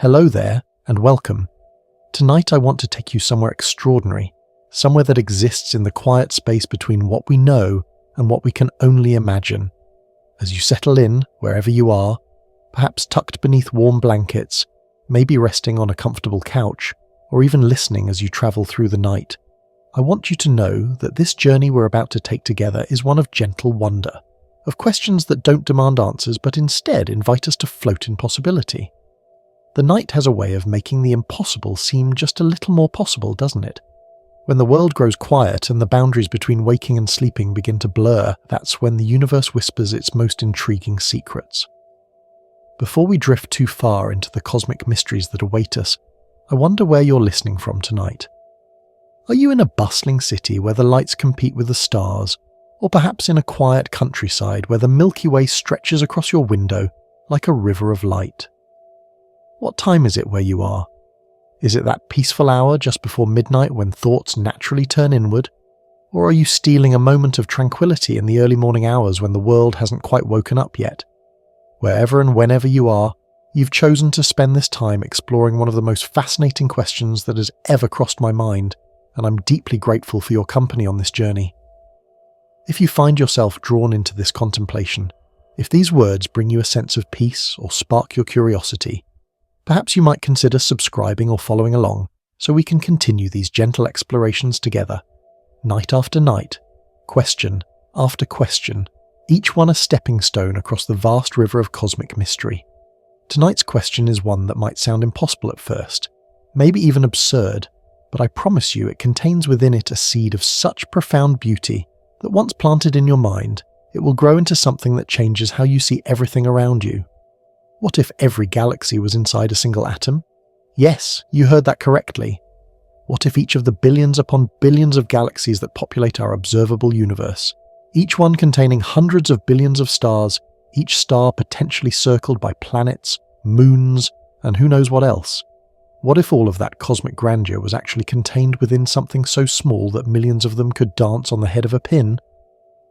Hello there, and welcome. Tonight I want to take you somewhere extraordinary, somewhere that exists in the quiet space between what we know and what we can only imagine. As you settle in, wherever you are, perhaps tucked beneath warm blankets, maybe resting on a comfortable couch, or even listening as you travel through the night, I want you to know that this journey we're about to take together is one of gentle wonder, of questions that don't demand answers but instead invite us to float in possibility. The night has a way of making the impossible seem just a little more possible, doesn't it? When the world grows quiet and the boundaries between waking and sleeping begin to blur, that's when the universe whispers its most intriguing secrets. Before we drift too far into the cosmic mysteries that await us, I wonder where you're listening from tonight. Are you in a bustling city where the lights compete with the stars, or perhaps in a quiet countryside where the Milky Way stretches across your window like a river of light? What time is it where you are? Is it that peaceful hour just before midnight when thoughts naturally turn inward? Or are you stealing a moment of tranquility in the early morning hours when the world hasn't quite woken up yet? Wherever and whenever you are, you've chosen to spend this time exploring one of the most fascinating questions that has ever crossed my mind, and I'm deeply grateful for your company on this journey. If you find yourself drawn into this contemplation, if these words bring you a sense of peace or spark your curiosity, perhaps you might consider subscribing or following along so we can continue these gentle explorations together, night after night, question after question, each one a stepping stone across the vast river of cosmic mystery. Tonight's question is one that might sound impossible at first, maybe even absurd, but I promise you it contains within it a seed of such profound beauty that once planted in your mind, it will grow into something that changes how you see everything around you. What if every galaxy was inside a single atom? Yes, you heard that correctly. What if each of the billions upon billions of galaxies that populate our observable universe, each one containing hundreds of billions of stars, each star potentially circled by planets, moons, and who knows what else? What if all of that cosmic grandeur was actually contained within something so small that millions of them could dance on the head of a pin?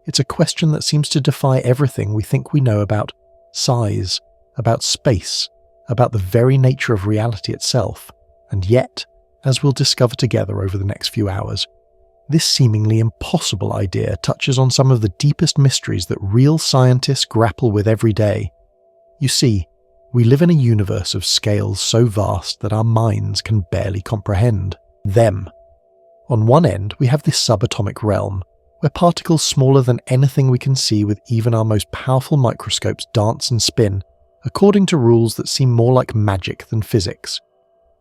It's a question that seems to defy everything we think we know about size, about space, about the very nature of reality itself, and yet, as we'll discover together over the next few hours, this seemingly impossible idea touches on some of the deepest mysteries that real scientists grapple with every day. You see, we live in a universe of scales so vast that our minds can barely comprehend them. On one end, we have this subatomic realm, where particles smaller than anything we can see with even our most powerful microscopes dance and spin, according to rules that seem more like magic than physics.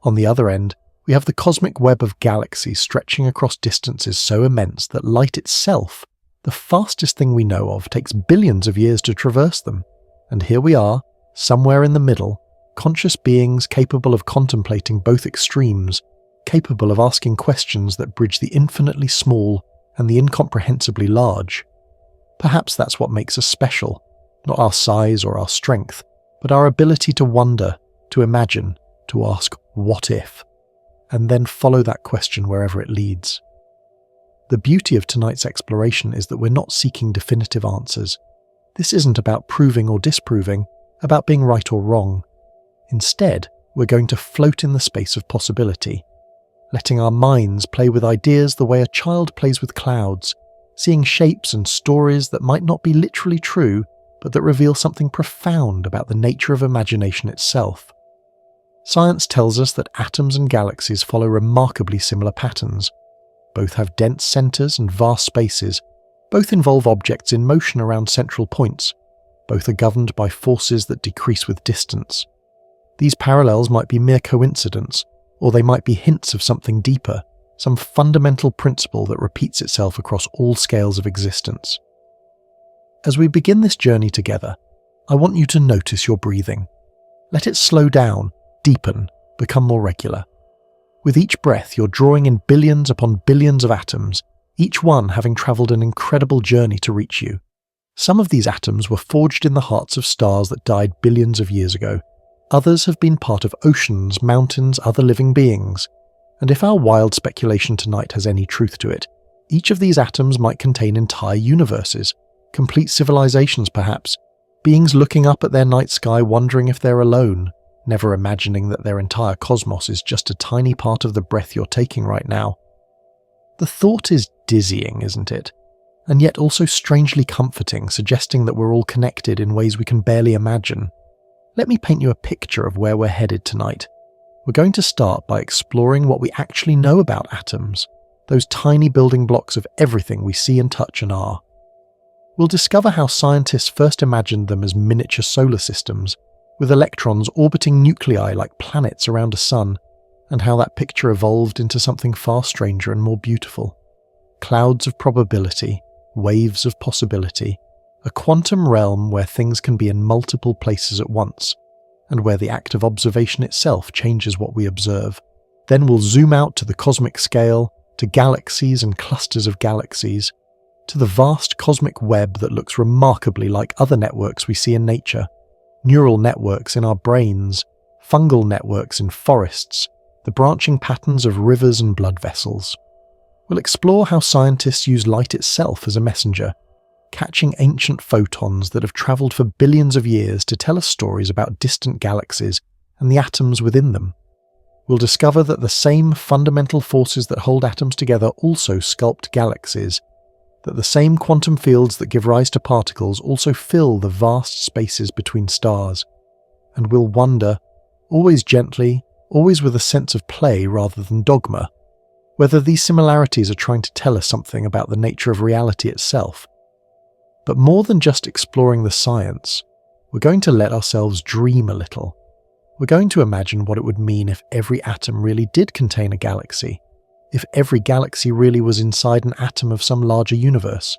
On the other end, we have the cosmic web of galaxies stretching across distances so immense that light itself, the fastest thing we know of, takes billions of years to traverse them. And here we are, somewhere in the middle, conscious beings capable of contemplating both extremes, capable of asking questions that bridge the infinitely small and the incomprehensibly large. Perhaps that's what makes us special, not our size or our strength, but our ability to wonder, to imagine, to ask what if, and then follow that question wherever it leads. The beauty of tonight's exploration is that we're not seeking definitive answers. This isn't about proving or disproving, about being right or wrong. Instead, we're going to float in the space of possibility, letting our minds play with ideas the way a child plays with clouds, seeing shapes and stories that might not be literally true, but that reveal something profound about the nature of imagination itself. Science tells us that atoms and galaxies follow remarkably similar patterns. Both have dense centers and vast spaces. Both involve objects in motion around central points. Both are governed by forces that decrease with distance. These parallels might be mere coincidence, or they might be hints of something deeper, some fundamental principle that repeats itself across all scales of existence. As we begin this journey together, I want you to notice your breathing. Let it slow down, deepen, become more regular. With each breath, you're drawing in billions upon billions of atoms, each one having travelled an incredible journey to reach you. Some of these atoms were forged in the hearts of stars that died billions of years ago. Others have been part of oceans, mountains, other living beings. And if our wild speculation tonight has any truth to it, each of these atoms might contain entire universes, complete civilizations perhaps, beings looking up at their night sky wondering if they're alone, never imagining that their entire cosmos is just a tiny part of the breath you're taking right now. The thought is dizzying, isn't it? And yet also strangely comforting, suggesting that we're all connected in ways we can barely imagine. Let me paint you a picture of where we're headed tonight. We're going to start by exploring what we actually know about atoms, those tiny building blocks of everything we see and touch and are. We'll discover how scientists first imagined them as miniature solar systems, with electrons orbiting nuclei like planets around a sun, and how that picture evolved into something far stranger and more beautiful. Clouds of probability, waves of possibility, a quantum realm where things can be in multiple places at once, and where the act of observation itself changes what we observe. Then we'll zoom out to the cosmic scale, to galaxies and clusters of galaxies, to the vast cosmic web that looks remarkably like other networks we see in nature, neural networks in our brains, fungal networks in forests, the branching patterns of rivers and blood vessels. We'll explore how scientists use light itself as a messenger, catching ancient photons that have travelled for billions of years to tell us stories about distant galaxies and the atoms within them. We'll discover that the same fundamental forces that hold atoms together also sculpt galaxies, that the same quantum fields that give rise to particles also fill the vast spaces between stars. And we'll wonder, always gently, always with a sense of play rather than dogma, whether these similarities are trying to tell us something about the nature of reality itself. But more than just exploring the science, we're going to let ourselves dream a little. We're going to imagine what it would mean if every atom really did contain a galaxy, if every galaxy really was inside an atom of some larger universe.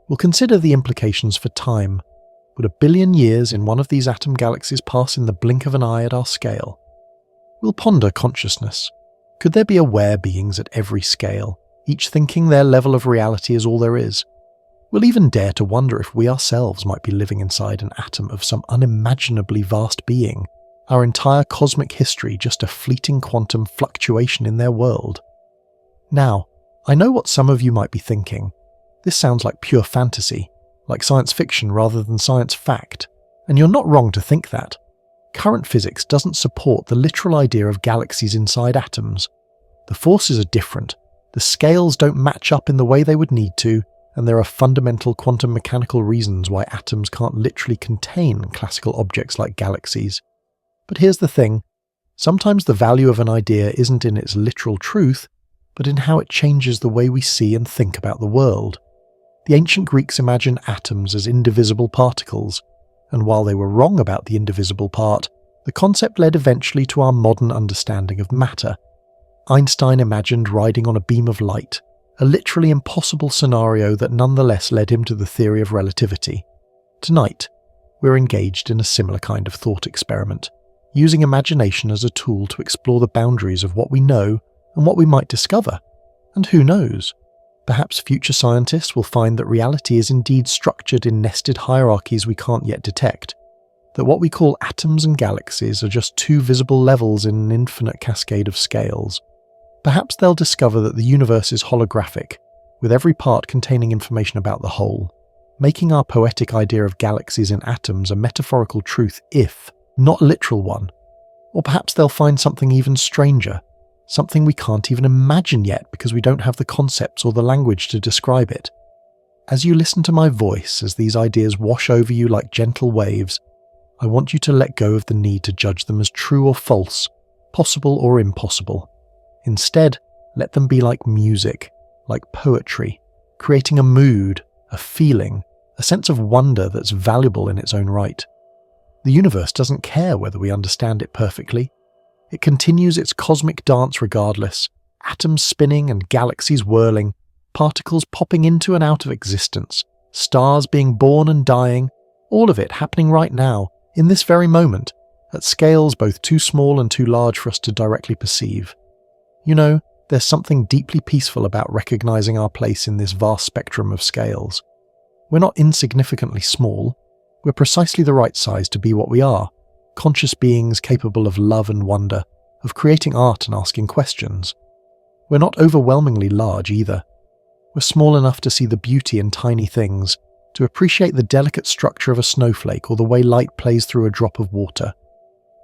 We'll consider the implications for time. Would 1 billion years in one of these atom galaxies pass in the blink of an eye at our scale? We'll ponder consciousness. Could there be aware beings at every scale, each thinking their level of reality is all there is? We'll even dare to wonder if we ourselves might be living inside an atom of some unimaginably vast being, our entire cosmic history just a fleeting quantum fluctuation in their world. Now, I know what some of you might be thinking. This sounds like pure fantasy, like science fiction rather than science fact, and you're not wrong to think that. Current physics doesn't support the literal idea of galaxies inside atoms. The forces are different, the scales don't match up in the way they would need to, and there are fundamental quantum mechanical reasons why atoms can't literally contain classical objects like galaxies. But here's the thing, sometimes the value of an idea isn't in its literal truth, but in how it changes the way we see and think about the world. The ancient Greeks imagined atoms as indivisible particles, and while they were wrong about the indivisible part, the concept led eventually to our modern understanding of matter. Einstein imagined riding on a beam of light, a literally impossible scenario that nonetheless led him to the theory of relativity. Tonight, we're engaged in a similar kind of thought experiment, using imagination as a tool to explore the boundaries of what we know and what we might discover. And who knows? Perhaps future scientists will find that reality is indeed structured in nested hierarchies we can't yet detect, that what we call atoms and galaxies are just two visible levels in an infinite cascade of scales. Perhaps they'll discover that the universe is holographic, with every part containing information about the whole, making our poetic idea of galaxies and atoms a metaphorical truth if, not literal one. Or perhaps they'll find something even stranger, something we can't even imagine yet because we don't have the concepts or the language to describe it. As you listen to my voice, as these ideas wash over you like gentle waves, I want you to let go of the need to judge them as true or false, possible or impossible. Instead, let them be like music, like poetry, creating a mood, a feeling, a sense of wonder that's valuable in its own right. The universe doesn't care whether we understand it perfectly. It continues its cosmic dance regardless, atoms spinning and galaxies whirling, particles popping into and out of existence, stars being born and dying, all of it happening right now, in this very moment, at scales both too small and too large for us to directly perceive. You know, there's something deeply peaceful about recognizing our place in this vast spectrum of scales. We're not insignificantly small, we're precisely the right size to be what we are. Conscious beings capable of love and wonder, of creating art and asking questions. We're not overwhelmingly large either. We're small enough to see the beauty in tiny things, to appreciate the delicate structure of a snowflake or the way light plays through a drop of water.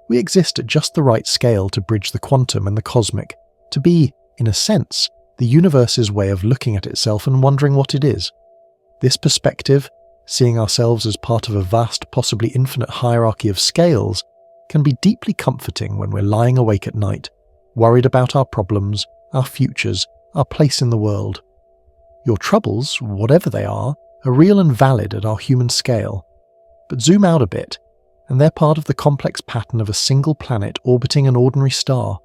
We exist at just the right scale to bridge the quantum and the cosmic, to be, in a sense, the universe's way of looking at itself and wondering what it is. This perspective, seeing ourselves as part of a vast, possibly infinite hierarchy of scales, can be deeply comforting when we're lying awake at night, worried about our problems, our futures, our place in the world. Your troubles, whatever they are real and valid at our human scale. But zoom out a bit, and they're part of the complex pattern of a single planet orbiting an ordinary star.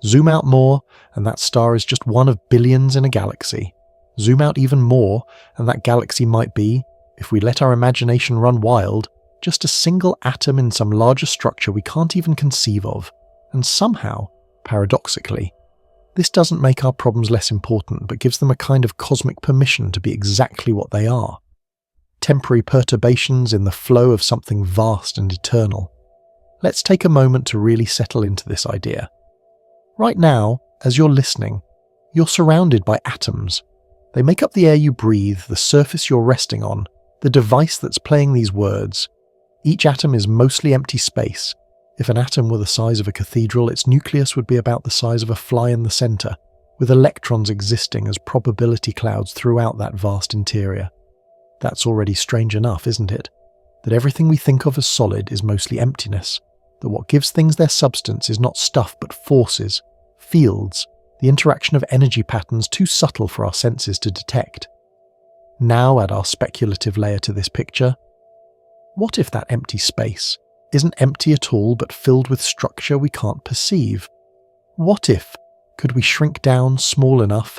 Zoom out more, and that star is just one of billions in a galaxy. Zoom out even more, and that galaxy might be, if we let our imagination run wild, just a single atom in some larger structure we can't even conceive of. And somehow, paradoxically, this doesn't make our problems less important, but gives them a kind of cosmic permission to be exactly what they are. Temporary perturbations in the flow of something vast and eternal. Let's take a moment to really settle into this idea. Right now, as you're listening, you're surrounded by atoms. They make up the air you breathe, the surface you're resting on, the device that's playing these words. Each atom is mostly empty space. If an atom were the size of a cathedral, its nucleus would be about the size of a fly in the centre, with electrons existing as probability clouds throughout that vast interior. That's already strange enough, isn't it? That everything we think of as solid is mostly emptiness, that what gives things their substance is not stuff but forces, fields, the interaction of energy patterns too subtle for our senses to detect. Now add our speculative layer to this picture. What if that empty space isn't empty at all but filled with structure we can't perceive? What if, could we shrink down small enough,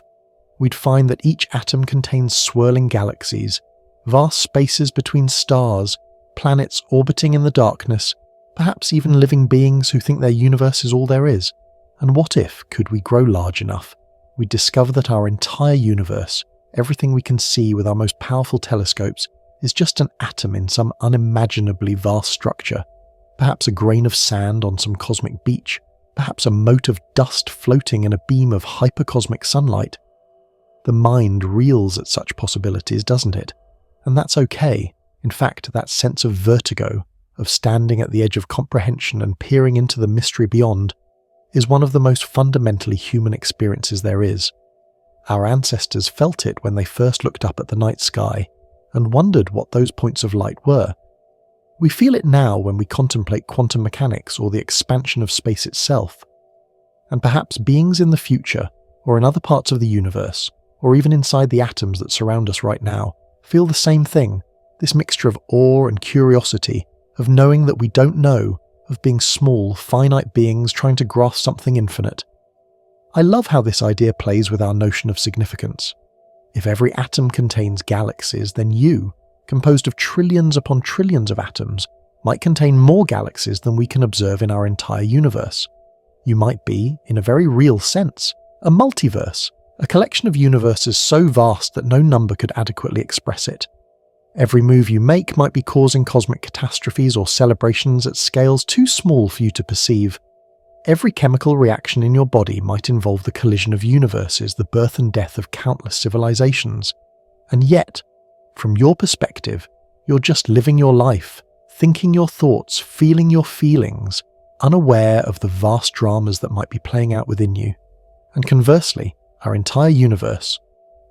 we'd find that each atom contains swirling galaxies, vast spaces between stars, planets orbiting in the darkness, perhaps even living beings who think their universe is all there is? And what if, could we grow large enough, we'd discover that our entire universe, everything we can see with our most powerful telescopes, is just an atom in some unimaginably vast structure, perhaps a grain of sand on some cosmic beach, perhaps a mote of dust floating in a beam of hypercosmic sunlight. The mind reels at such possibilities, doesn't it? And that's okay. In fact, that sense of vertigo, of standing at the edge of comprehension and peering into the mystery beyond, is one of the most fundamentally human experiences there is. Our ancestors felt it when they first looked up at the night sky and wondered what those points of light were. We feel it now when we contemplate quantum mechanics or the expansion of space itself. And perhaps beings in the future, or in other parts of the universe, or even inside the atoms that surround us right now, feel the same thing, this mixture of awe and curiosity, of knowing that we don't know, of being small, finite beings trying to grasp something infinite. I love how this idea plays with our notion of significance. If every atom contains galaxies, then you, composed of trillions upon trillions of atoms, might contain more galaxies than we can observe in our entire universe. You might be, in a very real sense, a multiverse, a collection of universes so vast that no number could adequately express it. Every move you make might be causing cosmic catastrophes or celebrations at scales too small for you to perceive. Every chemical reaction in your body might involve the collision of universes, the birth and death of countless civilizations. And yet, from your perspective, you're just living your life, thinking your thoughts, feeling your feelings, unaware of the vast dramas that might be playing out within you. And conversely, our entire universe,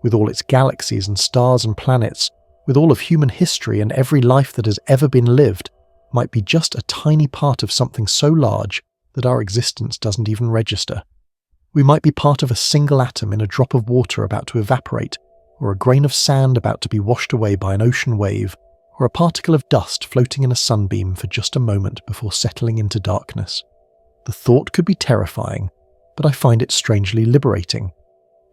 with all its galaxies and stars and planets, with all of human history and every life that has ever been lived, might be just a tiny part of something so large that our existence doesn't even register. We might be part of a single atom in a drop of water about to evaporate, or a grain of sand about to be washed away by an ocean wave, or a particle of dust floating in a sunbeam for just a moment before settling into darkness. The thought could be terrifying, but I find it strangely liberating.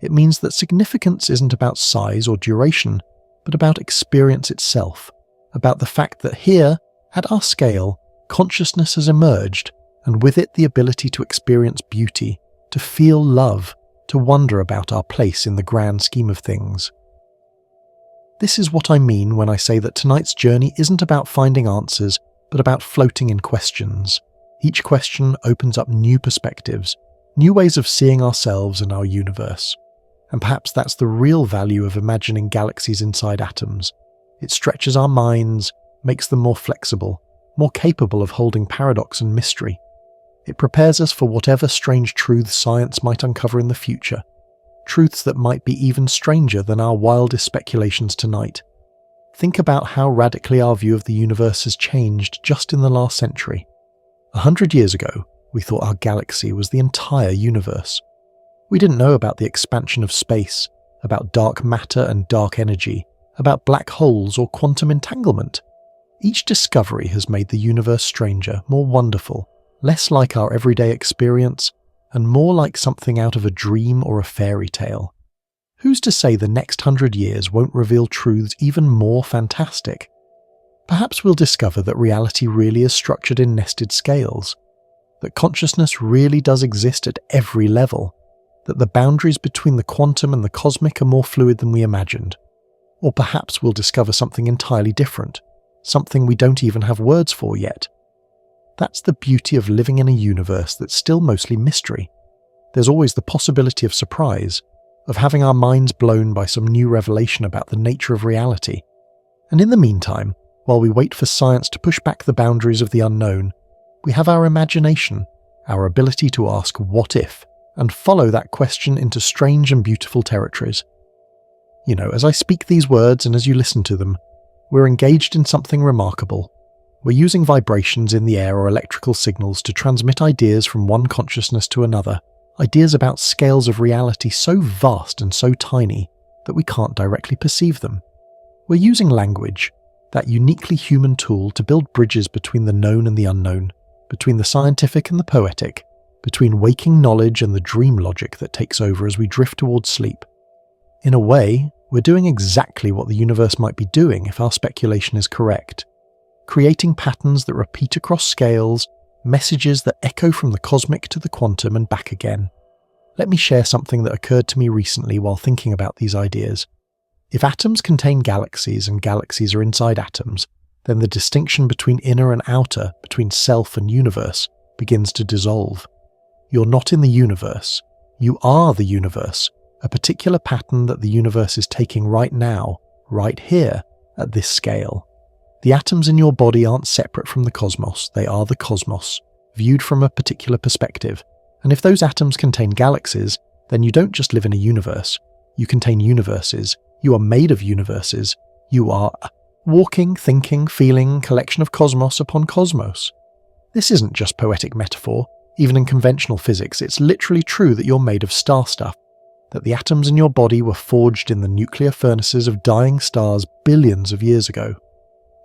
It means that significance isn't about size or duration, but about experience itself, about the fact that here, at our scale, consciousness has emerged, and with it the ability to experience beauty, to feel love, to wonder about our place in the grand scheme of things. This is what I mean when I say that tonight's journey isn't about finding answers, but about floating in questions. Each question opens up new perspectives, new ways of seeing ourselves and our universe. And perhaps that's the real value of imagining galaxies inside atoms. It stretches our minds, makes them more flexible, more capable of holding paradox and mystery, It prepares us for whatever strange truths science might uncover in the future, truths that might be even stranger than our wildest speculations tonight. Think about how radically our view of the universe has changed just in the last century. 100 years ago, we thought our galaxy was the entire universe. We didn't know about the expansion of space, about dark matter and dark energy, about black holes or quantum entanglement. Each discovery has made the universe stranger, more wonderful, less like our everyday experience, and more like something out of a dream or a fairy tale. Who's to say the next 100 years won't reveal truths even more fantastic? Perhaps we'll discover that reality really is structured in nested scales, that consciousness really does exist at every level, that the boundaries between the quantum and the cosmic are more fluid than we imagined. Or perhaps we'll discover something entirely different, something we don't even have words for yet. That's the beauty of living in a universe that's still mostly mystery. There's always the possibility of surprise, of having our minds blown by some new revelation about the nature of reality. And in the meantime, while we wait for science to push back the boundaries of the unknown, we have our imagination, our ability to ask what if, and follow that question into strange and beautiful territories. You know, as I speak these words and as you listen to them, we're engaged in something remarkable. We're using vibrations in the air or electrical signals to transmit ideas from one consciousness to another, ideas about scales of reality so vast and so tiny that we can't directly perceive them. We're using language, that uniquely human tool to build bridges between the known and the unknown, between the scientific and the poetic, between waking knowledge and the dream logic that takes over as we drift towards sleep. In a way, we're doing exactly what the universe might be doing if our speculation is correct. Creating patterns that repeat across scales, messages that echo from the cosmic to the quantum and back again. Let me share something that occurred to me recently while thinking about these ideas. If atoms contain galaxies and galaxies are inside atoms, then the distinction between inner and outer, between self and universe, begins to dissolve. You're not in the universe. You are the universe, a particular pattern that the universe is taking right now, right here, at this scale. The atoms in your body aren't separate from the cosmos, they are the cosmos, viewed from a particular perspective. And if those atoms contain galaxies, then you don't just live in a universe, you contain universes, you are made of universes, you are a walking, thinking, feeling collection of cosmos upon cosmos. This isn't just poetic metaphor, even in conventional physics, it's literally true that you're made of star stuff, that the atoms in your body were forged in the nuclear furnaces of dying stars billions of years ago.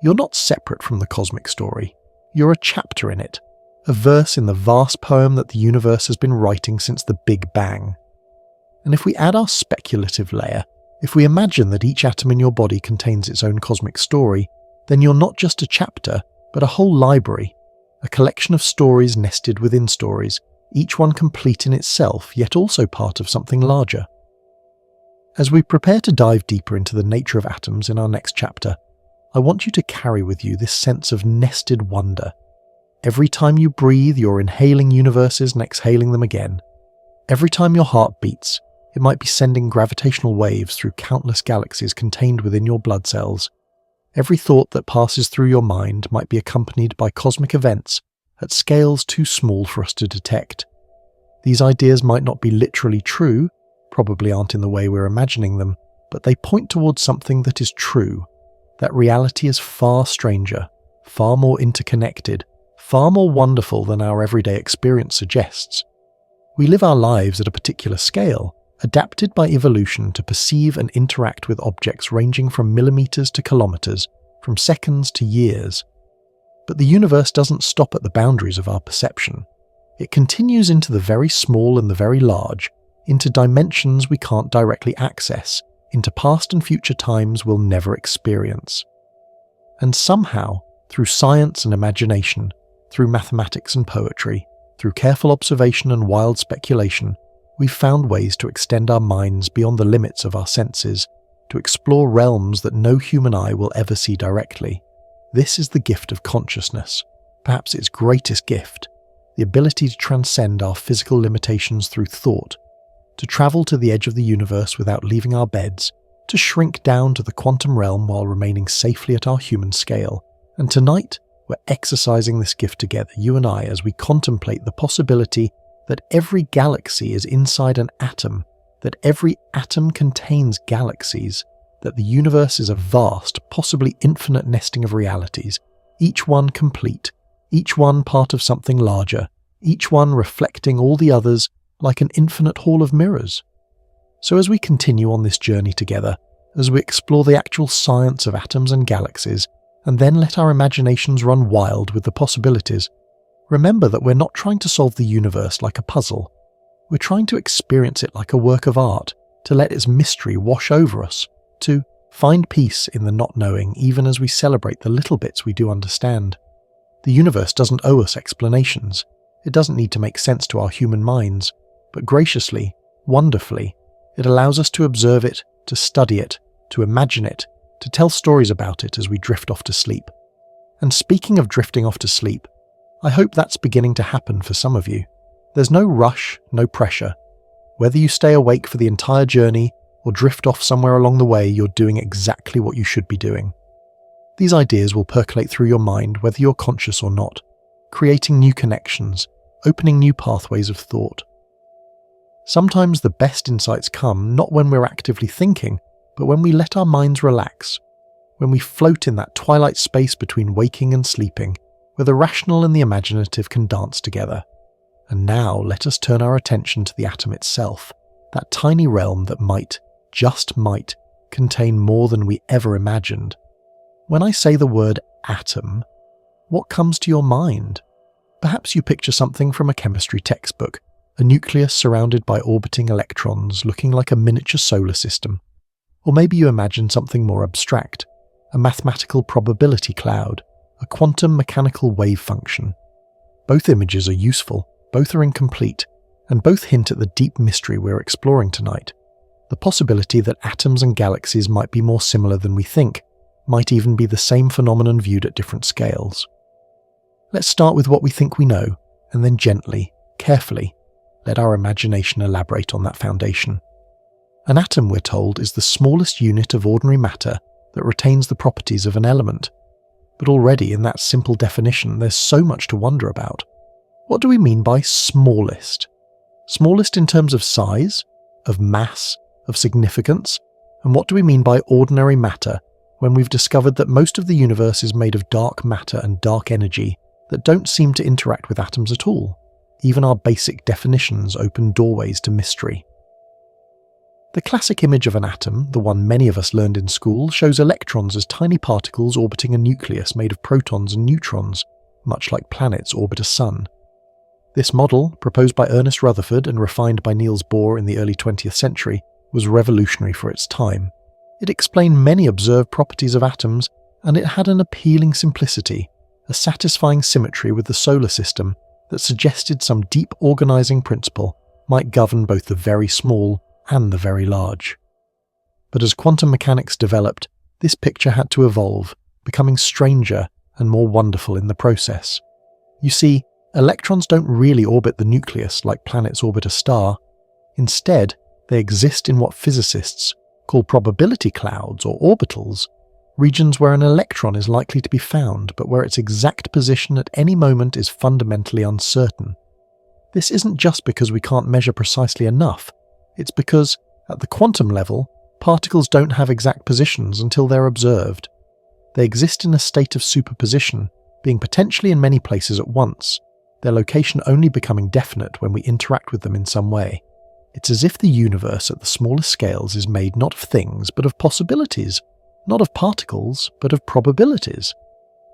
You're not separate from the cosmic story. You're a chapter in it, a verse in the vast poem that the universe has been writing since the Big Bang. And if we add our speculative layer, if we imagine that each atom in your body contains its own cosmic story, then you're not just a chapter, but a whole library, a collection of stories nested within stories, each one complete in itself, yet also part of something larger. As we prepare to dive deeper into the nature of atoms in our next chapter, I want you to carry with you this sense of nested wonder. Every time you breathe, you're inhaling universes and exhaling them again. Every time your heart beats, it might be sending gravitational waves through countless galaxies contained within your blood cells. Every thought that passes through your mind might be accompanied by cosmic events at scales too small for us to detect. These ideas might not be literally true, probably aren't in the way we're imagining them, but they point towards something that is true. That reality is far stranger, far more interconnected, far more wonderful than our everyday experience suggests. We live our lives at a particular scale, adapted by evolution to perceive and interact with objects ranging from millimeters to kilometers, from seconds to years. But the universe doesn't stop at the boundaries of our perception. It continues into the very small and the very large, into dimensions we can't directly access, into past and future times we'll never experience. And somehow, through science and imagination, through mathematics and poetry, through careful observation and wild speculation, we've found ways to extend our minds beyond the limits of our senses, to explore realms that no human eye will ever see directly. This is the gift of consciousness, perhaps its greatest gift, the ability to transcend our physical limitations through thought, to travel to the edge of the universe without leaving our beds, to shrink down to the quantum realm while remaining safely at our human scale. And tonight, we're exercising this gift together, you and I, as we contemplate the possibility that every galaxy is inside an atom, that every atom contains galaxies, that the universe is a vast, possibly infinite nesting of realities, each one complete, each one part of something larger, each one reflecting all the others like an infinite hall of mirrors. So as we continue on this journey together, as we explore the actual science of atoms and galaxies, and then let our imaginations run wild with the possibilities, remember that we're not trying to solve the universe like a puzzle. We're trying to experience it like a work of art, to let its mystery wash over us, to find peace in the not knowing even as we celebrate the little bits we do understand. The universe doesn't owe us explanations. It doesn't need to make sense to our human minds, but graciously, wonderfully, it allows us to observe it, to study it, to imagine it, to tell stories about it as we drift off to sleep. And speaking of drifting off to sleep, I hope that's beginning to happen for some of you. There's no rush, no pressure. Whether you stay awake for the entire journey or drift off somewhere along the way, you're doing exactly what you should be doing. These ideas will percolate through your mind whether you're conscious or not, creating new connections, opening new pathways of thought. Sometimes the best insights come not when we're actively thinking, but when we let our minds relax, when we float in that twilight space between waking and sleeping, where the rational and the imaginative can dance together. And now let us turn our attention to the atom itself, that tiny realm that might, just might, contain more than we ever imagined. When I say the word atom, what comes to your mind? Perhaps you picture something from a chemistry textbook, a nucleus surrounded by orbiting electrons looking like a miniature solar system. Or maybe you imagine something more abstract, a mathematical probability cloud, a quantum mechanical wave function. Both images are useful, both are incomplete, and both hint at the deep mystery we're exploring tonight. The possibility that atoms and galaxies might be more similar than we think, might even be the same phenomenon viewed at different scales. Let's start with what we think we know, and then gently, carefully, let our imagination elaborate on that foundation. An atom, we're told, is the smallest unit of ordinary matter that retains the properties of an element. But already in that simple definition, there's so much to wonder about. What do we mean by smallest? Smallest in terms of size, of mass, of significance? And what do we mean by ordinary matter when we've discovered that most of the universe is made of dark matter and dark energy that don't seem to interact with atoms at all? Even our basic definitions open doorways to mystery. The classic image of an atom, the one many of us learned in school, shows electrons as tiny particles orbiting a nucleus made of protons and neutrons, much like planets orbit a sun. This model, proposed by Ernest Rutherford and refined by Niels Bohr in the early 20th century, was revolutionary for its time. It explained many observed properties of atoms, and it had an appealing simplicity, a satisfying symmetry with the solar system that suggested some deep organizing principle might govern both the very small and the very large. But as quantum mechanics developed, this picture had to evolve, becoming stranger and more wonderful in the process. You see, electrons don't really orbit the nucleus like planets orbit a star. Instead, they exist in what physicists call probability clouds or orbitals, regions where an electron is likely to be found, but where its exact position at any moment is fundamentally uncertain. This isn't just because we can't measure precisely enough. It's because, at the quantum level, particles don't have exact positions until they're observed. They exist in a state of superposition, being potentially in many places at once, their location only becoming definite when we interact with them in some way. It's as if the universe at the smallest scales is made not of things but of possibilities, not of particles but of probabilities.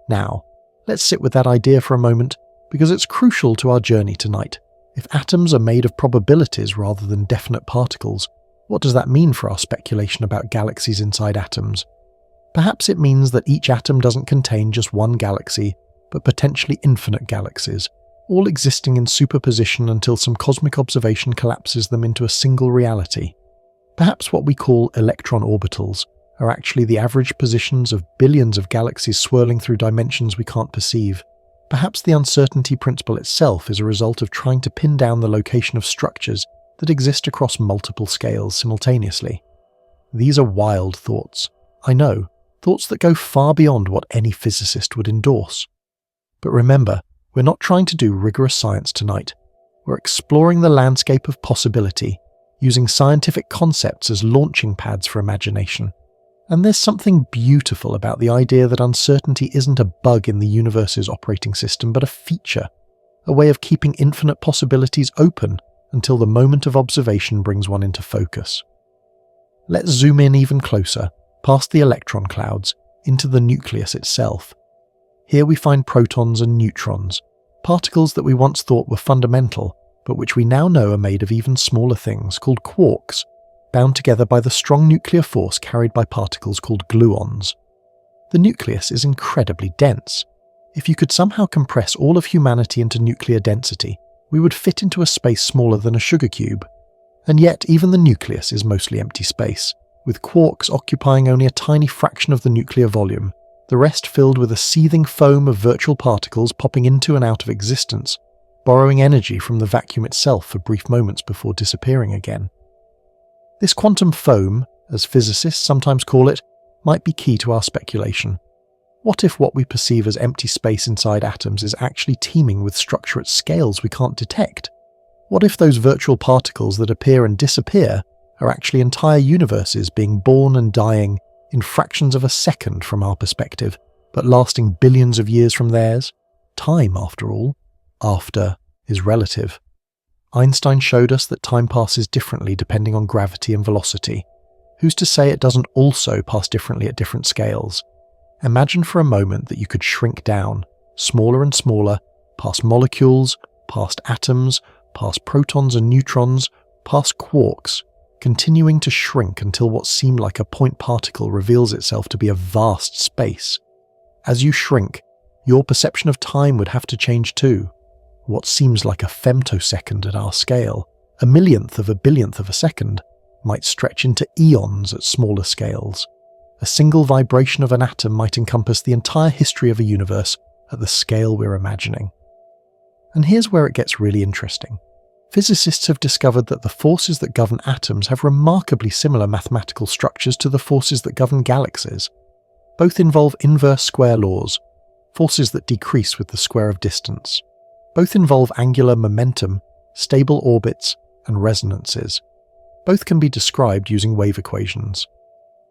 Now, let's sit with that idea for a moment, because it's crucial to our journey tonight. If atoms are made of probabilities rather than definite particles, what does that mean for our speculation about galaxies inside atoms? Perhaps it means that each atom doesn't contain just one galaxy, but potentially infinite galaxies, all existing in superposition until some cosmic observation collapses them into a single reality. Perhaps what we call electron orbitals are actually the average positions of billions of galaxies swirling through dimensions we can't perceive. Perhaps the uncertainty principle itself is a result of trying to pin down the location of structures that exist across multiple scales simultaneously. These are wild thoughts, I know, thoughts that go far beyond what any physicist would endorse. But remember, we're not trying to do rigorous science tonight. We're exploring the landscape of possibility, using scientific concepts as launching pads for imagination. And there's something beautiful about the idea that uncertainty isn't a bug in the universe's operating system, but a feature, a way of keeping infinite possibilities open until the moment of observation brings one into focus. Let's zoom in even closer, past the electron clouds, into the nucleus itself. Here we find protons and neutrons, particles that we once thought were fundamental, but which we now know are made of even smaller things called quarks, bound together by the strong nuclear force carried by particles called gluons. The nucleus is incredibly dense. If you could somehow compress all of humanity into nuclear density, we would fit into a space smaller than a sugar cube. And yet, even the nucleus is mostly empty space, with quarks occupying only a tiny fraction of the nuclear volume, the rest filled with a seething foam of virtual particles popping into and out of existence, borrowing energy from the vacuum itself for brief moments before disappearing again. This quantum foam, as physicists sometimes call it, might be key to our speculation. What if what we perceive as empty space inside atoms is actually teeming with structure at scales we can't detect? What if those virtual particles that appear and disappear are actually entire universes being born and dying in fractions of a second from our perspective, but lasting billions of years from theirs? Time, after all, after is relative. Einstein showed us that time passes differently depending on gravity and velocity. Who's to say it doesn't also pass differently at different scales? Imagine for a moment that you could shrink down, smaller and smaller, past molecules, past atoms, past protons and neutrons, past quarks, continuing to shrink until what seemed like a point particle reveals itself to be a vast space. As you shrink, your perception of time would have to change too. What seems like a femtosecond at our scale, a millionth of a billionth of a second, might stretch into eons at smaller scales. A single vibration of an atom might encompass the entire history of a universe at the scale we're imagining. And here's where it gets really interesting. Physicists have discovered that the forces that govern atoms have remarkably similar mathematical structures to the forces that govern galaxies. Both involve inverse square laws, forces that decrease with the square of distance. Both involve angular momentum, stable orbits, and resonances. Both can be described using wave equations.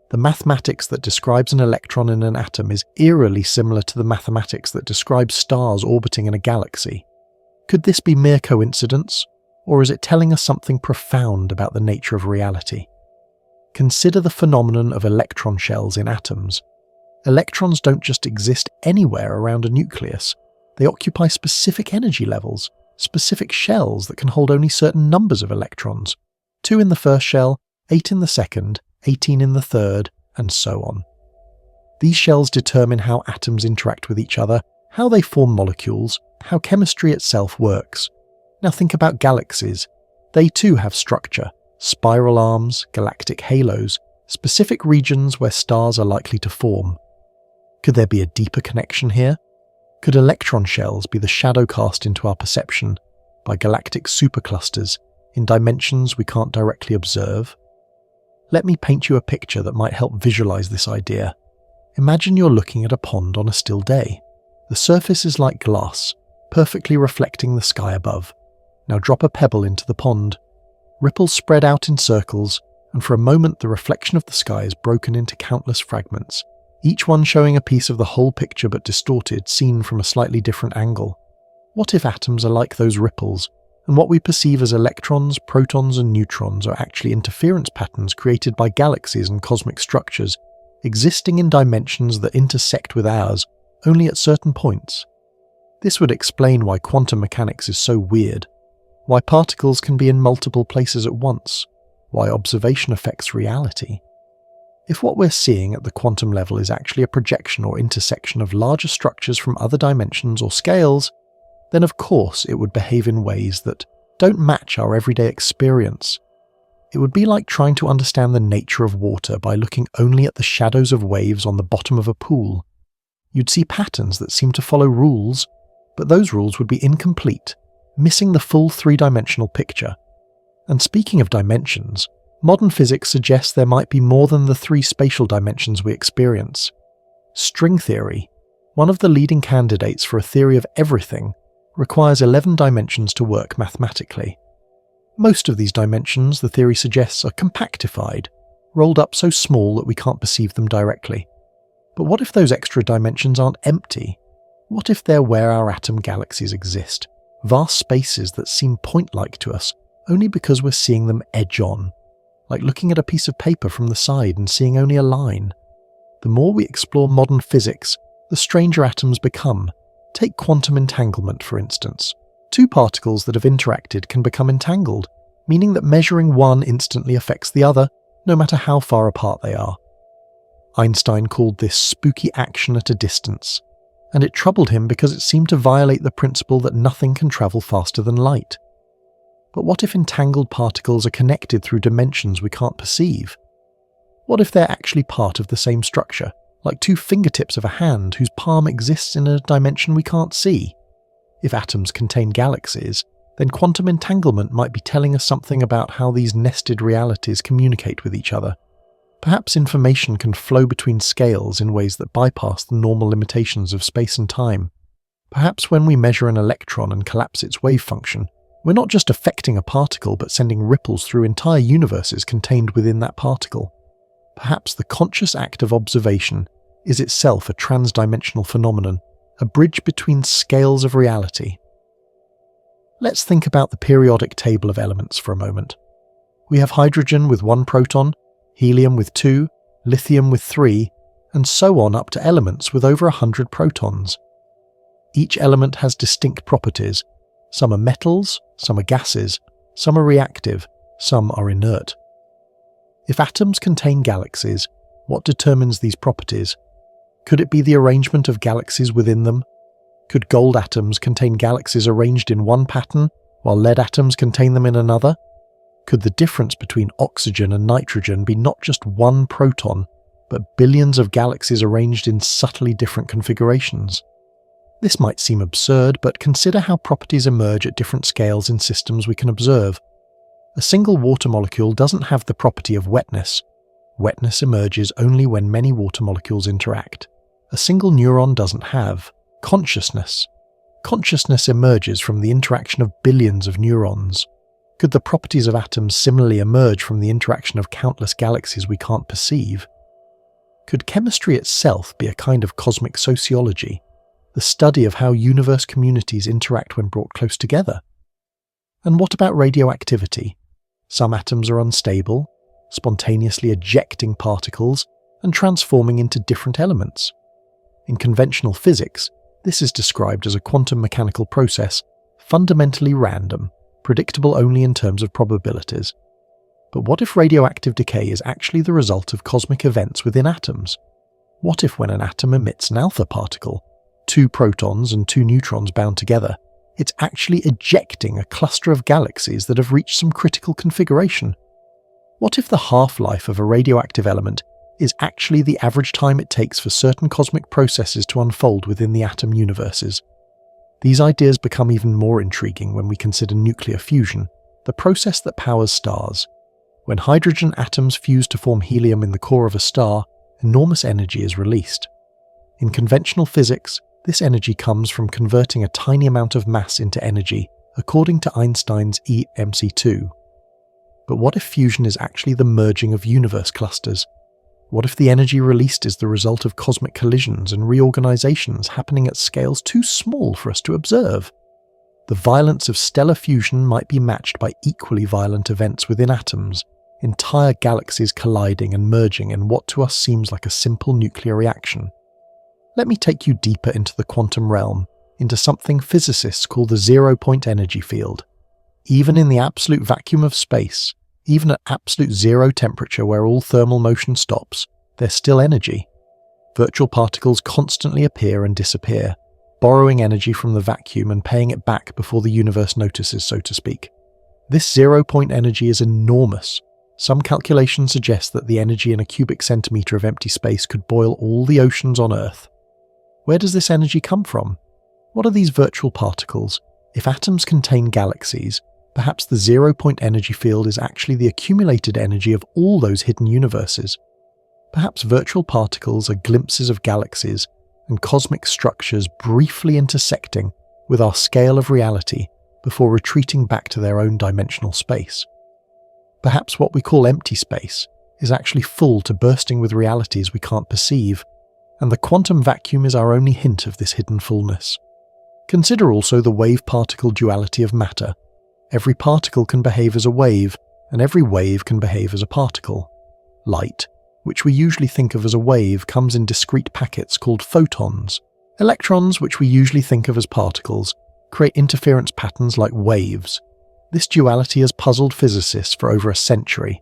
The mathematics that describes an electron in an atom is eerily similar to the mathematics that describes stars orbiting in a galaxy. Could this be mere coincidence, or is it telling us something profound about the nature of reality? Consider the phenomenon of electron shells in atoms. Electrons don't just exist anywhere around a nucleus. They occupy specific energy levels, specific shells that can hold only certain numbers of electrons. 2 in the first shell, 8 in the second, 18 in the third, and so on. These shells determine how atoms interact with each other, how they form molecules, how chemistry itself works. Now think about galaxies. They too have structure, spiral arms, galactic halos, specific regions where stars are likely to form. Could there be a deeper connection here? Could electron shells be the shadow cast into our perception by galactic superclusters in dimensions we can't directly observe? Let me paint you a picture that might help visualize this idea. Imagine you're looking at a pond on a still day. The surface is like glass, perfectly reflecting the sky above. Now drop a pebble into the pond. Ripples spread out in circles, and for a moment the reflection of the sky is broken into countless fragments, each one showing a piece of the whole picture but distorted, seen from a slightly different angle. What if atoms are like those ripples, and what we perceive as electrons, protons and neutrons are actually interference patterns created by galaxies and cosmic structures, existing in dimensions that intersect with ours only at certain points? This would explain why quantum mechanics is so weird, why particles can be in multiple places at once, why observation affects reality. If what we're seeing at the quantum level is actually a projection or intersection of larger structures from other dimensions or scales, then of course it would behave in ways that don't match our everyday experience. It would be like trying to understand the nature of water by looking only at the shadows of waves on the bottom of a pool. You'd see patterns that seem to follow rules, but those rules would be incomplete, missing the full three-dimensional picture. And speaking of dimensions, modern physics suggests there might be more than the 3 spatial dimensions we experience. String theory, one of the leading candidates for a theory of everything, requires 11 dimensions to work mathematically. Most of these dimensions, the theory suggests, are compactified, rolled up so small that we can't perceive them directly. But what if those extra dimensions aren't empty? What if they're where our atom galaxies exist, vast spaces that seem point-like to us only because we're seeing them edge on, like looking at a piece of paper from the side and seeing only a line? The more we explore modern physics, the stranger atoms become. Take quantum entanglement, for instance. Two particles that have interacted can become entangled, meaning that measuring one instantly affects the other, no matter how far apart they are. Einstein called this spooky action at a distance, and it troubled him because it seemed to violate the principle that nothing can travel faster than light. But what if entangled particles are connected through dimensions we can't perceive? What if they're actually part of the same structure, like two fingertips of a hand whose palm exists in a dimension we can't see? If atoms contain galaxies, then quantum entanglement might be telling us something about how these nested realities communicate with each other. Perhaps information can flow between scales in ways that bypass the normal limitations of space and time. Perhaps when we measure an electron and collapse its wave function, we're not just affecting a particle but sending ripples through entire universes contained within that particle. Perhaps the conscious act of observation is itself a transdimensional phenomenon, a bridge between scales of reality. Let's think about the periodic table of elements for a moment. We have hydrogen with 1 proton, helium with 2, lithium with 3, and so on up to elements with over 100 protons. Each element has distinct properties. Some are metals, some are gases, some are reactive, some are inert. If atoms contain galaxies, what determines these properties? Could it be the arrangement of galaxies within them? Could gold atoms contain galaxies arranged in one pattern, while lead atoms contain them in another? Could the difference between oxygen and nitrogen be not just 1 proton, but billions of galaxies arranged in subtly different configurations? This might seem absurd, but consider how properties emerge at different scales in systems we can observe. A single water molecule doesn't have the property of wetness. Wetness emerges only when many water molecules interact. A single neuron doesn't have consciousness. Consciousness emerges from the interaction of billions of neurons. Could the properties of atoms similarly emerge from the interaction of countless galaxies we can't perceive? Could chemistry itself be a kind of cosmic sociology, the study of how universe communities interact when brought close together? And what about radioactivity? Some atoms are unstable, spontaneously ejecting particles and transforming into different elements. In conventional physics, this is described as a quantum mechanical process, fundamentally random, predictable only in terms of probabilities. But what if radioactive decay is actually the result of cosmic events within atoms? What if when an atom emits an alpha particle, 2 protons and 2 neutrons bound together, it's actually ejecting a cluster of galaxies that have reached some critical configuration? What if the half-life of a radioactive element is actually the average time it takes for certain cosmic processes to unfold within the atom universes? These ideas become even more intriguing when we consider nuclear fusion, the process that powers stars. When hydrogen atoms fuse to form helium in the core of a star, enormous energy is released. In conventional physics, this energy comes from converting a tiny amount of mass into energy, according to Einstein's E-mc2. But what if fusion is actually the merging of universe clusters? What if the energy released is the result of cosmic collisions and reorganizations happening at scales too small for us to observe? The violence of stellar fusion might be matched by equally violent events within atoms, entire galaxies colliding and merging in what to us seems like a simple nuclear reaction. Let me take you deeper into the quantum realm, into something physicists call the zero-point energy field. Even in the absolute vacuum of space, even at absolute zero temperature where all thermal motion stops, there's still energy. Virtual particles constantly appear and disappear, borrowing energy from the vacuum and paying it back before the universe notices, so to speak. This zero-point energy is enormous. Some calculations suggest that the energy in a cubic centimetre of empty space could boil all the oceans on Earth. Where does this energy come from? What are these virtual particles? If atoms contain galaxies, perhaps the zero-point energy field is actually the accumulated energy of all those hidden universes. Perhaps virtual particles are glimpses of galaxies, and cosmic structures briefly intersecting with our scale of reality before retreating back to their own dimensional space. Perhaps what we call empty space is actually full to bursting with realities we can't perceive, and the quantum vacuum is our only hint of this hidden fullness. Consider also the wave-particle duality of matter. Every particle can behave as a wave, and every wave can behave as a particle. Light, which we usually think of as a wave, comes in discrete packets called photons. Electrons, which we usually think of as particles, create interference patterns like waves. This duality has puzzled physicists for over a century.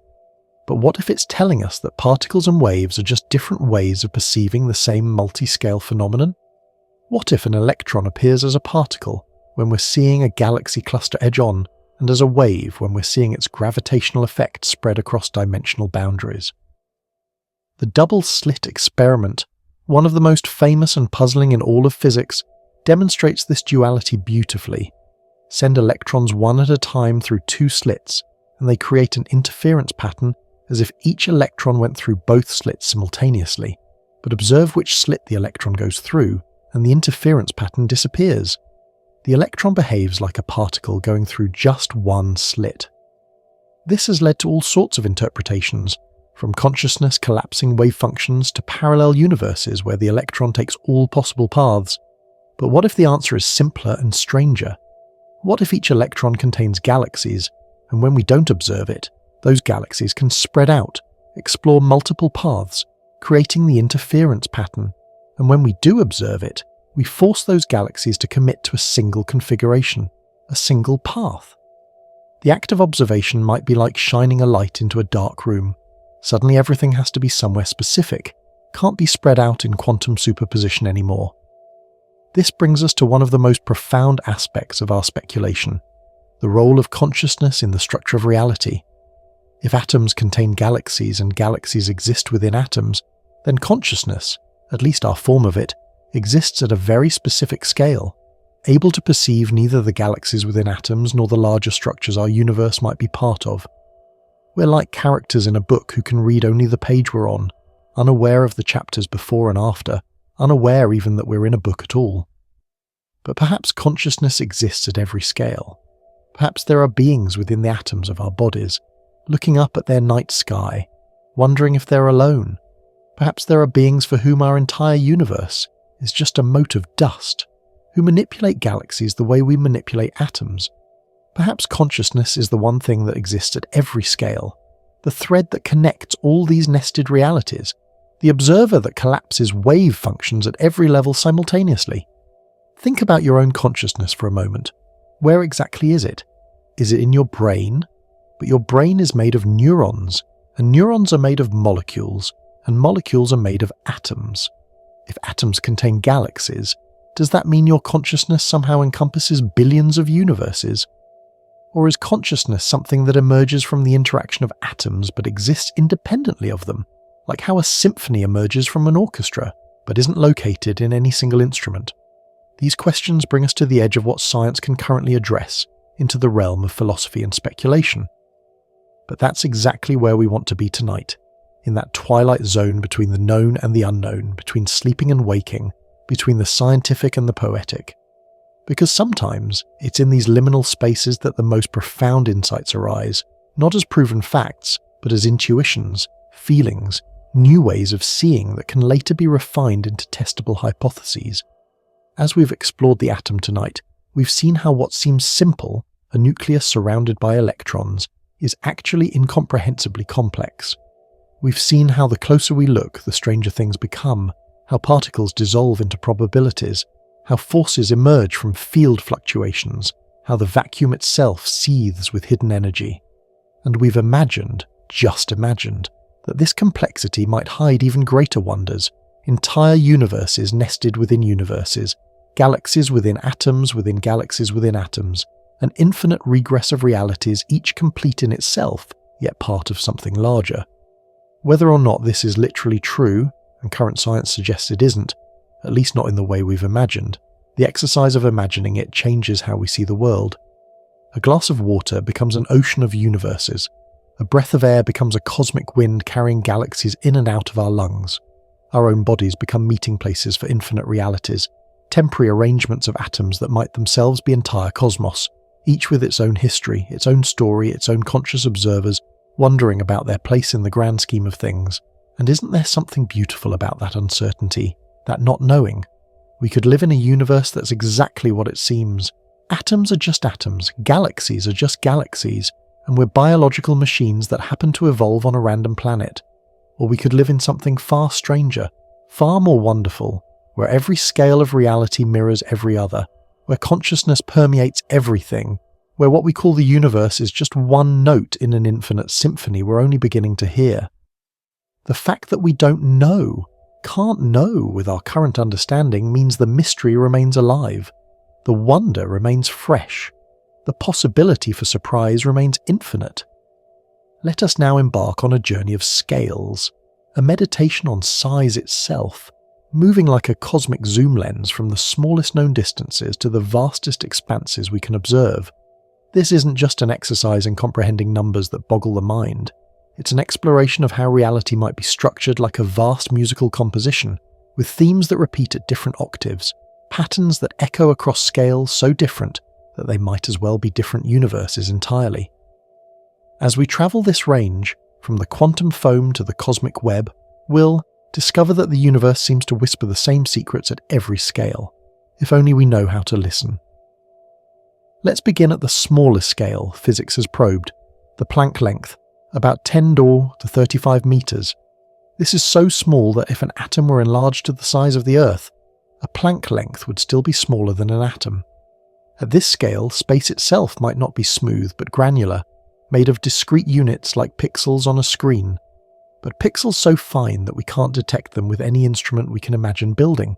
But what if it's telling us that particles and waves are just different ways of perceiving the same multi-scale phenomenon? What if an electron appears as a particle when we're seeing a galaxy cluster edge on, and as a wave when we're seeing its gravitational effect spread across dimensional boundaries? The double-slit experiment, one of the most famous and puzzling in all of physics, demonstrates this duality beautifully. Send electrons one at a time through two slits, and they create an interference pattern as if each electron went through both slits simultaneously. But observe which slit the electron goes through, and the interference pattern disappears. The electron behaves like a particle going through just one slit. This has led to all sorts of interpretations, from consciousness collapsing wave functions to parallel universes where the electron takes all possible paths. But what if the answer is simpler and stranger? What if each electron contains galaxies, and when we don't observe it, those galaxies can spread out, explore multiple paths, creating the interference pattern, and when we do observe it, we force those galaxies to commit to a single configuration, a single path. The act of observation might be like shining a light into a dark room. Suddenly everything has to be somewhere specific, can't be spread out in quantum superposition anymore. This brings us to one of the most profound aspects of our speculation, the role of consciousness in the structure of reality. If atoms contain galaxies and galaxies exist within atoms, then consciousness, at least our form of it, exists at a very specific scale, able to perceive neither the galaxies within atoms nor the larger structures our universe might be part of. We're like characters in a book who can read only the page we're on, unaware of the chapters before and after, unaware even that we're in a book at all. But perhaps consciousness exists at every scale. Perhaps there are beings within the atoms of our bodies, looking up at their night sky, wondering if they're alone. Perhaps there are beings for whom our entire universe is just a mote of dust, who manipulate galaxies the way we manipulate atoms. Perhaps consciousness is the one thing that exists at every scale, the thread that connects all these nested realities, the observer that collapses wave functions at every level simultaneously. Think about your own consciousness for a moment. Where exactly is it? Is it in your brain? But your brain is made of neurons, and neurons are made of molecules, and molecules are made of atoms. If atoms contain galaxies, does that mean your consciousness somehow encompasses billions of universes? Or is consciousness something that emerges from the interaction of atoms but exists independently of them, like how a symphony emerges from an orchestra but isn't located in any single instrument? These questions bring us to the edge of what science can currently address, into the realm of philosophy and speculation. But that's exactly where we want to be tonight, in that twilight zone between the known and the unknown, between sleeping and waking, between the scientific and the poetic. Because sometimes it's in these liminal spaces that the most profound insights arise, not as proven facts, but as intuitions, feelings, new ways of seeing that can later be refined into testable hypotheses. As we've explored the atom tonight, we've seen how what seems simple, a nucleus surrounded by electrons, is actually incomprehensibly complex. We've seen how the closer we look, the stranger things become, how particles dissolve into probabilities, how forces emerge from field fluctuations, how the vacuum itself seethes with hidden energy. And we've imagined, just imagined, that this complexity might hide even greater wonders, entire universes nested within universes, galaxies within atoms within galaxies within atoms, an infinite regress of realities, each complete in itself, yet part of something larger. Whether or not this is literally true, and current science suggests it isn't, at least not in the way we've imagined, the exercise of imagining it changes how we see the world. A glass of water becomes an ocean of universes. A breath of air becomes a cosmic wind carrying galaxies in and out of our lungs. Our own bodies become meeting places for infinite realities, temporary arrangements of atoms that might themselves be entire cosmos, each with its own history, its own story, its own conscious observers, wondering about their place in the grand scheme of things. And isn't there something beautiful about that uncertainty, that not knowing? We could live in a universe that's exactly what it seems. Atoms are just atoms, galaxies are just galaxies, and we're biological machines that happen to evolve on a random planet. Or we could live in something far stranger, far more wonderful, where every scale of reality mirrors every other, where consciousness permeates everything, where what we call the universe is just one note in an infinite symphony we're only beginning to hear. The fact that we don't know, can't know with our current understanding, means the mystery remains alive. The wonder remains fresh. The possibility for surprise remains infinite. Let us now embark on a journey of scales, a meditation on size itself, moving like a cosmic zoom lens from the smallest known distances to the vastest expanses we can observe. This isn't just an exercise in comprehending numbers that boggle the mind. It's an exploration of how reality might be structured like a vast musical composition, with themes that repeat at different octaves, patterns that echo across scales so different that they might as well be different universes entirely. As we travel this range, from the quantum foam to the cosmic web, we'll discover that the universe seems to whisper the same secrets at every scale, if only we know how to listen. Let's begin at the smallest scale physics has probed, the Planck length, about 10 to 35 meters. This is so small that if an atom were enlarged to the size of the Earth, a Planck length would still be smaller than an atom. At this scale, space itself might not be smooth but granular, made of discrete units like pixels on a screen, but pixels so fine that we can't detect them with any instrument we can imagine building.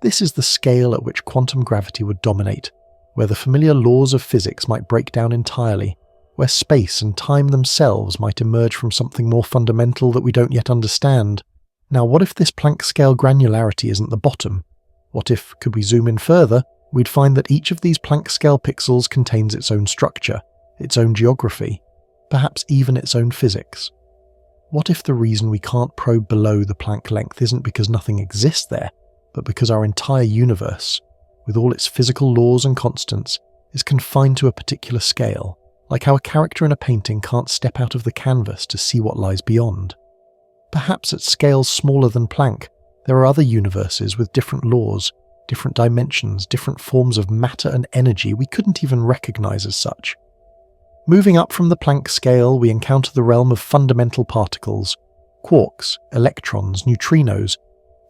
This is the scale at which quantum gravity would dominate, where the familiar laws of physics might break down entirely, where space and time themselves might emerge from something more fundamental that we don't yet understand. Now, what if this Planck scale granularity isn't the bottom? What if, could we zoom in further, we'd find that each of these Planck scale pixels contains its own structure, its own geography, perhaps even its own physics? What if the reason we can't probe below the Planck length isn't because nothing exists there, but because our entire universe, with all its physical laws and constants, is confined to a particular scale, like how a character in a painting can't step out of the canvas to see what lies beyond? Perhaps at scales smaller than Planck, there are other universes with different laws, different dimensions, different forms of matter and energy we couldn't even recognize as such. Moving up from the Planck scale, we encounter the realm of fundamental particles, quarks, electrons, neutrinos,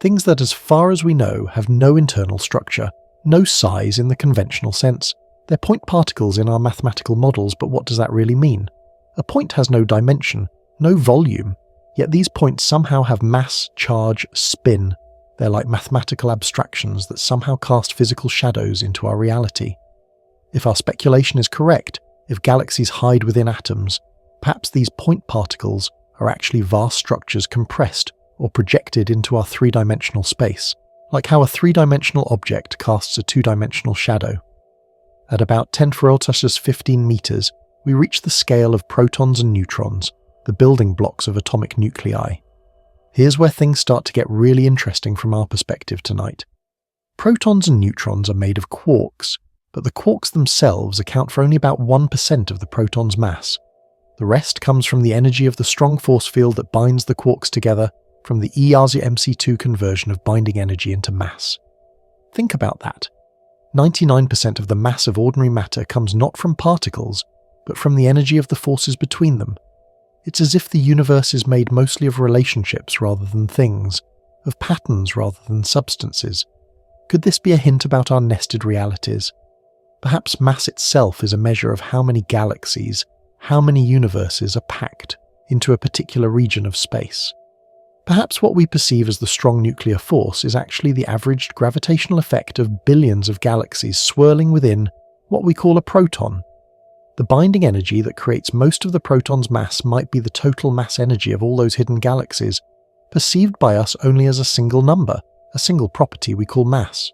things that, as far as we know, have no internal structure, no size in the conventional sense. They're point particles in our mathematical models, but what does that really mean? A point has no dimension, no volume, yet these points somehow have mass, charge, spin. They're like mathematical abstractions that somehow cast physical shadows into our reality. If our speculation is correct, if galaxies hide within atoms, perhaps these point particles are actually vast structures compressed or projected into our three-dimensional space, like how a three-dimensional object casts a two-dimensional shadow. At about 10^-15 meters, we reach the scale of protons and neutrons, the building blocks of atomic nuclei. Here's where things start to get really interesting from our perspective tonight. Protons and neutrons are made of quarks, but the quarks themselves account for only about 1% of the proton's mass. The rest comes from the energy of the strong force field that binds the quarks together, from the E-mc2 conversion of binding energy into mass. Think about that. 99% of the mass of ordinary matter comes not from particles, but from the energy of the forces between them. It's as if the universe is made mostly of relationships rather than things, of patterns rather than substances. Could this be a hint about our nested realities? Perhaps mass itself is a measure of how many galaxies, how many universes are packed into a particular region of space. Perhaps what we perceive as the strong nuclear force is actually the averaged gravitational effect of billions of galaxies swirling within what we call a proton. The binding energy that creates most of the proton's mass might be the total mass energy of all those hidden galaxies, perceived by us only as a single number, a single property we call mass.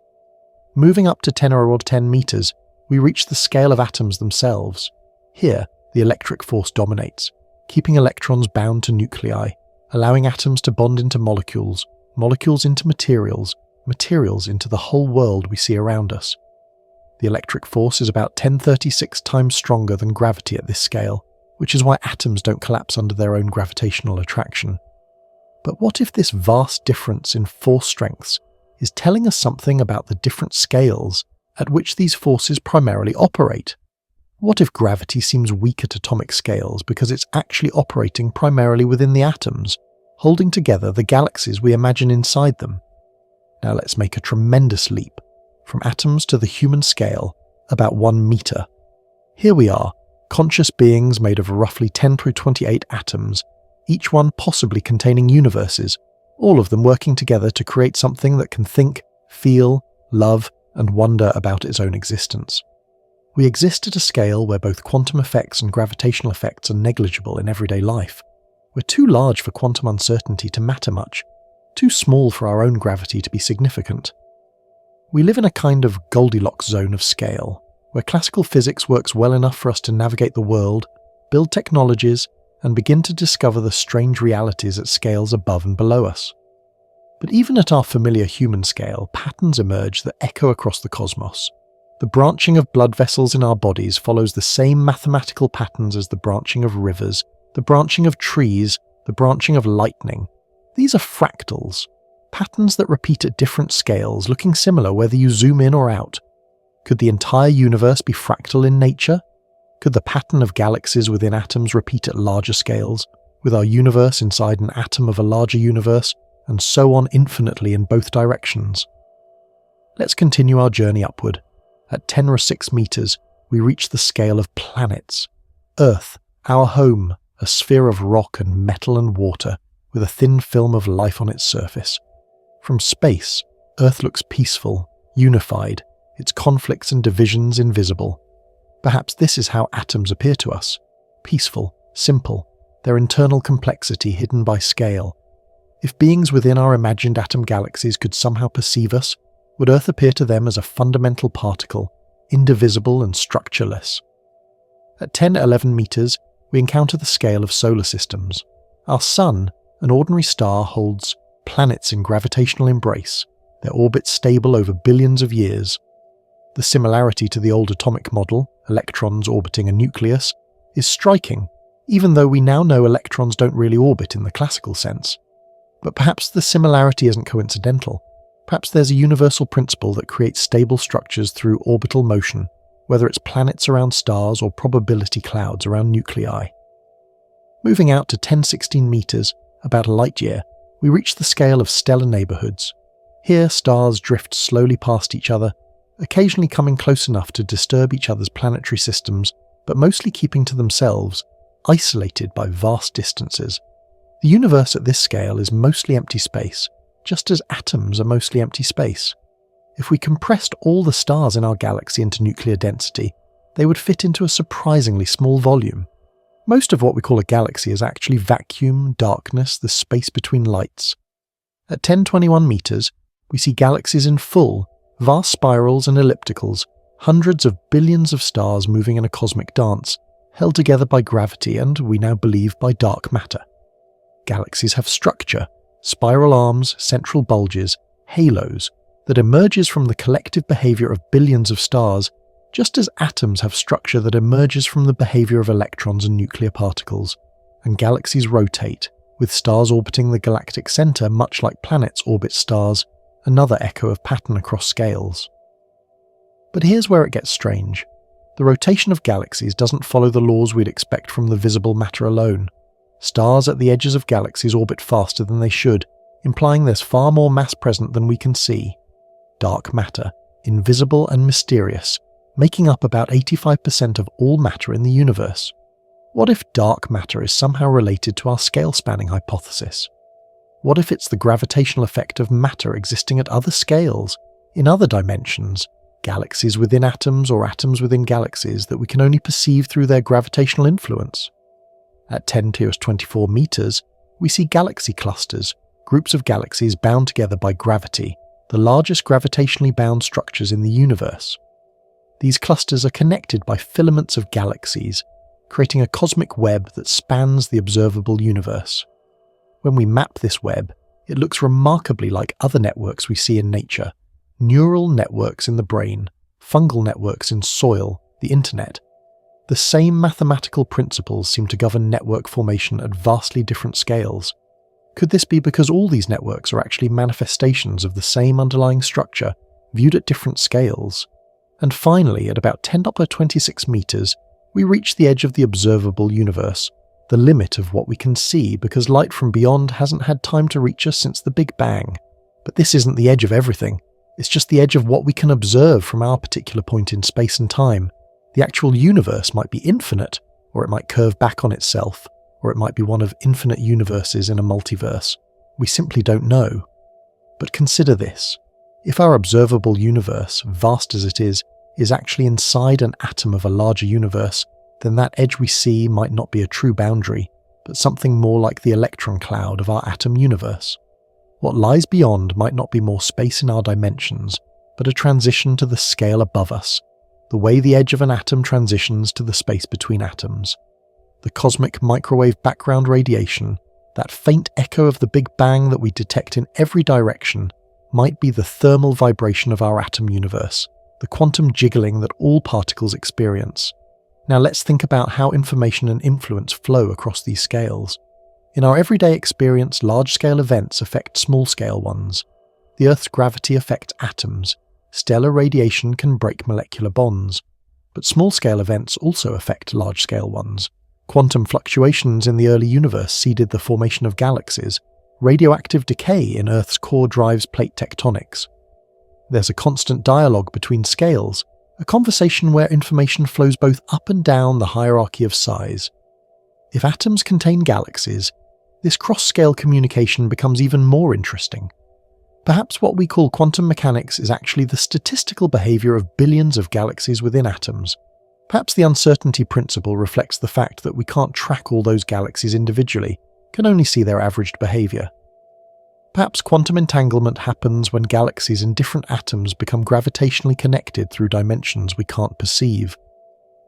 Moving up to 10 meters, we reach the scale of atoms themselves. Here, the electric force dominates, keeping electrons bound to nuclei, allowing atoms to bond into molecules, molecules into materials, materials into the whole world we see around us. The electric force is about 1036 times stronger than gravity at this scale, which is why atoms don't collapse under their own gravitational attraction. But what if this vast difference in force strengths is telling us something about the different scales at which these forces primarily operate? What if gravity seems weak at atomic scales because it's actually operating primarily within the atoms, holding together the galaxies we imagine inside them? Now let's make a tremendous leap, from atoms to the human scale, about 1 meter. Here we are, conscious beings made of roughly 10 through 28 atoms, each one possibly containing universes, all of them working together to create something that can think, feel, love, and wonder about its own existence. We exist at a scale where both quantum effects and gravitational effects are negligible in everyday life. We're too large for quantum uncertainty to matter much, too small for our own gravity to be significant. We live in a kind of Goldilocks zone of scale, where classical physics works well enough for us to navigate the world, build technologies, and begin to discover the strange realities at scales above and below us. But even at our familiar human scale, patterns emerge that echo across the cosmos. The branching of blood vessels in our bodies follows the same mathematical patterns as the branching of rivers, the branching of trees, the branching of lightning. These are fractals, patterns that repeat at different scales, looking similar whether you zoom in or out. Could the entire universe be fractal in nature? Could the pattern of galaxies within atoms repeat at larger scales, with our universe inside an atom of a larger universe, and so on infinitely in both directions? Let's continue our journey upward. At 10 or 6 meters, we reach the scale of planets. Earth, our home, a sphere of rock and metal and water, with a thin film of life on its surface. From space, Earth looks peaceful, unified, its conflicts and divisions invisible. Perhaps this is how atoms appear to us: peaceful, simple, their internal complexity hidden by scale. If beings within our imagined atom galaxies could somehow perceive us, would Earth appear to them as a fundamental particle, indivisible and structureless? At 10-11 meters, we encounter the scale of solar systems. Our Sun, an ordinary star, holds planets in gravitational embrace, their orbits stable over billions of years. The similarity to the old atomic model, electrons orbiting a nucleus, is striking, even though we now know electrons don't really orbit in the classical sense. But perhaps the similarity isn't coincidental. Perhaps there's a universal principle that creates stable structures through orbital motion, whether it's planets around stars or probability clouds around nuclei. Moving out to 10-16 meters, about a light year, we reach the scale of stellar neighborhoods. Here, stars drift slowly past each other, occasionally coming close enough to disturb each other's planetary systems, but mostly keeping to themselves, isolated by vast distances. The universe at this scale is mostly empty space, just as atoms are mostly empty space. If we compressed all the stars in our galaxy into nuclear density, they would fit into a surprisingly small volume. Most of what we call a galaxy is actually vacuum, darkness, the space between lights. At 10-21 meters, we see galaxies in full, vast spirals and ellipticals, hundreds of billions of stars moving in a cosmic dance, held together by gravity and, we now believe, by dark matter. Galaxies have structure, spiral arms, central bulges, halos, that emerges from the collective behavior of billions of stars, just as atoms have structure that emerges from the behavior of electrons and nuclear particles, and galaxies rotate, with stars orbiting the galactic center much like planets orbit stars, another echo of pattern across scales. But here's where it gets strange. The rotation of galaxies doesn't follow the laws we'd expect from the visible matter alone. Stars at the edges of galaxies orbit faster than they should, implying there's far more mass present than we can see. Dark matter, invisible and mysterious, making up about 85% of all matter in the universe. What if dark matter is somehow related to our scale-spanning hypothesis? What if it's the gravitational effect of matter existing at other scales, in other dimensions, galaxies within atoms or atoms within galaxies that we can only perceive through their gravitational influence? At 10-24 meters, we see galaxy clusters, groups of galaxies bound together by gravity, the largest gravitationally bound structures in the universe. These clusters are connected by filaments of galaxies, creating a cosmic web that spans the observable universe. When we map this web, It looks remarkably like other networks we see in nature: neural networks in the brain, fungal networks in soil, the internet. The same mathematical principles seem to govern network formation at vastly different scales. Could this be because all these networks are actually manifestations of the same underlying structure, viewed at different scales? And finally, at about 10^26 meters, we reach the edge of the observable universe, the limit of what we can see because light from beyond hasn't had time to reach us since the Big Bang. But this isn't the edge of everything. It's just the edge of what we can observe from our particular point in space and time. The actual universe might be infinite, or it might curve back on itself, or it might be one of infinite universes in a multiverse. We simply don't know. But consider this. If our observable universe, vast as it is actually inside an atom of a larger universe, then that edge we see might not be a true boundary, but something more like the electron cloud of our atom universe. What lies beyond might not be more space in our dimensions, but a transition to the scale above us, the way the edge of an atom transitions to the space between atoms. The cosmic microwave background radiation, that faint echo of the Big Bang that we detect in every direction, might be the thermal vibration of our atom universe, the quantum jiggling that all particles experience. Now let's think about how information and influence flow across these scales. In our everyday experience, large-scale events affect small-scale ones. The Earth's gravity affects atoms. Stellar radiation can break molecular bonds. But small-scale events also affect large-scale ones. Quantum fluctuations in the early universe seeded the formation of galaxies. Radioactive decay in Earth's core drives plate tectonics. There's a constant dialogue between scales, a conversation where information flows both up and down the hierarchy of size. If atoms contain galaxies, this cross-scale communication becomes even more interesting. Perhaps what we call quantum mechanics is actually the statistical behavior of billions of galaxies within atoms. Perhaps the uncertainty principle reflects the fact that we can't track all those galaxies individually, can only see their averaged behavior. Perhaps quantum entanglement happens when galaxies in different atoms become gravitationally connected through dimensions we can't perceive.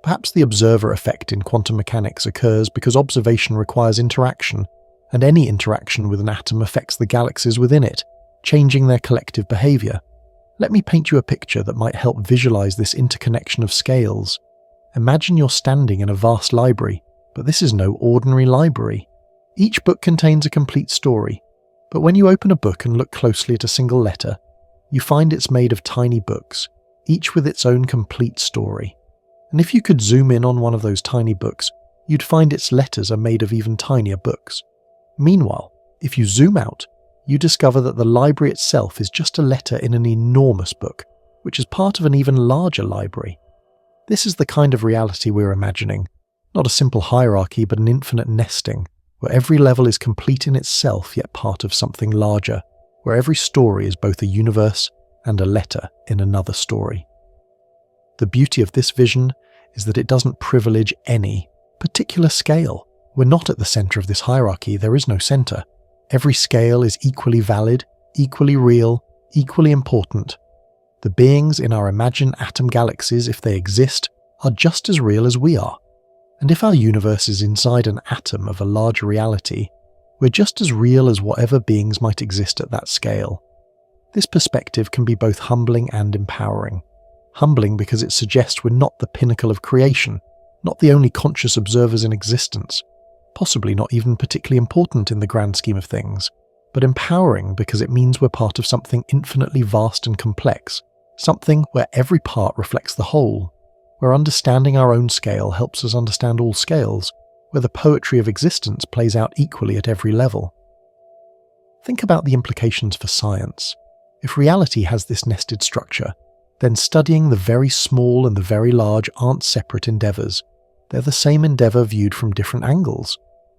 Perhaps the observer effect in quantum mechanics occurs because observation requires interaction, and any interaction with an atom affects the galaxies within it, changing their collective behavior. Let me paint you a picture that might help visualize this interconnection of scales. Imagine you're standing in a vast library, but this is no ordinary library. Each book contains a complete story. But when you open a book and look closely at a single letter, you find it's made of tiny books, each with its own complete story. And if you could zoom in on one of those tiny books, you'd find its letters are made of even tinier books. Meanwhile, if you zoom out, you discover that the library itself is just a letter in an enormous book, which is part of an even larger library. This is the kind of reality we're imagining, not a simple hierarchy but an infinite nesting, where every level is complete in itself yet part of something larger, where every story is both a universe and a letter in another story. The beauty of this vision is that it doesn't privilege any particular scale. We're not at the center of this hierarchy, there is no center. Every scale is equally valid, equally real, equally important. The beings in our imagined atom galaxies, if they exist, are just as real as we are. And if our universe is inside an atom of a larger reality, we're just as real as whatever beings might exist at that scale. This perspective can be both humbling and empowering. Humbling because it suggests we're not the pinnacle of creation, not the only conscious observers in existence, possibly not even particularly important in the grand scheme of things, but empowering because it means we're part of something infinitely vast and complex, something where every part reflects the whole, where understanding our own scale helps us understand all scales, where the poetry of existence plays out equally at every level. Think about the implications for science. If reality has this nested structure, then studying the very small and the very large aren't separate endeavours. They're the same endeavour viewed from different angles.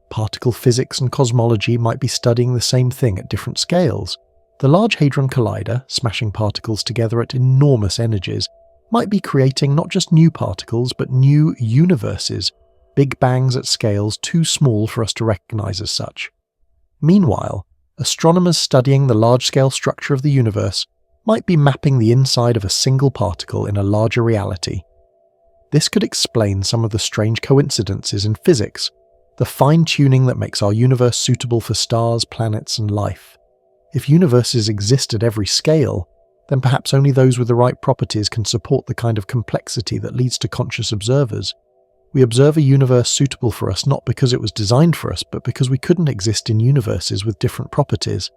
Particle physics and cosmology might be studying the same thing at different scales. The Large Hadron Collider, smashing particles together at enormous energies, might be creating not just new particles but new universes, big bangs at scales too small for us to recognise as such. Meanwhile, astronomers studying the large-scale structure of the universe might be mapping the inside of a single particle in a larger reality. This could explain some of the strange coincidences in physics, the fine-tuning that makes our universe suitable for stars, planets, and life. If universes exist at every scale, then perhaps only those with the right properties can support the kind of complexity that leads to conscious observers. We observe a universe suitable for us not because it was designed for us, but because we couldn't exist in universes with different properties.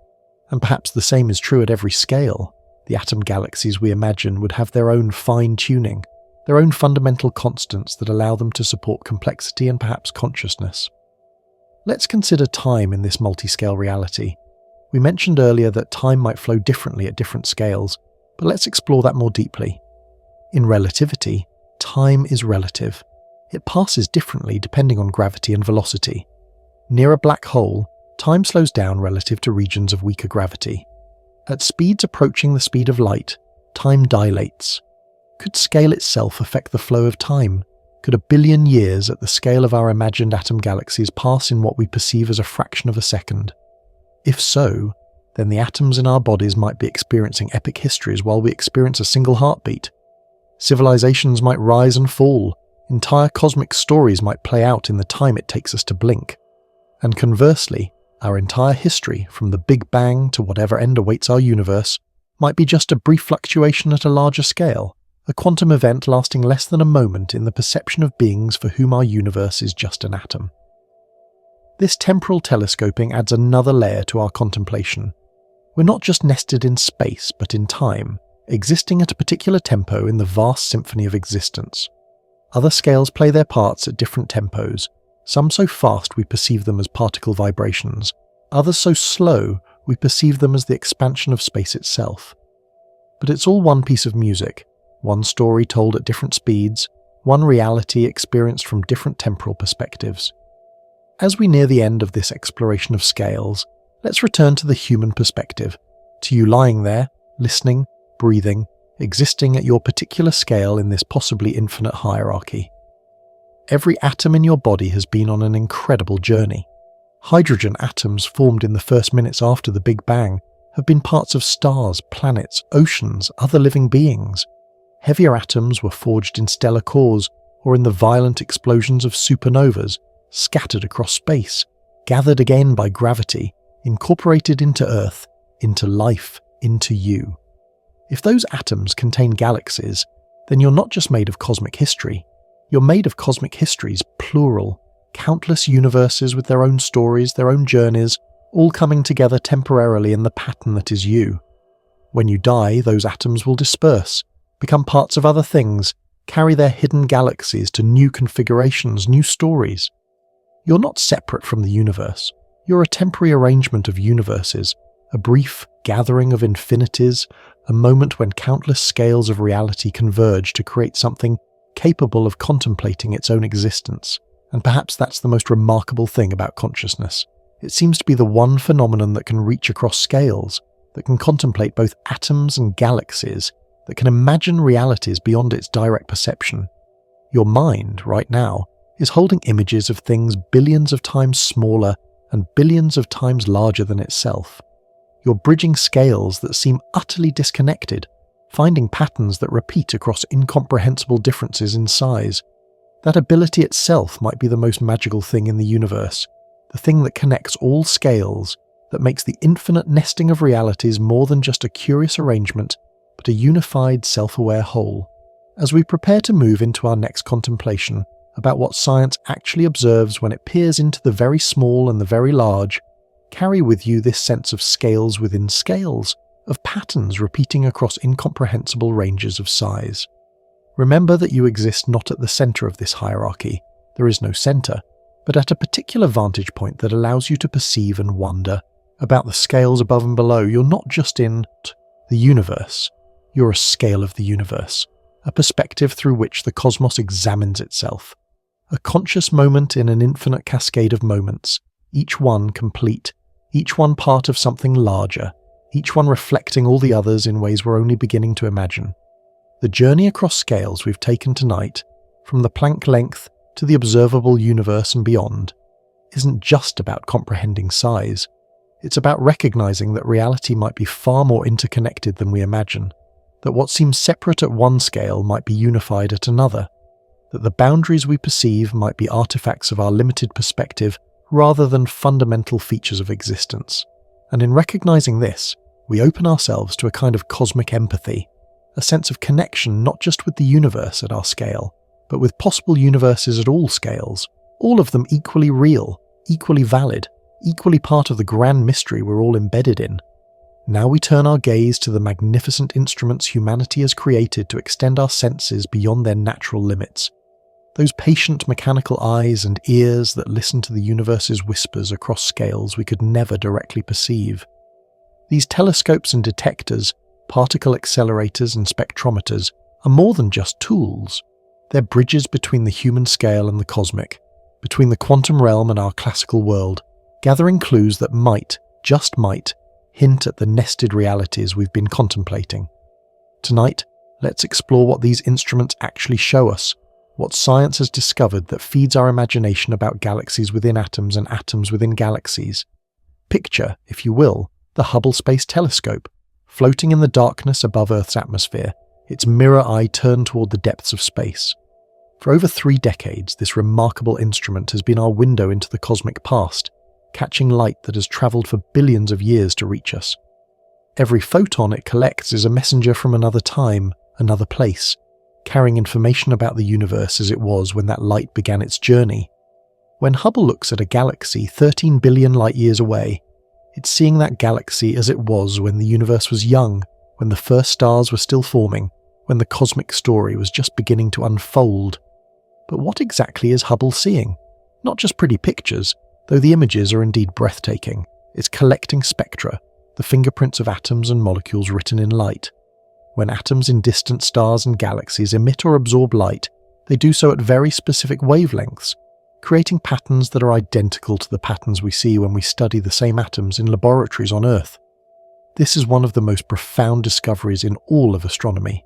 And perhaps the same is true at every scale. The atom galaxies we imagine would have their own fine-tuning, their own fundamental constants that allow them to support complexity and perhaps consciousness. Let's consider time in this multi-scale reality. We mentioned earlier that time might flow differently at different scales, but let's explore that more deeply. In relativity, time is relative. It passes differently depending on gravity and velocity. Near a black hole, time slows down relative to regions of weaker gravity. At speeds approaching the speed of light, time dilates. Could scale itself affect the flow of time? Could 1 billion years at the scale of our imagined atom galaxies pass in what we perceive as a fraction of a second? If so, then the atoms in our bodies might be experiencing epic histories while we experience a single heartbeat. Civilizations might rise and fall. Entire cosmic stories might play out in the time it takes us to blink. And conversely, our entire history, from the Big Bang to whatever end awaits our universe, might be just a brief fluctuation at a larger scale, a quantum event lasting less than a moment in the perception of beings for whom our universe is just an atom. This temporal telescoping adds another layer to our contemplation. We're not just nested in space, but in time, existing at a particular tempo in the vast symphony of existence. Other scales play their parts at different tempos, some so fast we perceive them as particle vibrations, others so slow we perceive them as the expansion of space itself. But it's all one piece of music, one story told at different speeds, one reality experienced from different temporal perspectives. As we near the end of this exploration of scales, let's return to the human perspective, to you lying there, listening, breathing, existing at your particular scale in this possibly infinite hierarchy. Every atom in your body has been on an incredible journey. Hydrogen atoms formed in the first minutes after the Big Bang have been parts of stars, planets, oceans, other living beings. Heavier atoms were forged in stellar cores or in the violent explosions of supernovas, scattered across space, gathered again by gravity, incorporated into Earth, into life, into you. If those atoms contain galaxies, then you're not just made of cosmic history. You're made of cosmic histories, plural, countless universes with their own stories, their own journeys, all coming together temporarily in the pattern that is you. When you die, those atoms will disperse, become parts of other things, carry their hidden galaxies to new configurations, new stories. You're not separate from the universe. You're a temporary arrangement of universes, a brief gathering of infinities, a moment when countless scales of reality converge to create something capable of contemplating its own existence. And perhaps that's the most remarkable thing about consciousness. It seems to be the one phenomenon that can reach across scales, that can contemplate both atoms and galaxies, that can imagine realities beyond its direct perception. Your mind, right now, is holding images of things billions of times smaller and billions of times larger than itself. You're bridging scales that seem utterly disconnected, finding patterns that repeat across incomprehensible differences in size. That ability itself might be the most magical thing in the universe, the thing that connects all scales, that makes the infinite nesting of realities more than just a curious arrangement, but a unified, self-aware whole. As we prepare to move into our next contemplation about what science actually observes when it peers into the very small and the very large, carry with you this sense of scales within scales, of patterns repeating across incomprehensible ranges of size. Remember that you exist not at the center of this hierarchy, there is no center, but at a particular vantage point that allows you to perceive and wonder about the scales above and below. You're not just in the universe, you're a scale of the universe, a perspective through which the cosmos examines itself. A conscious moment in an infinite cascade of moments, each one complete, each one part of something larger, each one reflecting all the others in ways we're only beginning to imagine. The journey across scales we've taken tonight, from the Planck length to the observable universe and beyond, isn't just about comprehending size. It's about recognizing that reality might be far more interconnected than we imagine, that what seems separate at one scale might be unified at another, that the boundaries we perceive might be artifacts of our limited perspective rather than fundamental features of existence, And in recognizing this, we open ourselves to a kind of cosmic empathy, a sense of connection not just with the universe at our scale, but with possible universes at all scales, all of them equally real, equally valid, equally part of the grand mystery we're all embedded in. Now we turn our gaze to the magnificent instruments humanity has created to extend our senses beyond their natural limits. Those patient mechanical eyes and ears that listen to the universe's whispers across scales we could never directly perceive. These telescopes and detectors, particle accelerators and spectrometers, are more than just tools. They're bridges between the human scale and the cosmic, between the quantum realm and our classical world, gathering clues that might, just might, hint at the nested realities we've been contemplating. Tonight, let's explore what these instruments actually show us, what science has discovered that feeds our imagination about galaxies within atoms and atoms within galaxies. Picture, if you will, the Hubble Space Telescope, floating in the darkness above Earth's atmosphere, its mirror eye turned toward the depths of space. For over 3 decades, this remarkable instrument has been our window into the cosmic past, catching light that has travelled for billions of years to reach us. Every photon it collects is a messenger from another time, another place, carrying information about the universe as it was when that light began its journey. When Hubble looks at a galaxy 13 billion light-years away, it's seeing that galaxy as it was when the universe was young, when the first stars were still forming, when the cosmic story was just beginning to unfold. But what exactly is Hubble seeing? Not just pretty pictures, though the images are indeed breathtaking. It's collecting spectra, the fingerprints of atoms and molecules written in light. When atoms in distant stars and galaxies emit or absorb light, they do so at very specific wavelengths, creating patterns that are identical to the patterns we see when we study the same atoms in laboratories on Earth. This is one of the most profound discoveries in all of astronomy.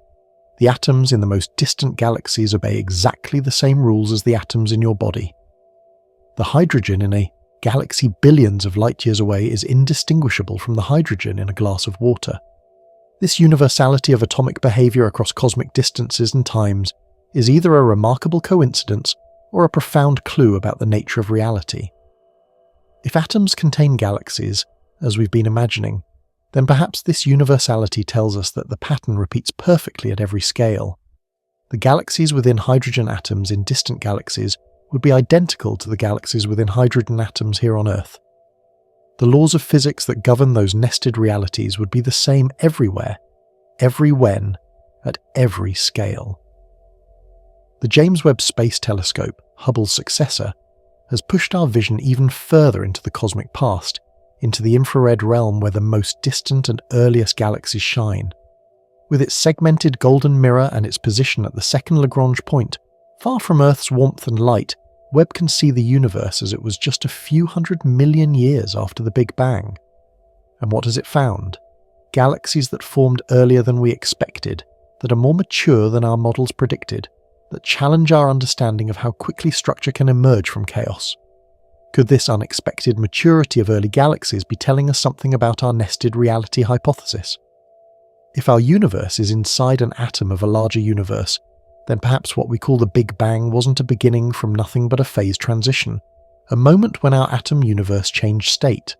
The atoms in the most distant galaxies obey exactly the same rules as the atoms in your body. The hydrogen in a galaxy billions of light-years away is indistinguishable from the hydrogen in a glass of water. This universality of atomic behavior across cosmic distances and times is either a remarkable coincidence or a profound clue about the nature of reality. If atoms contain galaxies, as we've been imagining, then perhaps this universality tells us that the pattern repeats perfectly at every scale. The galaxies within hydrogen atoms in distant galaxies would be identical to the galaxies within hydrogen atoms here on Earth. The laws of physics that govern those nested realities would be the same everywhere, every when, at every scale. The James Webb Space Telescope, Hubble's successor, has pushed our vision even further into the cosmic past, into the infrared realm where the most distant and earliest galaxies shine. With its segmented golden mirror and its position at the second Lagrange point, far from Earth's warmth and light, Webb can see the universe as it was just a few 100 million years after the Big Bang. And what has it found? Galaxies that formed earlier than we expected, that are more mature than our models predicted, that challenge our understanding of how quickly structure can emerge from chaos. Could this unexpected maturity of early galaxies be telling us something about our nested reality hypothesis? If our universe is inside an atom of a larger universe, then perhaps what we call the Big Bang wasn't a beginning from nothing but a phase transition, a moment when our atom universe changed state.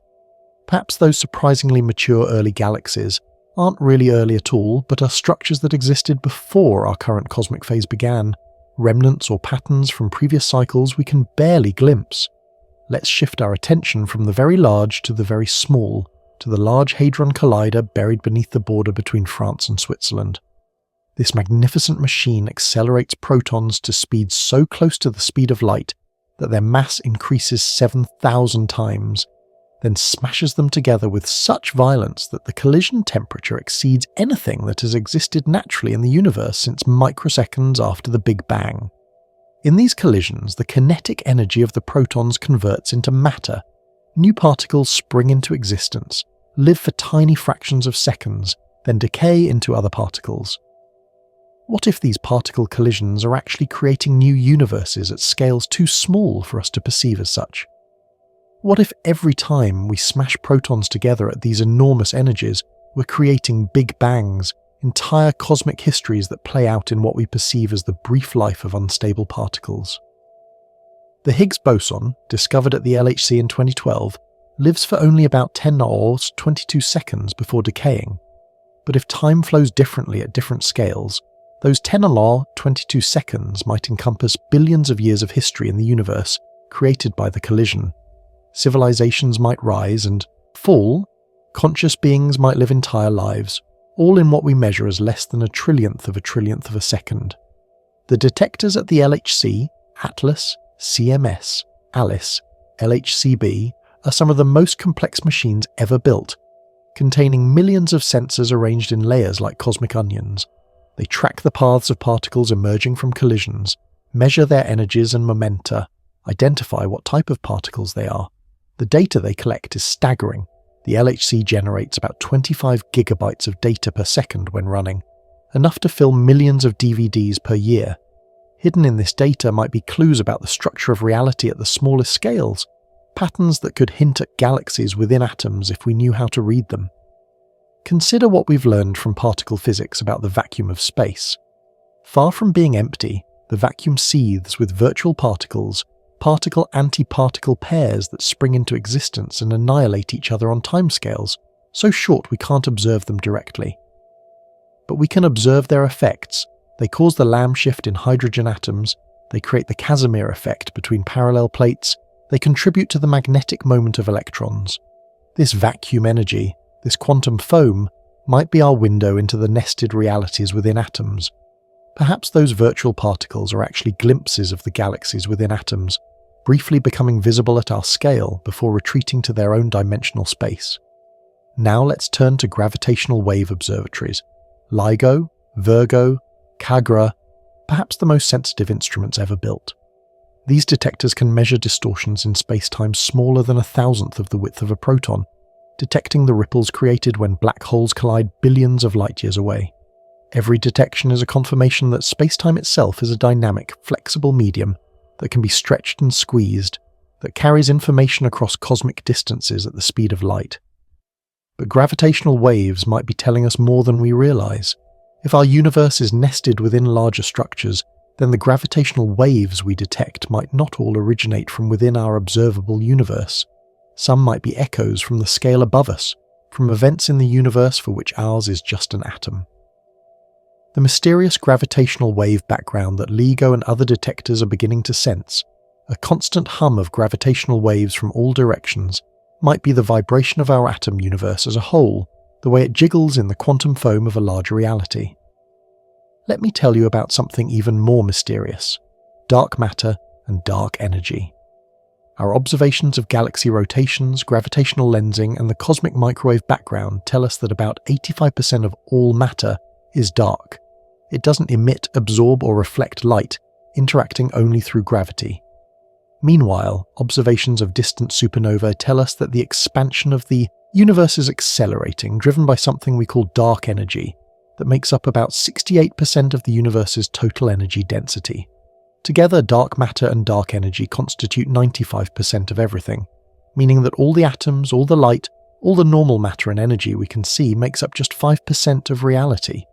Perhaps those surprisingly mature early galaxies aren't really early at all, but are structures that existed before our current cosmic phase began, remnants or patterns from previous cycles we can barely glimpse. Let's shift our attention from the very large to the very small, to the Large Hadron Collider buried beneath the border between France and Switzerland. This magnificent machine accelerates protons to speeds so close to the speed of light that their mass increases 7,000 times, then smashes them together with such violence that the collision temperature exceeds anything that has existed naturally in the universe since microseconds after the Big Bang. In these collisions, the kinetic energy of the protons converts into matter. New particles spring into existence, live for tiny fractions of seconds, then decay into other particles. What if these particle collisions are actually creating new universes at scales too small for us to perceive as such? What if every time we smash protons together at these enormous energies, we're creating big bangs, entire cosmic histories that play out in what we perceive as the brief life of unstable particles? The Higgs boson, discovered at the LHC in 2012, lives for only about 10 or 22 seconds before decaying. But if time flows differently at different scales, those 10 or 22 seconds might encompass billions of years of history in the universe created by the collision. Civilizations might rise and fall, conscious beings might live entire lives, all in what we measure as less than a trillionth of a second. The detectors at the LHC, Atlas, CMS, ALICE, LHCb, are some of the most complex machines ever built, containing millions of sensors arranged in layers like cosmic onions. They track the paths of particles emerging from collisions, measure their energies and momenta, identify what type of particles they are. The data they collect is staggering. The LHC generates about 25 gigabytes of data per second when running, enough to fill millions of DVDs per year. Hidden in this data might be clues about the structure of reality at the smallest scales, patterns that could hint at galaxies within atoms if we knew how to read them. Consider what we've learned from particle physics about the vacuum of space. Far from being empty, the vacuum seethes with virtual particles, particle-antiparticle pairs that spring into existence and annihilate each other on timescales, so short we can't observe them directly. But we can observe their effects. They cause the Lamb shift in hydrogen atoms, they create the Casimir effect between parallel plates, they contribute to the magnetic moment of electrons. This vacuum energy, this quantum foam, might be our window into the nested realities within atoms. Perhaps those virtual particles are actually glimpses of the galaxies within atoms, briefly becoming visible at our scale before retreating to their own dimensional space. Now let's turn to gravitational wave observatories. LIGO, Virgo, CAGRA, perhaps the most sensitive instruments ever built. These detectors can measure distortions in space-time smaller than 1,000th of the width of a proton, detecting the ripples created when black holes collide billions of light-years away. Every detection is a confirmation that space-time itself is a dynamic, flexible medium that can be stretched and squeezed, that carries information across cosmic distances at the speed of light. But gravitational waves might be telling us more than we realize. If our universe is nested within larger structures, then the gravitational waves we detect might not all originate from within our observable universe. Some might be echoes from the scale above us, from events in the universe for which ours is just an atom. The mysterious gravitational wave background that LIGO and other detectors are beginning to sense, a constant hum of gravitational waves from all directions, might be the vibration of our atom universe as a whole, the way it jiggles in the quantum foam of a larger reality. Let me tell you about something even more mysterious: dark matter and dark energy. Our observations of galaxy rotations, gravitational lensing, and the cosmic microwave background tell us that about 85% of all matter is dark. It doesn't emit, absorb, or reflect light, interacting only through gravity. Meanwhile, observations of distant supernovae tell us that the expansion of the universe is accelerating, driven by something we call dark energy, that makes up about 68% of the universe's total energy density. Together, dark matter and dark energy constitute 95% of everything, meaning that all the atoms, all the light, all the normal matter and energy we can see makes up just 5% of reality.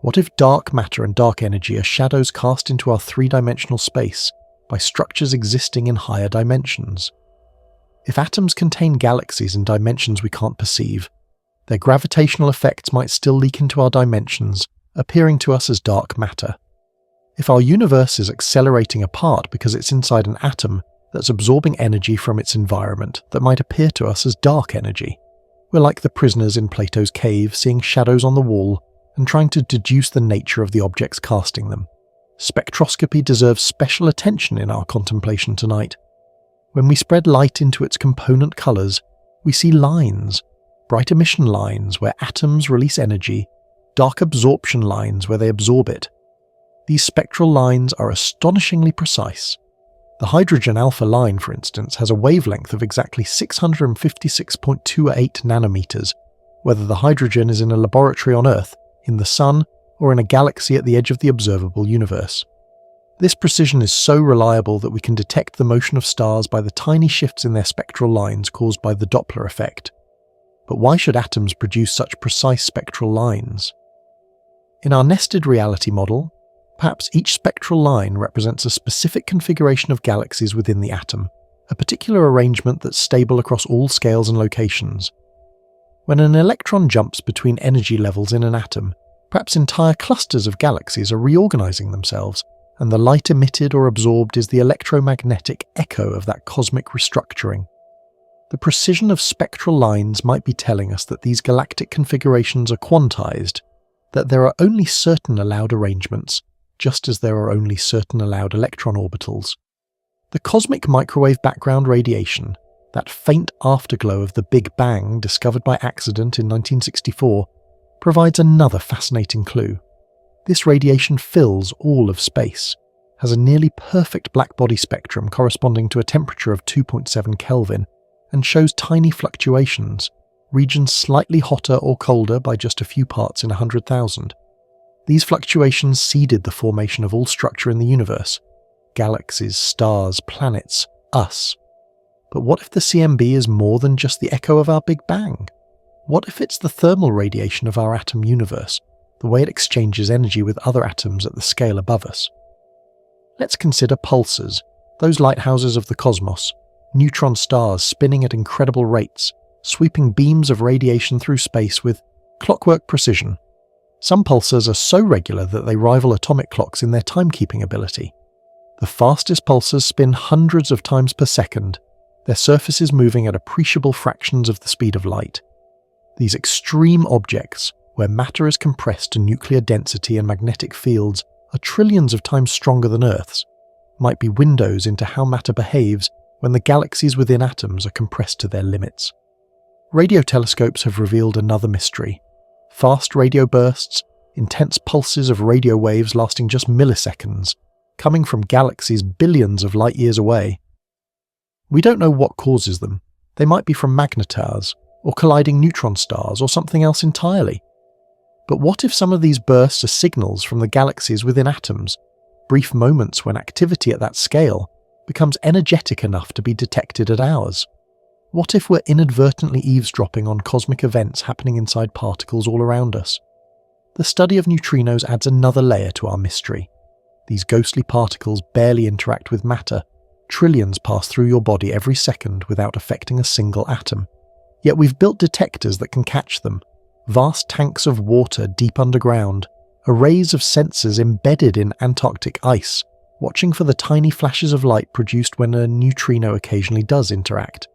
What if dark matter and dark energy are shadows cast into our three-dimensional space by structures existing in higher dimensions? If atoms contain galaxies in dimensions we can't perceive, their gravitational effects might still leak into our dimensions, appearing to us as dark matter. If our universe is accelerating apart because it's inside an atom that's absorbing energy from its environment that might appear to us as dark energy, we're like the prisoners in Plato's cave seeing shadows on the wall and trying to deduce the nature of the objects casting them. Spectroscopy deserves special attention in our contemplation tonight. When we spread light into its component colours, we see lines, bright emission lines where atoms release energy, dark absorption lines where they absorb it. These spectral lines are astonishingly precise. The hydrogen alpha line, for instance, has a wavelength of exactly 656.28 nanometers, whether the hydrogen is in a laboratory on Earth, in the Sun, or in a galaxy at the edge of the observable universe. This precision is so reliable that we can detect the motion of stars by the tiny shifts in their spectral lines caused by the Doppler effect. But why should atoms produce such precise spectral lines? In our nested reality model, perhaps each spectral line represents a specific configuration of galaxies within the atom, a particular arrangement that's stable across all scales and locations. When an electron jumps between energy levels in an atom, perhaps entire clusters of galaxies are reorganizing themselves, and the light emitted or absorbed is the electromagnetic echo of that cosmic restructuring. The precision of spectral lines might be telling us that these galactic configurations are quantized, that there are only certain allowed arrangements, just as there are only certain allowed electron orbitals. The cosmic microwave background radiation, that faint afterglow of the Big Bang discovered by accident in 1964, provides another fascinating clue. This radiation fills all of space, has a nearly perfect black-body spectrum corresponding to a temperature of 2.7 Kelvin, and shows tiny fluctuations, regions slightly hotter or colder by just a few parts in 100,000. These fluctuations seeded the formation of all structure in the universe: galaxies, stars, planets, us. But what if the CMB is more than just the echo of our Big Bang? What if it's the thermal radiation of our atom universe, the way it exchanges energy with other atoms at the scale above us? Let's consider pulsars, those lighthouses of the cosmos, neutron stars spinning at incredible rates, sweeping beams of radiation through space with clockwork precision. Some pulsars are so regular that they rival atomic clocks in their timekeeping ability. The fastest pulsars spin hundreds of times per second, their surfaces moving at appreciable fractions of the speed of light. These extreme objects, where matter is compressed to nuclear density and magnetic fields, are trillions of times stronger than Earth's, might be windows into how matter behaves when the galaxies within atoms are compressed to their limits. Radio telescopes have revealed another mystery: fast radio bursts, intense pulses of radio waves lasting just milliseconds, coming from galaxies billions of light years away. We don't know what causes them. They might be from magnetars, or colliding neutron stars, or something else entirely. But what if some of these bursts are signals from the galaxies within atoms, brief moments when activity at that scale becomes energetic enough to be detected at ours? What if we're inadvertently eavesdropping on cosmic events happening inside particles all around us? The study of neutrinos adds another layer to our mystery. These ghostly particles barely interact with matter. Trillions pass through your body every second without affecting a single atom. Yet we've built detectors that can catch them. Vast tanks of water deep underground, arrays of sensors embedded in Antarctic ice, watching for the tiny flashes of light produced when a neutrino occasionally does interact.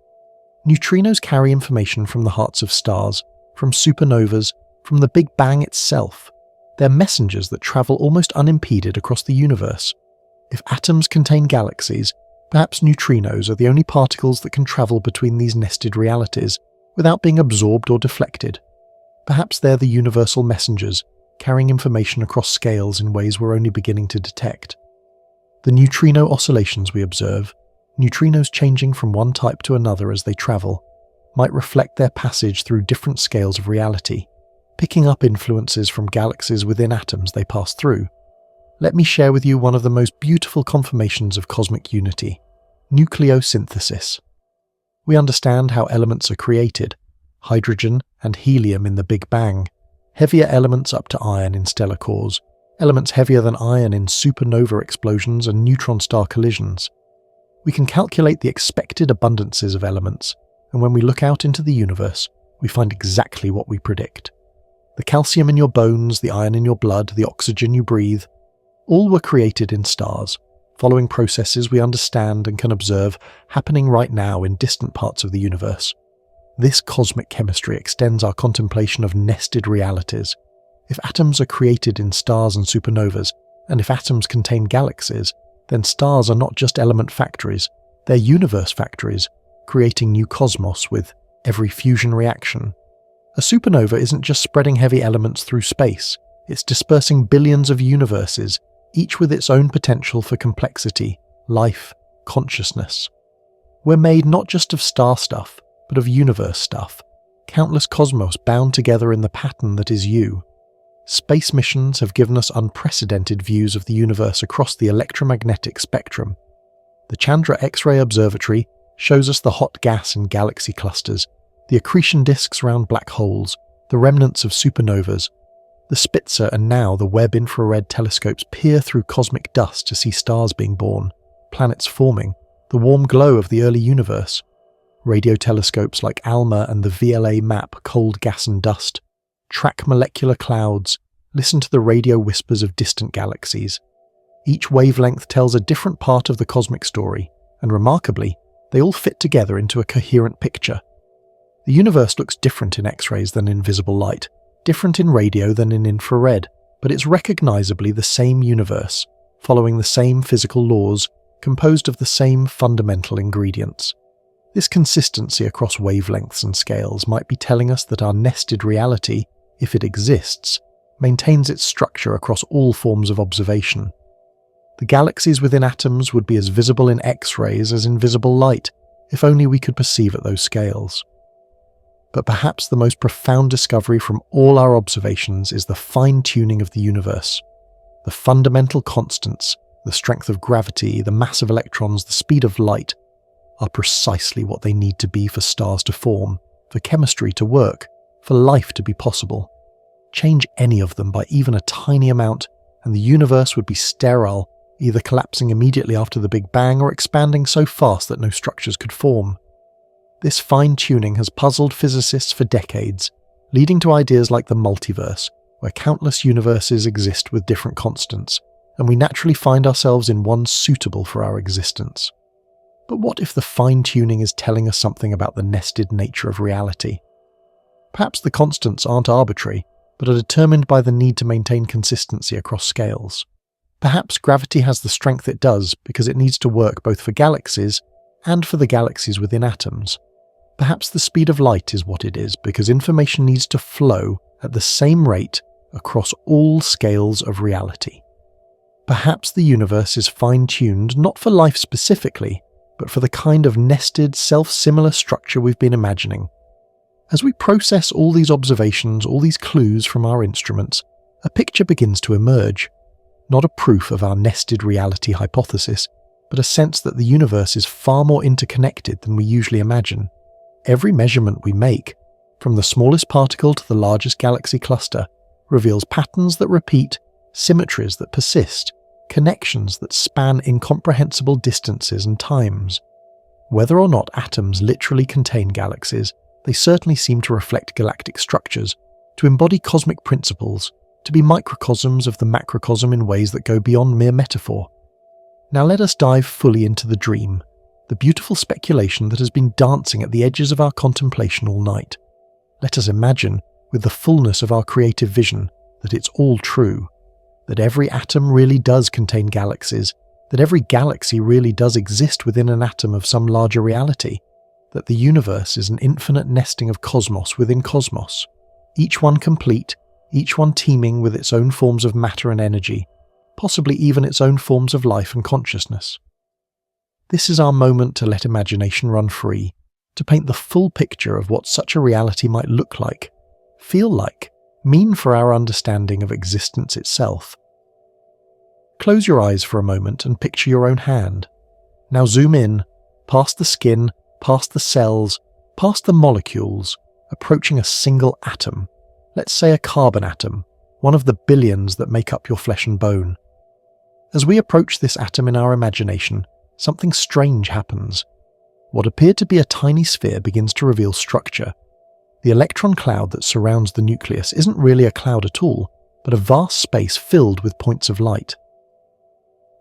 Neutrinos carry information from the hearts of stars, from supernovas, from the Big Bang itself. They're messengers that travel almost unimpeded across the universe. If atoms contain galaxies, perhaps neutrinos are the only particles that can travel between these nested realities without being absorbed or deflected. Perhaps they're the universal messengers, carrying information across scales in ways we're only beginning to detect. The neutrino oscillations we observe, neutrinos changing from one type to another as they travel, might reflect their passage through different scales of reality, picking up influences from galaxies within atoms they pass through. Let me share with you one of the most beautiful confirmations of cosmic unity: nucleosynthesis. We understand how elements are created: hydrogen and helium in the Big Bang, heavier elements up to iron in stellar cores, elements heavier than iron in supernova explosions and neutron star collisions. We can calculate the expected abundances of elements, and when we look out into the universe, we find exactly what we predict. The calcium in your bones, the iron in your blood, the oxygen you breathe, all were created in stars, following processes we understand and can observe happening right now in distant parts of the universe. This cosmic chemistry extends our contemplation of nested realities. If atoms are created in stars and supernovas, and if atoms contain galaxies, then stars are not just element factories, they're universe factories, creating new cosmos with every fusion reaction. A supernova isn't just spreading heavy elements through space, it's dispersing billions of universes, each with its own potential for complexity, life, consciousness. We're made not just of star stuff, but of universe stuff, countless cosmos bound together in the pattern that is you. Space missions have given us unprecedented views of the universe across the electromagnetic spectrum. The Chandra X-ray Observatory shows us the hot gas in galaxy clusters, the accretion disks around black holes, the remnants of supernovas. The Spitzer and now the Webb infrared telescopes peer through cosmic dust to see stars being born, planets forming, the warm glow of the early universe. Radio telescopes like ALMA and the VLA map cold gas and dust, track molecular clouds, listen to the radio whispers of distant galaxies. Each wavelength tells a different part of the cosmic story, and remarkably, they all fit together into a coherent picture. The universe looks different in X-rays than in visible light, different in radio than in infrared, but it's recognizably the same universe, following the same physical laws, composed of the same fundamental ingredients. This consistency across wavelengths and scales might be telling us that our nested reality, if it exists, maintains its structure across all forms of observation. The galaxies within atoms would be as visible in X-rays as in visible light, if only we could perceive at those scales. But perhaps the most profound discovery from all our observations is the fine-tuning of the universe. The fundamental constants, the strength of gravity, the mass of electrons, the speed of light, are precisely what they need to be for stars to form, for chemistry to work, for life to be possible. Change any of them by even a tiny amount, and the universe would be sterile, either collapsing immediately after the Big Bang or expanding so fast that no structures could form. This fine-tuning has puzzled physicists for decades, leading to ideas like the multiverse, where countless universes exist with different constants, and we naturally find ourselves in one suitable for our existence. But what if the fine-tuning is telling us something about the nested nature of reality? Perhaps the constants aren't arbitrary, but are determined by the need to maintain consistency across scales. Perhaps gravity has the strength it does because it needs to work both for galaxies and for the galaxies within atoms. Perhaps the speed of light is what it is because information needs to flow at the same rate across all scales of reality. Perhaps the universe is fine-tuned not for life specifically, but for the kind of nested, self-similar structure we've been imagining. As we process all these observations, all these clues from our instruments, a picture begins to emerge. Not a proof of our nested reality hypothesis, but a sense that the universe is far more interconnected than we usually imagine. Every measurement we make, from the smallest particle to the largest galaxy cluster, reveals patterns that repeat, symmetries that persist, connections that span incomprehensible distances and times. Whether or not atoms literally contain galaxies, they certainly seem to reflect galactic structures, to embody cosmic principles, to be microcosms of the macrocosm in ways that go beyond mere metaphor. Now let us dive fully into the dream, the beautiful speculation that has been dancing at the edges of our contemplation all night. Let us imagine, with the fullness of our creative vision, that it's all true, that every atom really does contain galaxies, that every galaxy really does exist within an atom of some larger reality, that the universe is an infinite nesting of cosmos within cosmos, each one complete, each one teeming with its own forms of matter and energy, possibly even its own forms of life and consciousness. This is our moment to let imagination run free, to paint the full picture of what such a reality might look like, feel like, mean for our understanding of existence itself. Close your eyes for a moment and picture your own hand. Now zoom in, past the skin, past the cells, past the molecules, approaching a single atom. Let's say a carbon atom, one of the billions that make up your flesh and bone. As we approach this atom in our imagination, something strange happens. What appeared to be a tiny sphere begins to reveal structure. The electron cloud that surrounds the nucleus isn't really a cloud at all, but a vast space filled with points of light.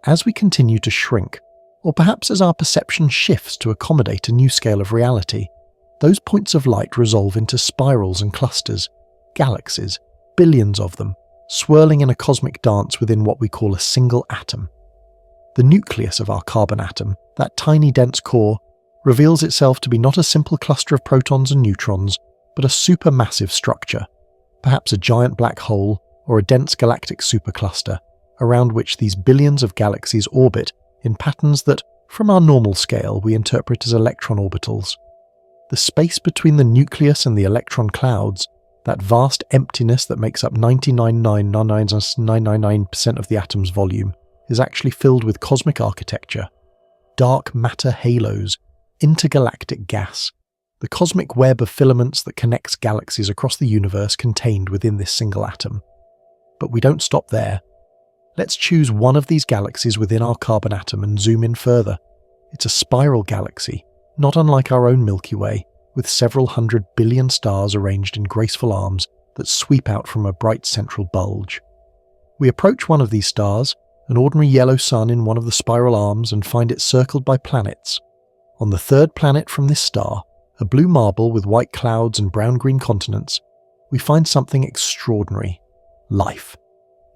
As we continue to shrink, or perhaps as our perception shifts to accommodate a new scale of reality, those points of light resolve into spirals and clusters, galaxies, billions of them, swirling in a cosmic dance within what we call a single atom. The nucleus of our carbon atom, that tiny dense core, reveals itself to be not a simple cluster of protons and neutrons, but a supermassive structure, perhaps a giant black hole or a dense galactic supercluster, around which these billions of galaxies orbit in patterns that, from our normal scale, we interpret as electron orbitals. The space between the nucleus and the electron clouds, that vast emptiness that makes up 99.99999% of the atom's volume, is actually filled with cosmic architecture, dark matter halos, intergalactic gas, the cosmic web of filaments that connects galaxies across the universe contained within this single atom. But we don't stop there. Let's choose one of these galaxies within our carbon atom and zoom in further. It's a spiral galaxy, not unlike our own Milky Way, with several 100 billion stars arranged in graceful arms that sweep out from a bright central bulge. We approach one of these stars, an ordinary yellow sun in one of the spiral arms, and find it circled by planets. On the third planet from this star, a blue marble with white clouds and brown-green continents, we find something extraordinary. Life.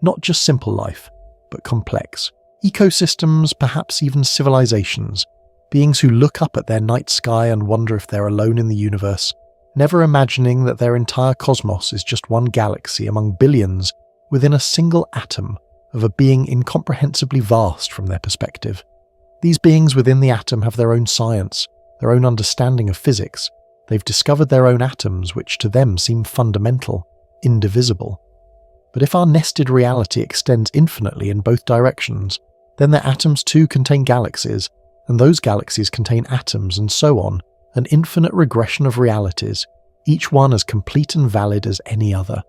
Not just simple life, but complex. Ecosystems, perhaps even civilizations. Beings who look up at their night sky and wonder if they're alone in the universe, never imagining that their entire cosmos is just one galaxy among billions within a single atom of a being incomprehensibly vast from their perspective. These beings within the atom have their own science, their own understanding of physics. They've discovered their own atoms, which to them seem fundamental, indivisible. But if our nested reality extends infinitely in both directions, then their atoms too contain galaxies, and those galaxies contain atoms, and so on, an infinite regression of realities, each one as complete and valid as any other.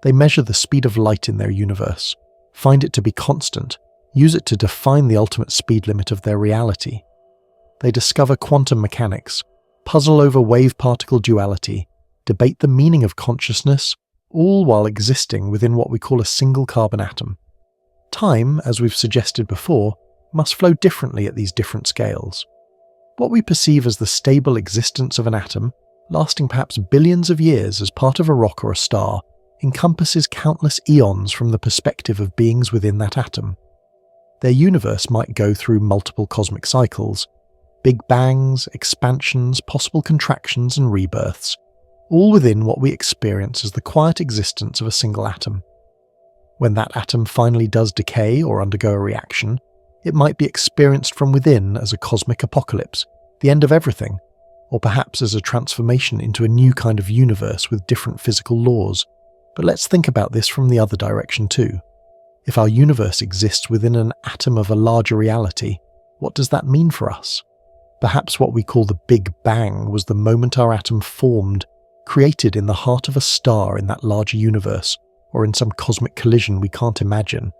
They measure the speed of light in their universe, find it to be constant, use it to define the ultimate speed limit of their reality. They discover quantum mechanics, puzzle over wave-particle duality, debate the meaning of consciousness, all while existing within what we call a single carbon atom. Time, as we've suggested before, must flow differently at these different scales. What we perceive as the stable existence of an atom, lasting perhaps billions of years as part of a rock or a star, encompasses countless eons from the perspective of beings within that atom. Their universe might go through multiple cosmic cycles, big bangs, expansions, possible contractions and rebirths, all within what we experience as the quiet existence of a single atom. When that atom finally does decay or undergo a reaction, it might be experienced from within as a cosmic apocalypse, the end of everything, or perhaps as a transformation into a new kind of universe with different physical laws. But let's think about this from the other direction too. If our universe exists within an atom of a larger reality, what does that mean for us? Perhaps what we call the Big Bang was the moment our atom formed, created in the heart of a star in that larger universe, or in some cosmic collision we can't imagine.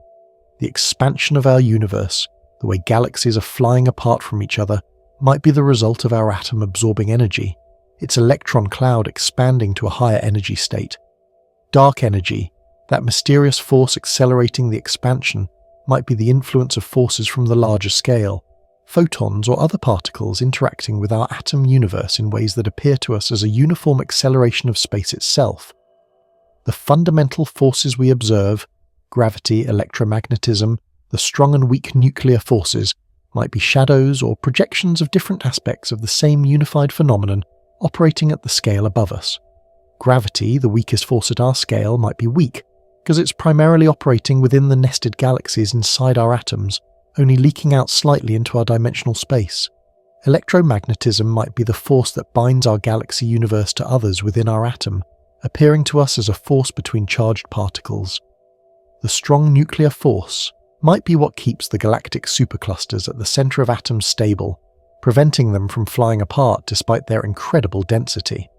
The expansion of our universe, the way galaxies are flying apart from each other, might be the result of our atom absorbing energy, its electron cloud expanding to a higher energy state. Dark energy, that mysterious force accelerating the expansion, might be the influence of forces from the larger scale, photons or other particles interacting with our atom universe in ways that appear to us as a uniform acceleration of space itself. The fundamental forces we observe, gravity, electromagnetism, the strong and weak nuclear forces, might be shadows or projections of different aspects of the same unified phenomenon operating at the scale above us. Gravity, the weakest force at our scale, might be weak, because it's primarily operating within the nested galaxies inside our atoms, only leaking out slightly into our dimensional space. Electromagnetism might be the force that binds our galaxy universe to others within our atom, appearing to us as a force between charged particles. The strong nuclear force might be what keeps the galactic superclusters at the center of atoms stable, preventing them from flying apart despite their incredible density.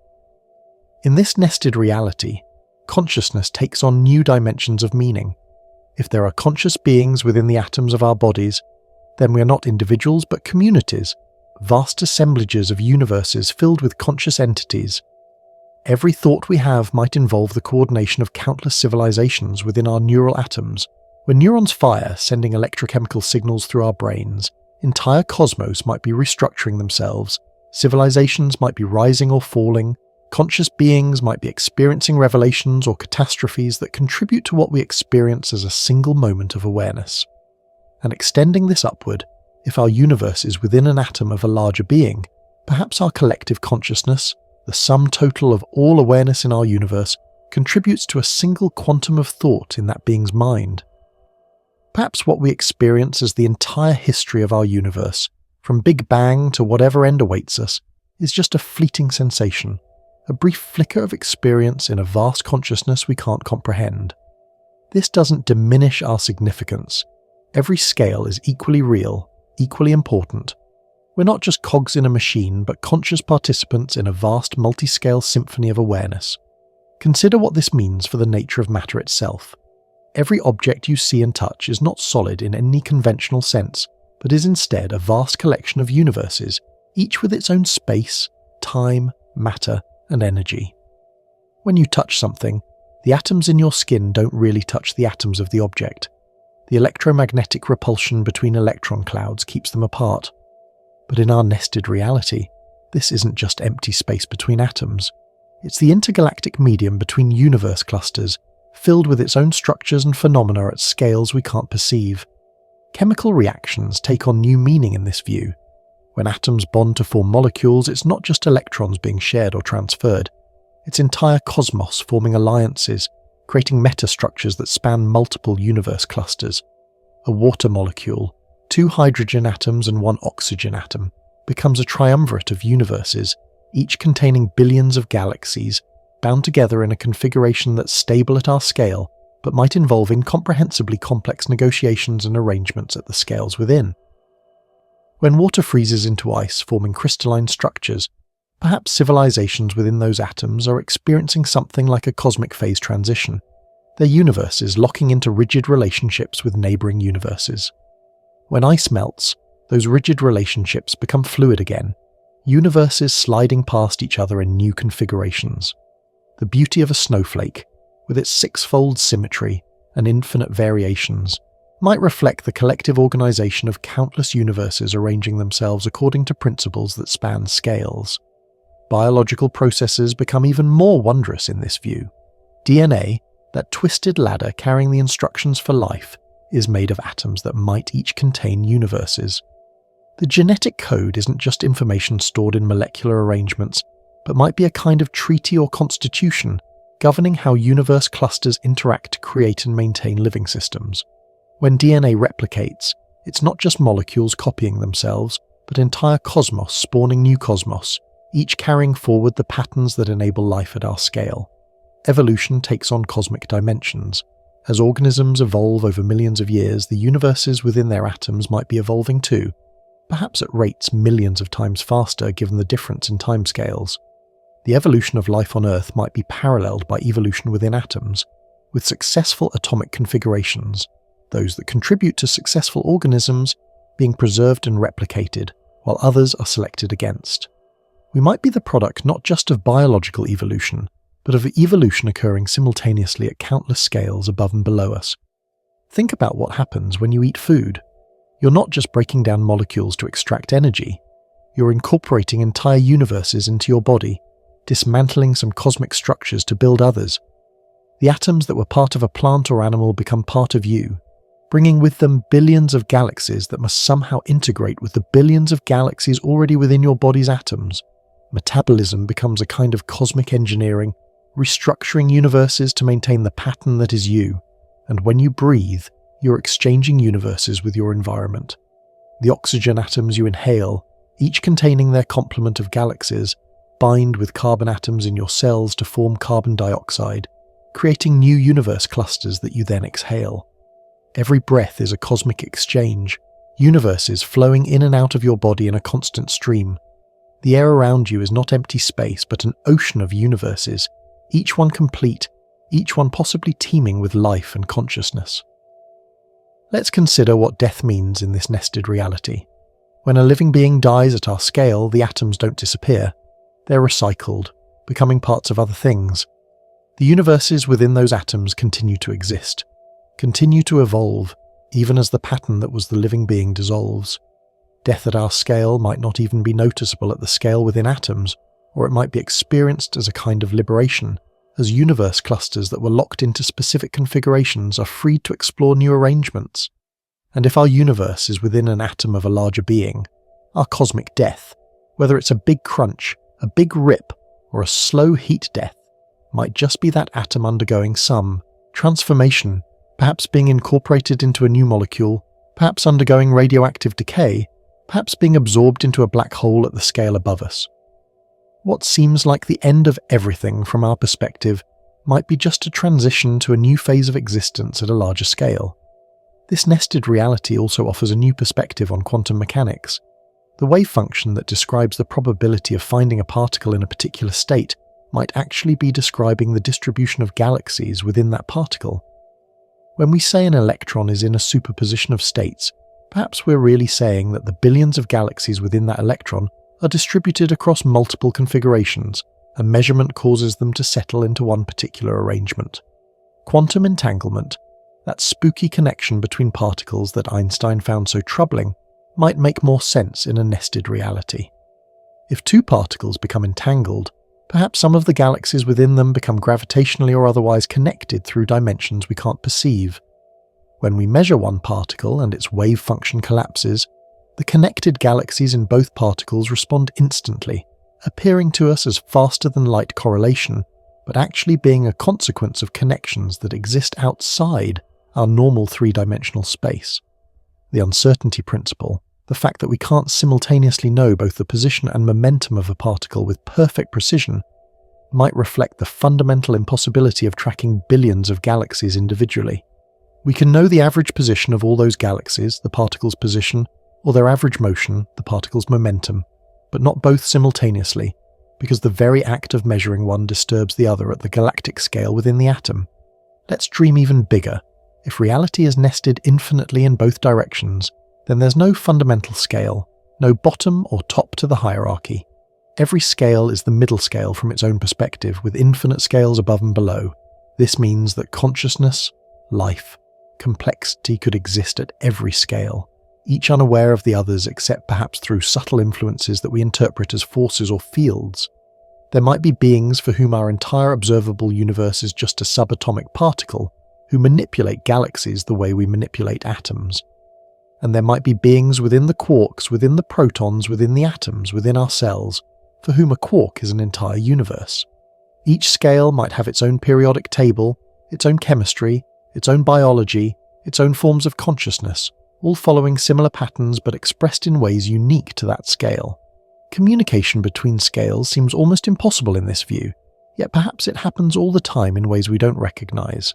In this nested reality, consciousness takes on new dimensions of meaning. If there are conscious beings within the atoms of our bodies, then we are not individuals but communities, vast assemblages of universes filled with conscious entities. Every thought we have might involve the coordination of countless civilizations within our neural atoms. When neurons fire, sending electrochemical signals through our brains, entire cosmos might be restructuring themselves, civilizations might be rising or falling, conscious beings might be experiencing revelations or catastrophes that contribute to what we experience as a single moment of awareness. And extending this upward, if our universe is within an atom of a larger being, perhaps our collective consciousness, the sum total of all awareness in our universe, contributes to a single quantum of thought in that being's mind. Perhaps what we experience as the entire history of our universe, from Big Bang to whatever end awaits us, is just a fleeting sensation, a brief flicker of experience in a vast consciousness we can't comprehend. This doesn't diminish our significance. Every scale is equally real, equally important. We're not just cogs in a machine, but conscious participants in a vast multi-scale symphony of awareness. Consider what this means for the nature of matter itself. Every object you see and touch is not solid in any conventional sense, but is instead a vast collection of universes, each with its own space, time, matter, and energy. When you touch something, the atoms in your skin don't really touch the atoms of the object. The electromagnetic repulsion between electron clouds keeps them apart. But in our nested reality, this isn't just empty space between atoms. It's the intergalactic medium between universe clusters, filled with its own structures and phenomena at scales we can't perceive. Chemical reactions take on new meaning in this view. When atoms bond to form molecules, it's not just electrons being shared or transferred. It's entire cosmos forming alliances, creating metastructures that span multiple universe clusters. A water molecule, 2 hydrogen atoms and 1 oxygen atom, becomes a triumvirate of universes, each containing billions of galaxies, bound together in a configuration that's stable at our scale, but might involve incomprehensibly complex negotiations and arrangements at the scales within. When water freezes into ice, forming crystalline structures, perhaps civilizations within those atoms are experiencing something like a cosmic phase transition, their universes locking into rigid relationships with neighboring universes. When ice melts, those rigid relationships become fluid again, universes sliding past each other in new configurations. The beauty of a snowflake, with its 6-fold symmetry and infinite variations, might reflect the collective organization of countless universes arranging themselves according to principles that span scales. Biological processes become even more wondrous in this view. DNA, that twisted ladder carrying the instructions for life, is made of atoms that might each contain universes. The genetic code isn't just information stored in molecular arrangements, but might be a kind of treaty or constitution governing how universe clusters interact to create and maintain living systems. When DNA replicates, it's not just molecules copying themselves, but entire cosmos spawning new cosmos, each carrying forward the patterns that enable life at our scale. Evolution takes on cosmic dimensions. As organisms evolve over millions of years, the universes within their atoms might be evolving too, perhaps at rates millions of times faster given the difference in timescales. The evolution of life on Earth might be paralleled by evolution within atoms, with successful atomic configurations, those that contribute to successful organisms being preserved and replicated, while others are selected against. We might be the product not just of biological evolution, but of evolution occurring simultaneously at countless scales above and below us. Think about what happens when you eat food. You're not just breaking down molecules to extract energy. You're incorporating entire universes into your body, dismantling some cosmic structures to build others. The atoms that were part of a plant or animal become part of you, bringing with them billions of galaxies that must somehow integrate with the billions of galaxies already within your body's atoms. Metabolism becomes a kind of cosmic engineering, restructuring universes to maintain the pattern that is you, and when you breathe, you're exchanging universes with your environment. The oxygen atoms you inhale, each containing their complement of galaxies, bind with carbon atoms in your cells to form carbon dioxide, creating new universe clusters that you then exhale. Every breath is a cosmic exchange, universes flowing in and out of your body in a constant stream. The air around you is not empty space, but an ocean of universes, each one complete, each one possibly teeming with life and consciousness. Let's consider what death means in this nested reality. When a living being dies at our scale, the atoms don't disappear. They're recycled, becoming parts of other things. The universes within those atoms continue to exist, continue to evolve, even as the pattern that was the living being dissolves. Death at our scale might not even be noticeable at the scale within atoms, or it might be experienced as a kind of liberation, as universe clusters that were locked into specific configurations are freed to explore new arrangements. And if our universe is within an atom of a larger being, our cosmic death, whether it's a big crunch, a big rip, or a slow heat death, might just be that atom undergoing some transformation, perhaps being incorporated into a new molecule, perhaps undergoing radioactive decay, perhaps being absorbed into a black hole at the scale above us. What seems like the end of everything from our perspective might be just a transition to a new phase of existence at a larger scale. This nested reality also offers a new perspective on quantum mechanics. The wave function that describes the probability of finding a particle in a particular state might actually be describing the distribution of galaxies within that particle. When we say an electron is in a superposition of states, Perhaps we're really saying that the billions of galaxies within that electron are distributed across multiple configurations, and measurement causes them to settle into one particular arrangement. Quantum entanglement, that spooky connection between particles that Einstein found so troubling, might make more sense in a nested reality. If two particles become entangled, perhaps some of the galaxies within them become gravitationally or otherwise connected through dimensions we can't perceive. When we measure one particle and its wave function collapses, the connected galaxies in both particles respond instantly, appearing to us as faster-than-light correlation, but actually being a consequence of connections that exist outside our normal three-dimensional space. The uncertainty principle, the fact that we can't simultaneously know both the position and momentum of a particle with perfect precision, might reflect the fundamental impossibility of tracking billions of galaxies individually. We can know the average position of all those galaxies, the particle's position, or their average motion, the particle's momentum, but not both simultaneously, because the very act of measuring one disturbs the other at the galactic scale within the atom. Let's dream even bigger. If reality is nested infinitely in both directions, then there's no fundamental scale, no bottom or top to the hierarchy. Every scale is the middle scale from its own perspective, with infinite scales above and below. This means that consciousness, life, complexity could exist at every scale, each unaware of the others except perhaps through subtle influences that we interpret as forces or fields. There might be beings for whom our entire observable universe is just a subatomic particle, who manipulate galaxies the way we manipulate atoms. And there might be beings within the quarks, within the protons, within the atoms, within our cells, for whom a quark is an entire universe. Each scale might have its own periodic table, its own chemistry, its own biology, its own forms of consciousness, all following similar patterns but expressed in ways unique to that scale. Communication between scales seems almost impossible in this view, yet perhaps it happens all the time in ways we don't recognize.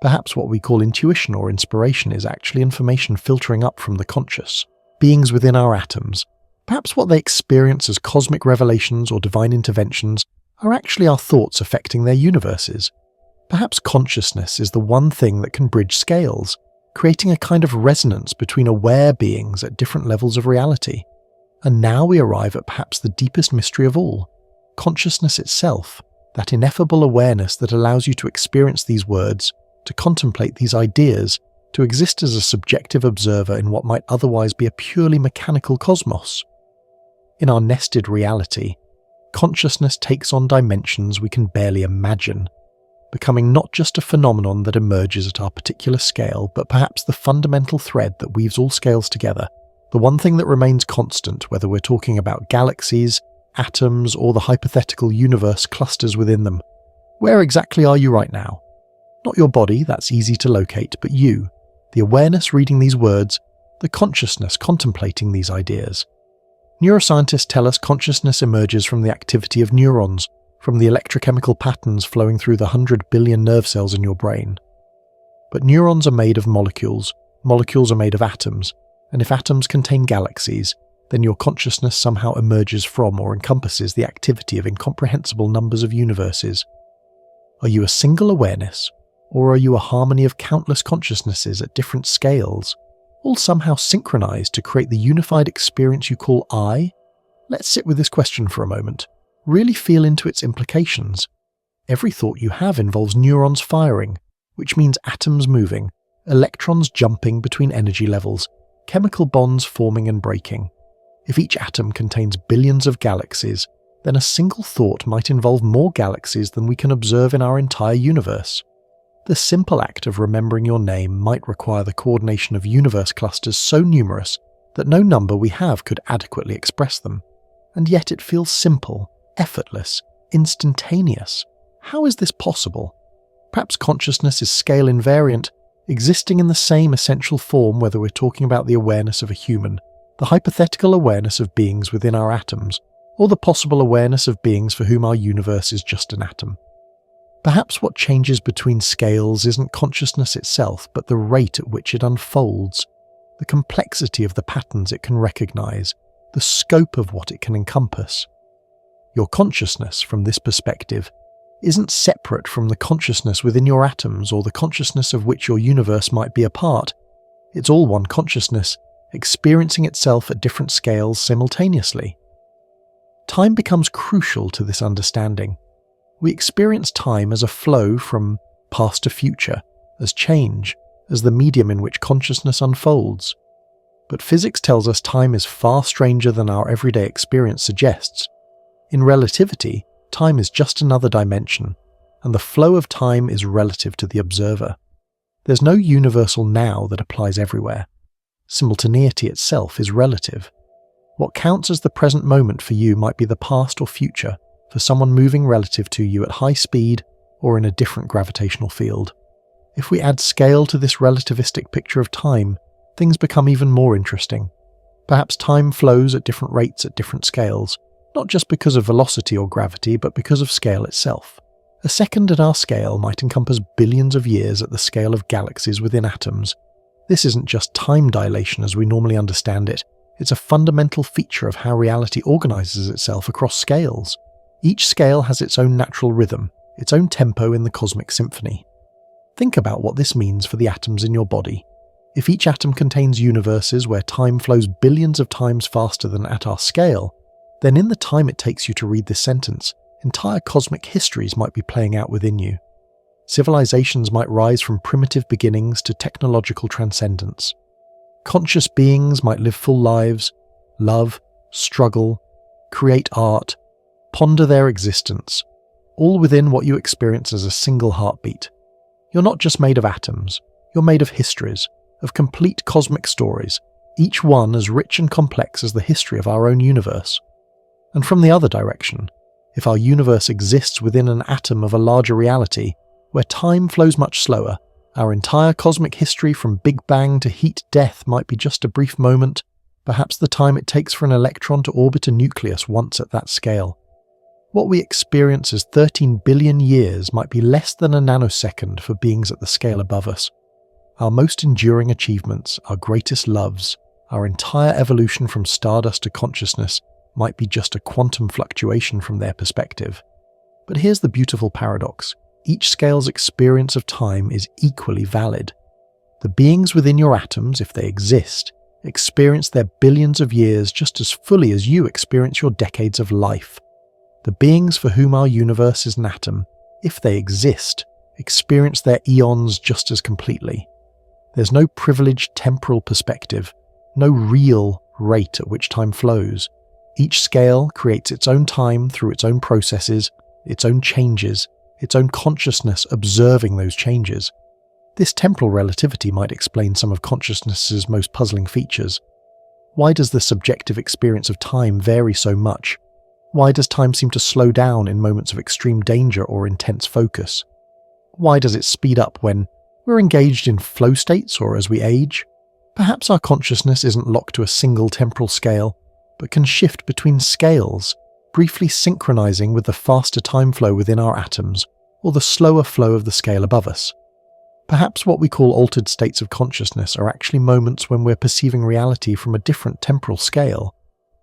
Perhaps what we call intuition or inspiration is actually information filtering up from the conscious, beings within our atoms. Perhaps what they experience as cosmic revelations or divine interventions are actually our thoughts affecting their universes. Perhaps consciousness is the one thing that can bridge scales, creating a kind of resonance between aware beings at different levels of reality. And now we arrive at perhaps the deepest mystery of all, consciousness itself, that ineffable awareness that allows you to experience these words, to contemplate these ideas, to exist as a subjective observer in what might otherwise be a purely mechanical cosmos. In our nested reality, consciousness takes on dimensions we can barely imagine, becoming not just a phenomenon that emerges at our particular scale, but perhaps the fundamental thread that weaves all scales together, the one thing that remains constant whether we're talking about galaxies, atoms, or the hypothetical universe clusters within them. Where exactly are you right now? Not your body, that's easy to locate, but you, the awareness reading these words, the consciousness contemplating these ideas. Neuroscientists tell us consciousness emerges from the activity of neurons, from the electrochemical patterns flowing through the 100 billion nerve cells in your brain. But neurons are made of molecules, molecules are made of atoms, and if atoms contain galaxies, then your consciousness somehow emerges from or encompasses the activity of incomprehensible numbers of universes. Are you a single awareness, or are you a harmony of countless consciousnesses at different scales, all somehow synchronized to create the unified experience you call I? Let's sit with this question for a moment. Really feel into its implications. Every thought you have involves neurons firing, which means atoms moving, electrons jumping between energy levels, chemical bonds forming and breaking. If each atom contains billions of galaxies, then a single thought might involve more galaxies than we can observe in our entire universe. The simple act of remembering your name might require the coordination of universe clusters so numerous that no number we have could adequately express them. And yet it feels simple, effortless, instantaneous. How is this possible? Perhaps consciousness is scale invariant, existing in the same essential form whether we're talking about the awareness of a human, the hypothetical awareness of beings within our atoms, or the possible awareness of beings for whom our universe is just an atom. Perhaps what changes between scales isn't consciousness itself, but the rate at which it unfolds, the complexity of the patterns it can recognize, the scope of what it can encompass. Your consciousness, from this perspective, isn't separate from the consciousness within your atoms or the consciousness of which your universe might be a part. It's all one consciousness, experiencing itself at different scales simultaneously. Time becomes crucial to this understanding. We experience time as a flow from past to future, as change, as the medium in which consciousness unfolds. But physics tells us time is far stranger than our everyday experience suggests. In relativity, time is just another dimension, and the flow of time is relative to the observer. There's no universal now that applies everywhere. Simultaneity itself is relative. What counts as the present moment for you might be the past or future for someone moving relative to you at high speed or in a different gravitational field. If we add scale to this relativistic picture of time, things become even more interesting. Perhaps time flows at different rates at different scales, not just because of velocity or gravity, but because of scale itself. A second at our scale might encompass billions of years at the scale of galaxies within atoms. This isn't just time dilation as we normally understand it, it's a fundamental feature of how reality organizes itself across scales. Each scale has its own natural rhythm, its own tempo in the cosmic symphony. Think about what this means for the atoms in your body. If each atom contains universes where time flows billions of times faster than at our scale, then in the time it takes you to read this sentence, entire cosmic histories might be playing out within you. Civilizations might rise from primitive beginnings to technological transcendence. Conscious beings might live full lives, love, struggle, create art, ponder their existence, all within what you experience as a single heartbeat. You're not just made of atoms, you're made of histories, of complete cosmic stories, each one as rich and complex as the history of our own universe. And from the other direction, if our universe exists within an atom of a larger reality, where time flows much slower, our entire cosmic history from Big Bang to heat death might be just a brief moment, perhaps the time it takes for an electron to orbit a nucleus once at that scale. What we experience as 13 billion years might be less than a nanosecond for beings at the scale above us. Our most enduring achievements, our greatest loves, our entire evolution from stardust to consciousness might be just a quantum fluctuation from their perspective. But here's the beautiful paradox. Each scale's experience of time is equally valid. The beings within your atoms, if they exist, experience their billions of years just as fully as you experience your decades of life. The beings for whom our universe is an atom, if they exist, experience their eons just as completely. There's no privileged temporal perspective, no real rate at which time flows. Each scale creates its own time through its own processes, its own changes, its own consciousness observing those changes. This temporal relativity might explain some of consciousness's most puzzling features. Why does the subjective experience of time vary so much? Why does time seem to slow down in moments of extreme danger or intense focus? Why does it speed up when we're engaged in flow states or as we age? Perhaps our consciousness isn't locked to a single temporal scale, but can shift between scales, briefly synchronizing with the faster time flow within our atoms or the slower flow of the scale above us. Perhaps what we call altered states of consciousness are actually moments when we're perceiving reality from a different temporal scale.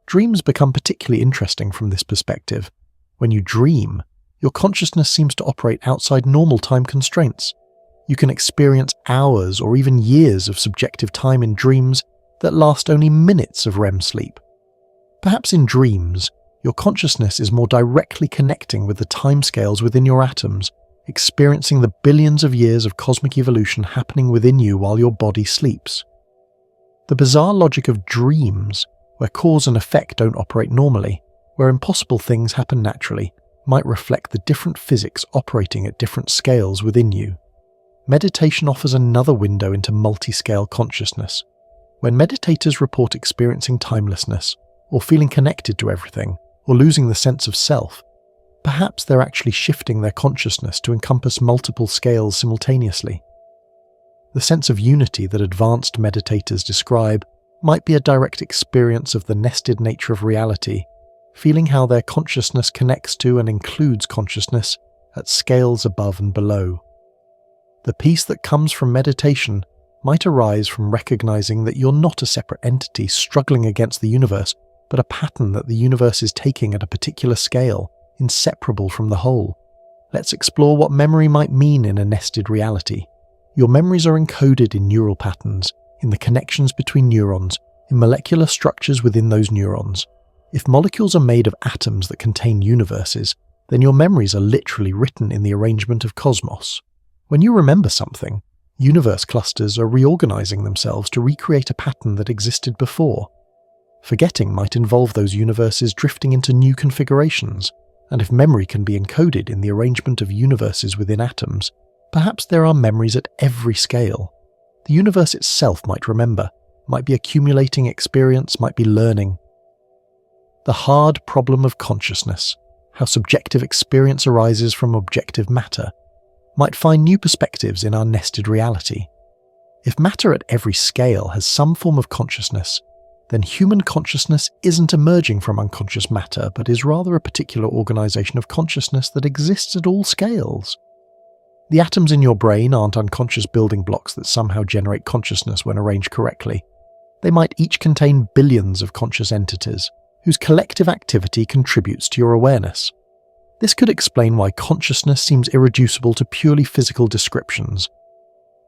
Dreams become particularly interesting from this perspective. When you dream, your consciousness seems to operate outside normal time constraints. You can experience hours or even years of subjective time in dreams that last only minutes of REM sleep. Perhaps in dreams, your consciousness is more directly connecting with the timescales within your atoms, experiencing the billions of years of cosmic evolution happening within you while your body sleeps. The bizarre logic of dreams, where cause and effect don't operate normally, where impossible things happen naturally, might reflect the different physics operating at different scales within you. Meditation offers another window into multi-scale consciousness. When meditators report experiencing timelessness, or feeling connected to everything, or losing the sense of self, perhaps they're actually shifting their consciousness to encompass multiple scales simultaneously. The sense of unity that advanced meditators describe might be a direct experience of the nested nature of reality, feeling how their consciousness connects to and includes consciousness at scales above and below. The peace that comes from meditation might arise from recognizing that you're not a separate entity struggling against the universe, but a pattern that the universe is taking at a particular scale, inseparable from the whole. Let's explore what memory might mean in a nested reality. Your memories are encoded in neural patterns, in the connections between neurons, in molecular structures within those neurons. If molecules are made of atoms that contain universes, then your memories are literally written in the arrangement of cosmos. When you remember something, universe clusters are reorganizing themselves to recreate a pattern that existed before. Forgetting might involve those universes drifting into new configurations, and if memory can be encoded in the arrangement of universes within atoms, perhaps there are memories at every scale. The universe itself might remember, might be accumulating experience, might be learning. The hard problem of consciousness, how subjective experience arises from objective matter, might find new perspectives in our nested reality. If matter at every scale has some form of consciousness, then human consciousness isn't emerging from unconscious matter, but is rather a particular organization of consciousness that exists at all scales. The atoms in your brain aren't unconscious building blocks that somehow generate consciousness when arranged correctly. They might each contain billions of conscious entities, whose collective activity contributes to your awareness. This could explain why consciousness seems irreducible to purely physical descriptions.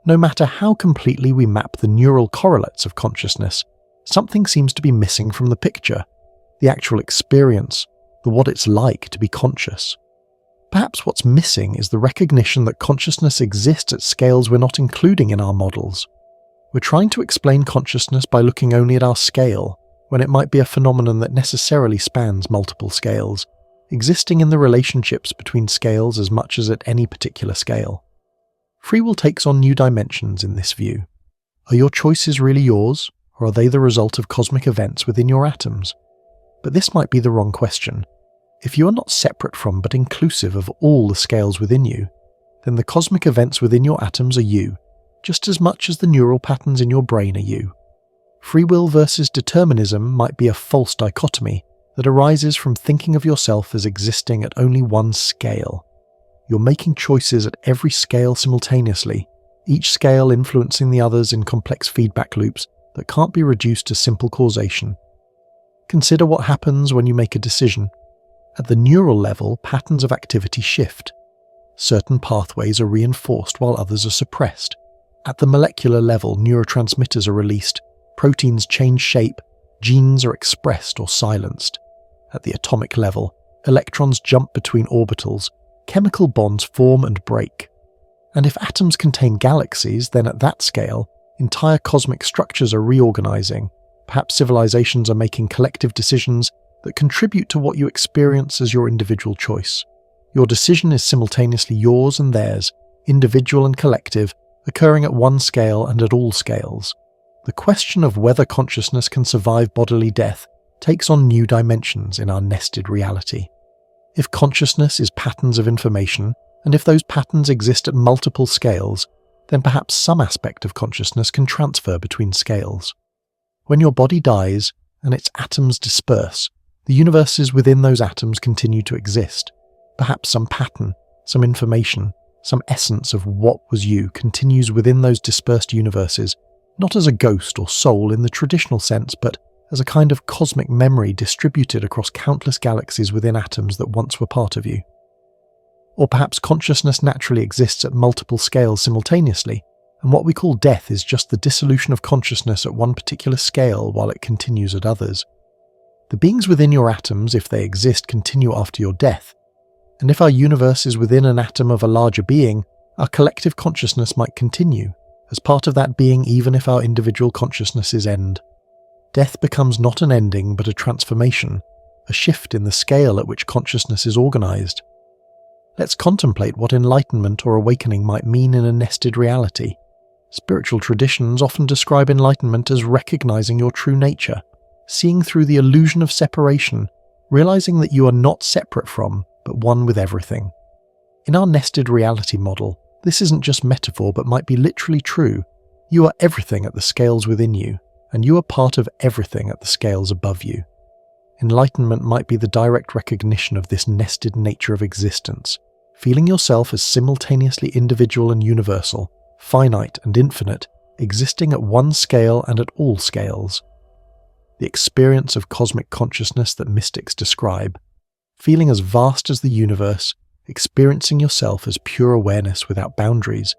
No matter how completely we map the neural correlates of consciousness, something seems to be missing from the picture, the actual experience, the what it's like to be conscious. Perhaps what's missing is the recognition that consciousness exists at scales we're not including in our models. We're trying to explain consciousness by looking only at our scale, when it might be a phenomenon that necessarily spans multiple scales, existing in the relationships between scales as much as at any particular scale. Free will takes on new dimensions in this view. Are your choices really yours, or are they the result of cosmic events within your atoms? But this might be the wrong question. If you are not separate from but inclusive of all the scales within you, then the cosmic events within your atoms are you, just as much as the neural patterns in your brain are you. Free will versus determinism might be a false dichotomy that arises from thinking of yourself as existing at only one scale. You're making choices at every scale simultaneously, each scale influencing the others in complex feedback loops that can't be reduced to simple causation. Consider what happens when you make a decision. At the neural level, patterns of activity shift. Certain pathways are reinforced while others are suppressed. At the molecular level, neurotransmitters are released, proteins change shape, genes are expressed or silenced. At the atomic level, electrons jump between orbitals, chemical bonds form and break. And if atoms contain galaxies, then at that scale, entire cosmic structures are reorganizing. Perhaps civilizations are making collective decisions that contribute to what you experience as your individual choice. Your decision is simultaneously yours and theirs, individual and collective, occurring at one scale and at all scales. The question of whether consciousness can survive bodily death takes on new dimensions in our nested reality. If consciousness is patterns of information, and if those patterns exist at multiple scales, then perhaps some aspect of consciousness can transfer between scales. When your body dies and its atoms disperse, the universes within those atoms continue to exist. Perhaps some pattern, some information, some essence of what was you continues within those dispersed universes, not as a ghost or soul in the traditional sense, but as a kind of cosmic memory distributed across countless galaxies within atoms that once were part of you. Or perhaps consciousness naturally exists at multiple scales simultaneously, and what we call death is just the dissolution of consciousness at one particular scale while it continues at others. The beings within your atoms, if they exist, continue after your death, and if our universe is within an atom of a larger being, our collective consciousness might continue, as part of that being even if our individual consciousnesses end. Death becomes not an ending but a transformation, a shift in the scale at which consciousness is organized. Let's contemplate what enlightenment or awakening might mean in a nested reality. Spiritual traditions often describe enlightenment as recognizing your true nature, seeing through the illusion of separation, realizing that you are not separate from, but one with everything. In our nested reality model, this isn't just metaphor but might be literally true. You are everything at the scales within you, and you are part of everything at the scales above you. Enlightenment might be the direct recognition of this nested nature of existence, feeling yourself as simultaneously individual and universal, finite and infinite, existing at one scale and at all scales. The experience of cosmic consciousness that mystics describe, feeling as vast as the universe, experiencing yourself as pure awareness without boundaries,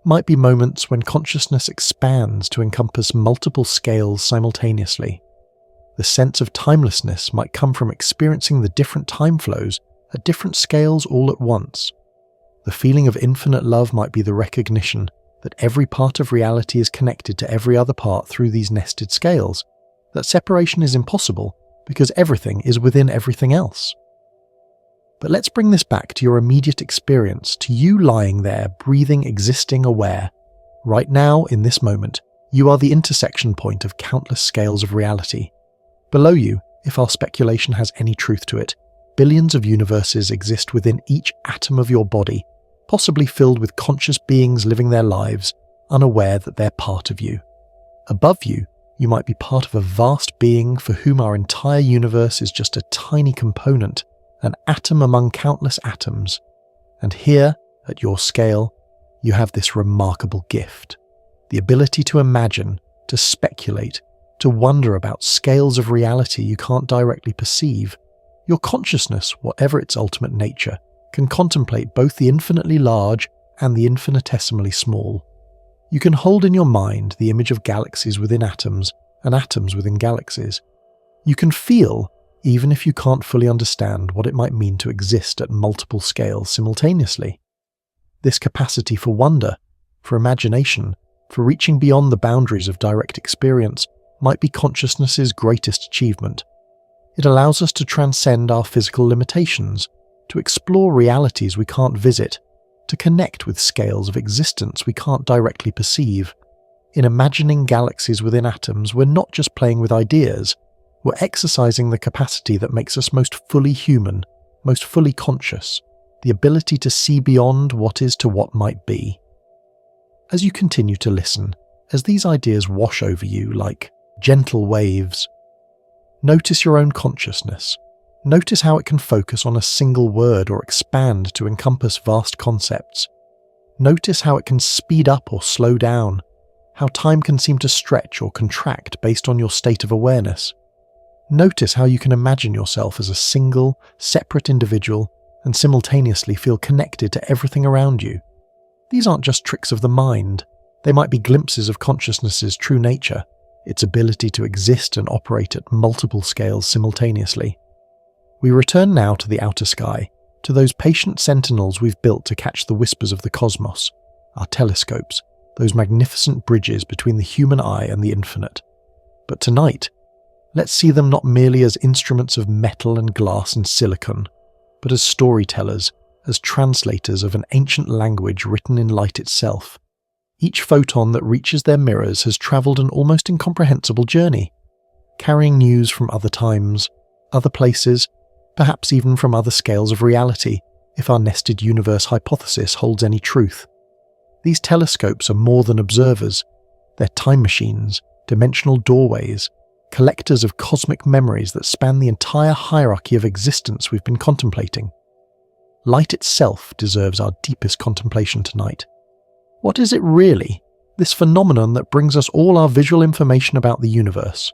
might be moments when consciousness expands to encompass multiple scales simultaneously. The sense of timelessness might come from experiencing the different time flows at different scales all at once. The feeling of infinite love might be the recognition that every part of reality is connected to every other part through these nested scales, that separation is impossible because everything is within everything else. But let's bring this back to your immediate experience, to you lying there, breathing, existing, aware. Right now, in this moment, you are the intersection point of countless scales of reality. Below you, if our speculation has any truth to it, billions of universes exist within each atom of your body, possibly filled with conscious beings living their lives, unaware that they're part of you. Above you, you might be part of a vast being for whom our entire universe is just a tiny component, an atom among countless atoms. And here, at your scale, you have this remarkable gift, the ability to imagine, to speculate, to wonder about scales of reality you can't directly perceive. Your consciousness, whatever its ultimate nature, can contemplate both the infinitely large and the infinitesimally small. You can hold in your mind the image of galaxies within atoms and atoms within galaxies. You can feel, even if you can't fully understand, what it might mean to exist at multiple scales simultaneously. This capacity for wonder, for imagination, for reaching beyond the boundaries of direct experience might be consciousness's greatest achievement. It allows us to transcend our physical limitations, to explore realities we can't visit, to connect with scales of existence we can't directly perceive. In imagining galaxies within atoms, we're not just playing with ideas, we're exercising the capacity that makes us most fully human, most fully conscious, the ability to see beyond what is to what might be. As you continue to listen, as these ideas wash over you like gentle waves, notice your own consciousness. Notice how it can focus on a single word or expand to encompass vast concepts. Notice how it can speed up or slow down, how time can seem to stretch or contract based on your state of awareness. Notice how you can imagine yourself as a single, separate individual and simultaneously feel connected to everything around you. These aren't just tricks of the mind. They might be glimpses of consciousness's true nature, its ability to exist and operate at multiple scales simultaneously. We return now to the outer sky, to those patient sentinels we've built to catch the whispers of the cosmos, our telescopes, those magnificent bridges between the human eye and the infinite. But tonight, let's see them not merely as instruments of metal and glass and silicon, but as storytellers, as translators of an ancient language written in light itself. Each photon that reaches their mirrors has travelled an almost incomprehensible journey, carrying news from other times, other places, perhaps even from other scales of reality, if our nested universe hypothesis holds any truth. These telescopes are more than observers. They're time machines, dimensional doorways, collectors of cosmic memories that span the entire hierarchy of existence we've been contemplating. Light itself deserves our deepest contemplation tonight. What is it really, this phenomenon that brings us all our visual information about the universe?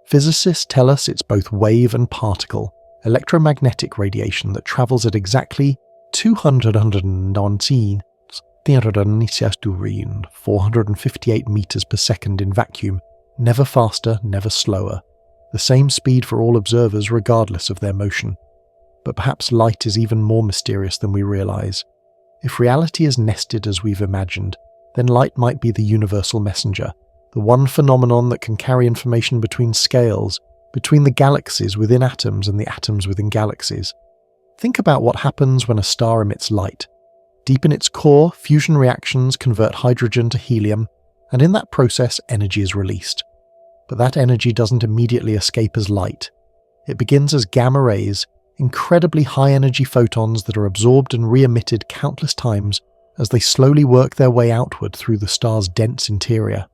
Physicists tell us it's both wave and particle, electromagnetic radiation that travels at exactly 458 meters per second in vacuum, never faster, never slower, the same speed for all observers regardless of their motion. But perhaps light is even more mysterious than we realize. If reality is nested as we've imagined, then light might be the universal messenger, the one phenomenon that can carry information between scales, between the galaxies within atoms and the atoms within galaxies. Think about what happens when a star emits light. Deep in its core, fusion reactions convert hydrogen to helium, and in that process, energy is released. But that energy doesn't immediately escape as light. It begins as gamma rays, incredibly high-energy photons that are absorbed and re-emitted countless times as they slowly work their way outward through the star's dense interior.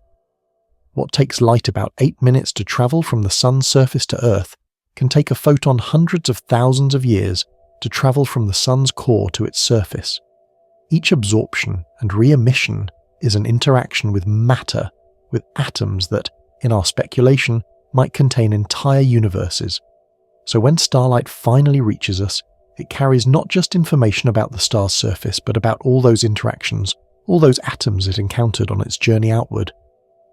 What takes light about 8 minutes to travel from the sun's surface to Earth can take a photon hundreds of thousands of years to travel from the sun's core to its surface. Each absorption and re-emission is an interaction with matter, with atoms that, in our speculation, might contain entire universes. So when starlight finally reaches us, it carries not just information about the star's surface, but about all those interactions, all those atoms it encountered on its journey outward.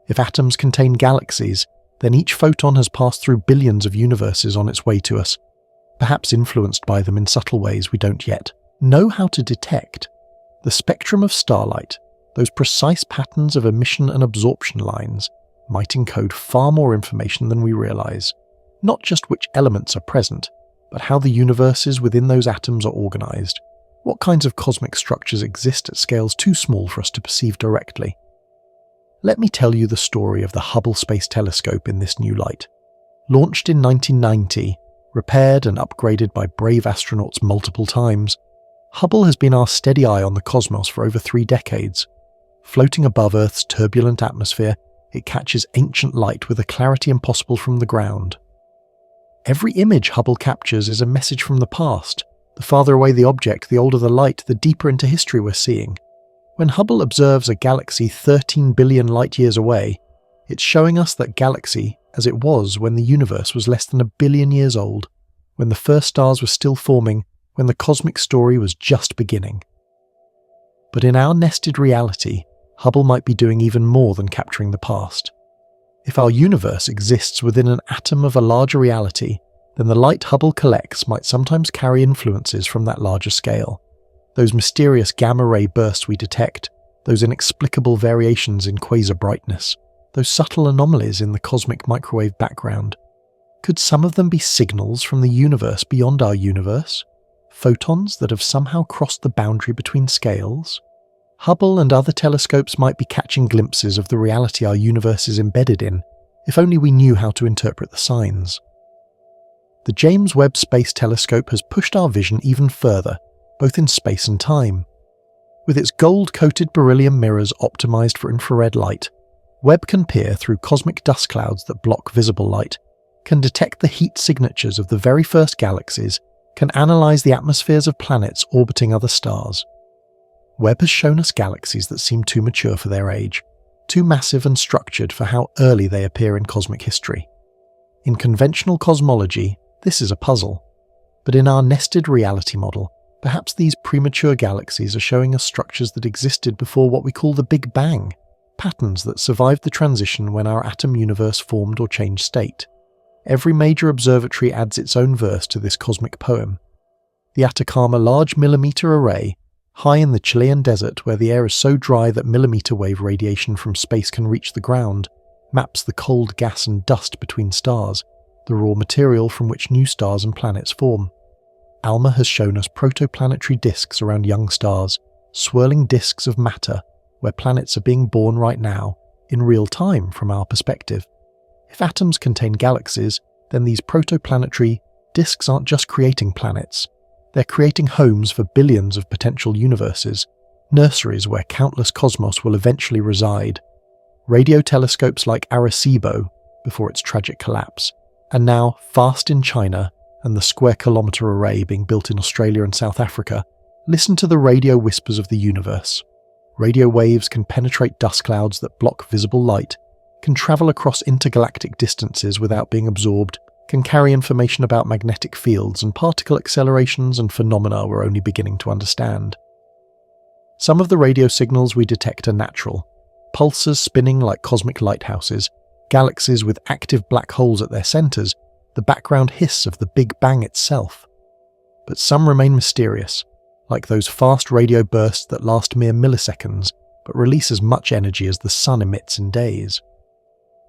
If atoms contain galaxies, then each photon has passed through billions of universes on its way to us, perhaps influenced by them in subtle ways we don't yet know how to detect. The spectrum of starlight, those precise patterns of emission and absorption lines, might encode far more information than we realize. Not just which elements are present, but how the universes within those atoms are organized. What kinds of cosmic structures exist at scales too small for us to perceive directly? Let me tell you the story of the Hubble Space Telescope in this new light. Launched in 1990, repaired and upgraded by brave astronauts multiple times, Hubble has been our steady eye on the cosmos for over 3 decades. Floating above Earth's turbulent atmosphere, it catches ancient light with a clarity impossible from the ground. Every image Hubble captures is a message from the past. The farther away the object, the older the light, the deeper into history we're seeing. When Hubble observes a galaxy 13 billion light-years away, it's showing us that galaxy as it was when the universe was less than 1 billion years old, when the first stars were still forming, when the cosmic story was just beginning. But in our nested reality, Hubble might be doing even more than capturing the past. If our universe exists within an atom of a larger reality, then the light Hubble collects might sometimes carry influences from that larger scale. Those mysterious gamma-ray bursts we detect, those inexplicable variations in quasar brightness, those subtle anomalies in the cosmic microwave background. Could some of them be signals from the universe beyond our universe? Photons that have somehow crossed the boundary between scales? Hubble and other telescopes might be catching glimpses of the reality our universe is embedded in, if only we knew how to interpret the signs. The James Webb Space Telescope has pushed our vision even further, both in space and time. With its gold-coated beryllium mirrors optimized for infrared light, Webb can peer through cosmic dust clouds that block visible light, can detect the heat signatures of the very first galaxies, can analyze the atmospheres of planets orbiting other stars. Webb has shown us galaxies that seem too mature for their age, too massive and structured for how early they appear in cosmic history. In conventional cosmology, this is a puzzle. But in our nested reality model, perhaps these premature galaxies are showing us structures that existed before what we call the Big Bang, patterns that survived the transition when our atom universe formed or changed state. Every major observatory adds its own verse to this cosmic poem. The Atacama Large Millimeter Array, high in the Chilean desert where the air is so dry that millimeter wave radiation from space can reach the ground, maps the cold gas and dust between stars, the raw material from which new stars and planets form. ALMA has shown us protoplanetary disks around young stars, swirling disks of matter, where planets are being born right now, in real time from our perspective. If atoms contain galaxies, then these protoplanetary disks aren't just creating planets. They're creating homes for billions of potential universes, nurseries where countless cosmos will eventually reside. Radio telescopes like Arecibo, before its tragic collapse, and now FAST in China and the Square Kilometre Array being built in Australia and South Africa, listen to the radio whispers of the universe. Radio waves can penetrate dust clouds that block visible light, can travel across intergalactic distances without being absorbed, can carry information about magnetic fields and particle accelerations and phenomena we're only beginning to understand. Some of the radio signals we detect are natural, pulsars spinning like cosmic lighthouses, galaxies with active black holes at their centres, the background hiss of the Big Bang itself. But some remain mysterious, like those fast radio bursts that last mere milliseconds but release as much energy as the sun emits in days.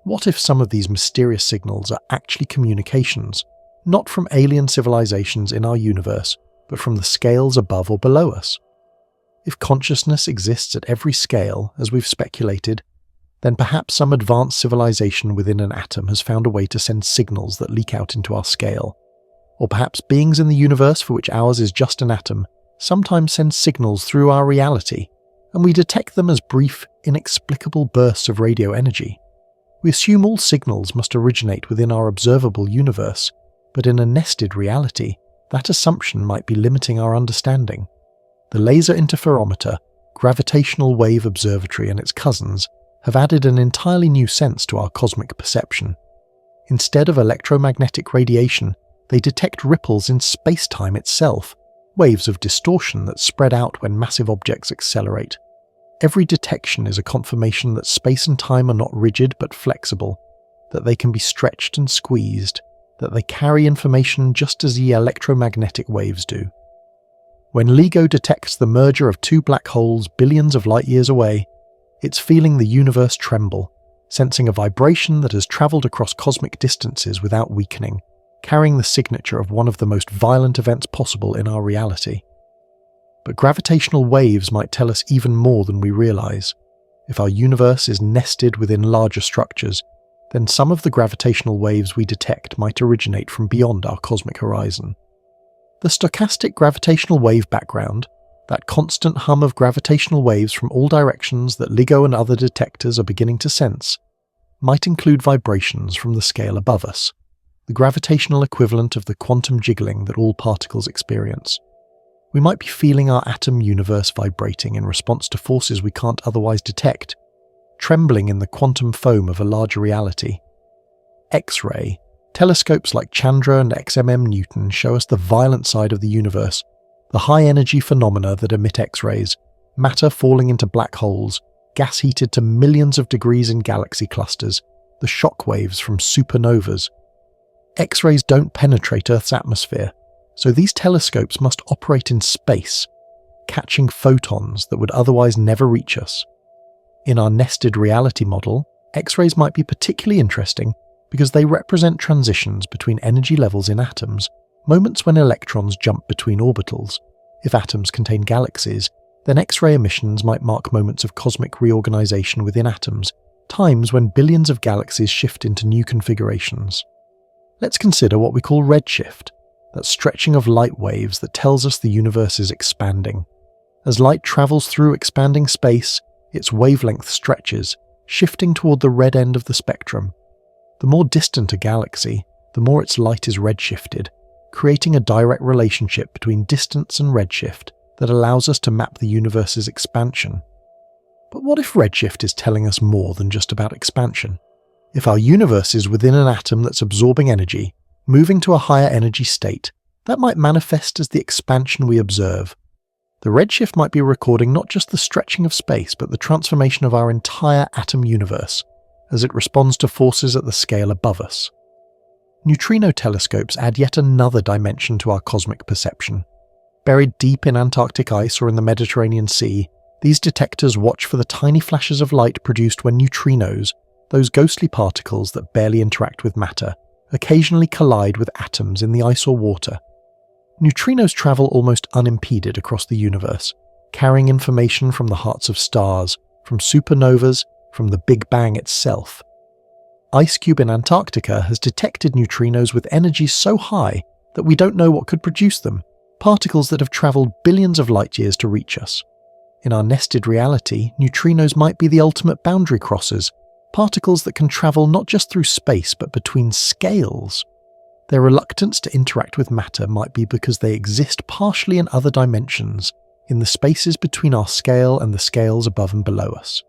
What if some of these mysterious signals are actually communications, not from alien civilizations in our universe, but from the scales above or below us? If consciousness exists at every scale, as we've speculated, then perhaps some advanced civilization within an atom has found a way to send signals that leak out into our scale. Or perhaps beings in the universe for which ours is just an atom sometimes send signals through our reality, and we detect them as brief, inexplicable bursts of radio energy. We assume all signals must originate within our observable universe, but in a nested reality, that assumption might be limiting our understanding. The Laser Interferometer, Gravitational Wave Observatory and its cousins have added an entirely new sense to our cosmic perception. Instead of electromagnetic radiation, they detect ripples in space-time itself, waves of distortion that spread out when massive objects accelerate. Every detection is a confirmation that space and time are not rigid but flexible, that they can be stretched and squeezed, that they carry information just as the electromagnetic waves do. When LIGO detects the merger of two black holes billions of light years away, it's feeling the universe tremble, sensing a vibration that has travelled across cosmic distances without weakening, carrying the signature of one of the most violent events possible in our reality. But gravitational waves might tell us even more than we realise. If our universe is nested within larger structures, then some of the gravitational waves we detect might originate from beyond our cosmic horizon. The stochastic gravitational wave background, that constant hum of gravitational waves from all directions that LIGO and other detectors are beginning to sense, might include vibrations from the scale above us, the gravitational equivalent of the quantum jiggling that all particles experience. We might be feeling our atom universe vibrating in response to forces we can't otherwise detect, trembling in the quantum foam of a larger reality. X-ray, telescopes like Chandra and XMM Newton show us the violent side of the universe, the high-energy phenomena that emit X-rays, matter falling into black holes, gas heated to millions of degrees in galaxy clusters, the shock waves from supernovas. X-rays don't penetrate Earth's atmosphere, so these telescopes must operate in space, catching photons that would otherwise never reach us. In our nested reality model, X-rays might be particularly interesting because they represent transitions between energy levels in atoms, moments when electrons jump between orbitals. If atoms contain galaxies, then X-ray emissions might mark moments of cosmic reorganization within atoms, times when billions of galaxies shift into new configurations. Let's consider what we call redshift, that stretching of light waves that tells us the universe is expanding. As light travels through expanding space, its wavelength stretches, shifting toward the red end of the spectrum. The more distant a galaxy, the more its light is redshifted, creating a direct relationship between distance and redshift that allows us to map the universe's expansion. But what if redshift is telling us more than just about expansion? If our universe is within an atom that's absorbing energy, moving to a higher energy state, that might manifest as the expansion we observe. The redshift might be recording not just the stretching of space, but the transformation of our entire atom universe, as it responds to forces at the scale above us. Neutrino telescopes add yet another dimension to our cosmic perception. Buried deep in Antarctic ice or in the Mediterranean Sea, these detectors watch for the tiny flashes of light produced when neutrinos, those ghostly particles that barely interact with matter, occasionally collide with atoms in the ice or water. Neutrinos travel almost unimpeded across the universe, carrying information from the hearts of stars, from supernovas, from the Big Bang itself. IceCube in Antarctica has detected neutrinos with energies so high that we don't know what could produce them, particles that have travelled billions of light years to reach us. In our nested reality, neutrinos might be the ultimate boundary crossers, particles that can travel not just through space but between scales. Their reluctance to interact with matter might be because they exist partially in other dimensions, in the spaces between our scale and the scales above and below us.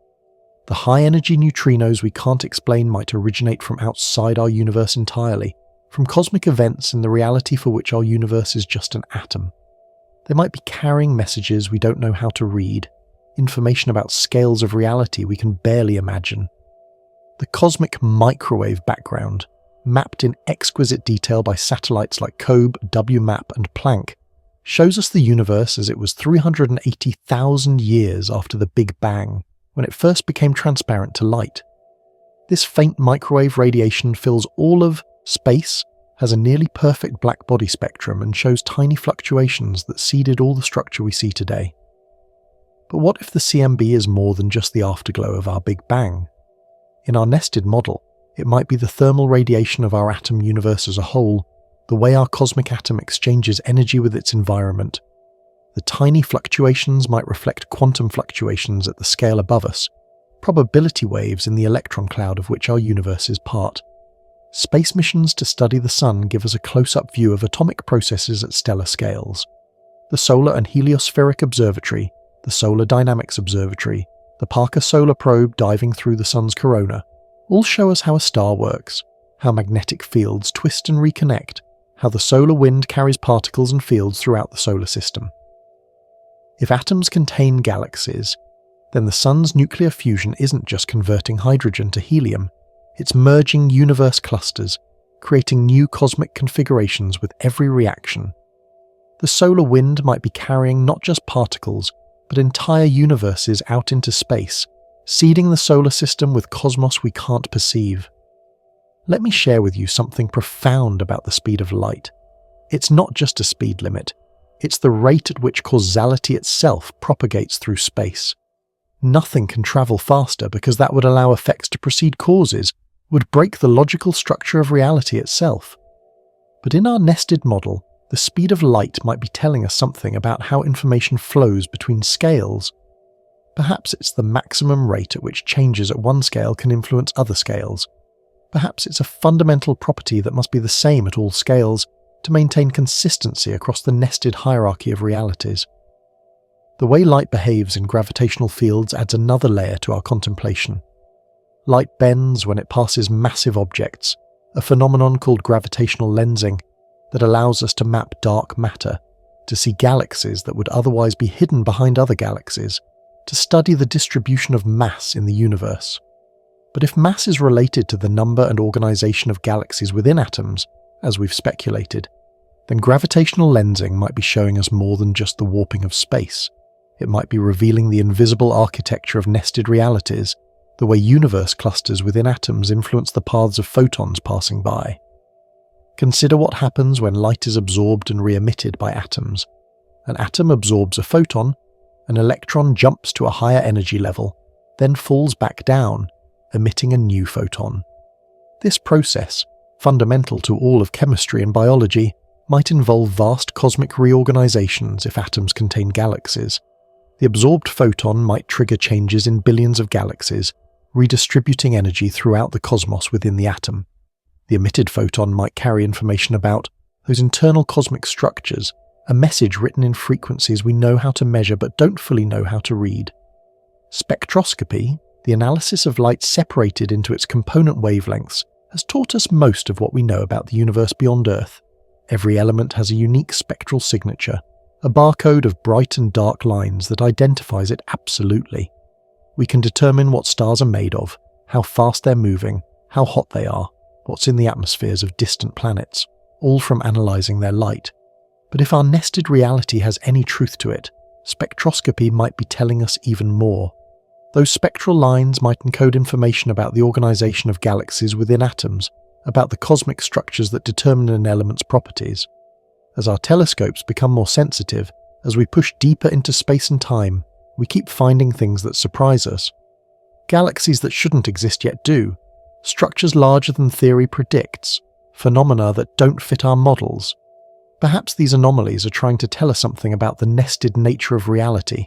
The high-energy neutrinos we can't explain might originate from outside our universe entirely, from cosmic events in the reality for which our universe is just an atom. They might be carrying messages we don't know how to read, information about scales of reality we can barely imagine. The cosmic microwave background, mapped in exquisite detail by satellites like COBE, WMAP and Planck, shows us the universe as it was 380,000 years after the Big Bang, when it first became transparent to light. This faint microwave radiation fills all of space, has a nearly perfect black body spectrum and shows tiny fluctuations that seeded all the structure we see today. But what if the CMB is more than just the afterglow of our Big Bang? In our nested model, it might be the thermal radiation of our atom universe as a whole, the way our cosmic atom exchanges energy with its environment. The tiny fluctuations might reflect quantum fluctuations at the scale above us, probability waves in the electron cloud of which our universe is part. Space missions to study the Sun give us a close-up view of atomic processes at stellar scales. The Solar and Heliospheric Observatory, the Solar Dynamics Observatory, the Parker Solar Probe diving through the Sun's corona, all show us how a star works, how magnetic fields twist and reconnect, how the solar wind carries particles and fields throughout the solar system. If atoms contain galaxies, then the sun's nuclear fusion isn't just converting hydrogen to helium, it's merging universe clusters, creating new cosmic configurations with every reaction. The solar wind might be carrying not just particles, but entire universes out into space, seeding the solar system with cosmos we can't perceive. Let me share with you something profound about the speed of light. It's not just a speed limit, it's the rate at which causality itself propagates through space. Nothing can travel faster because that would allow effects to precede causes, would break the logical structure of reality itself. But in our nested model, the speed of light might be telling us something about how information flows between scales. Perhaps it's the maximum rate at which changes at one scale can influence other scales. Perhaps it's a fundamental property that must be the same at all scales to maintain consistency across the nested hierarchy of realities. The way light behaves in gravitational fields adds another layer to our contemplation. Light bends when it passes massive objects, a phenomenon called gravitational lensing that allows us to map dark matter, to see galaxies that would otherwise be hidden behind other galaxies, to study the distribution of mass in the universe. But if mass is related to the number and organization of galaxies within atoms, as we've speculated, then gravitational lensing might be showing us more than just the warping of space. It might be revealing the invisible architecture of nested realities, the way universe clusters within atoms influence the paths of photons passing by. Consider what happens when light is absorbed and re-emitted by atoms. An atom absorbs a photon, an electron jumps to a higher energy level, then falls back down, emitting a new photon. This process, fundamental to all of chemistry and biology, might involve vast cosmic reorganizations if atoms contain galaxies. The absorbed photon might trigger changes in billions of galaxies, redistributing energy throughout the cosmos within the atom. The emitted photon might carry information about those internal cosmic structures, a message written in frequencies we know how to measure but don't fully know how to read. Spectroscopy, the analysis of light separated into its component wavelengths, has taught us most of what we know about the universe beyond Earth. Every element has a unique spectral signature, a barcode of bright and dark lines that identifies it absolutely. We can determine what stars are made of, how fast they're moving, how hot they are, what's in the atmospheres of distant planets, all from analysing their light. But if our nested reality has any truth to it, spectroscopy might be telling us even more. Those spectral lines might encode information about the organisation of galaxies within atoms, about the cosmic structures that determine an element's properties. As our telescopes become more sensitive, as we push deeper into space and time, we keep finding things that surprise us. Galaxies that shouldn't exist yet do, structures larger than theory predicts, phenomena that don't fit our models. Perhaps these anomalies are trying to tell us something about the nested nature of reality.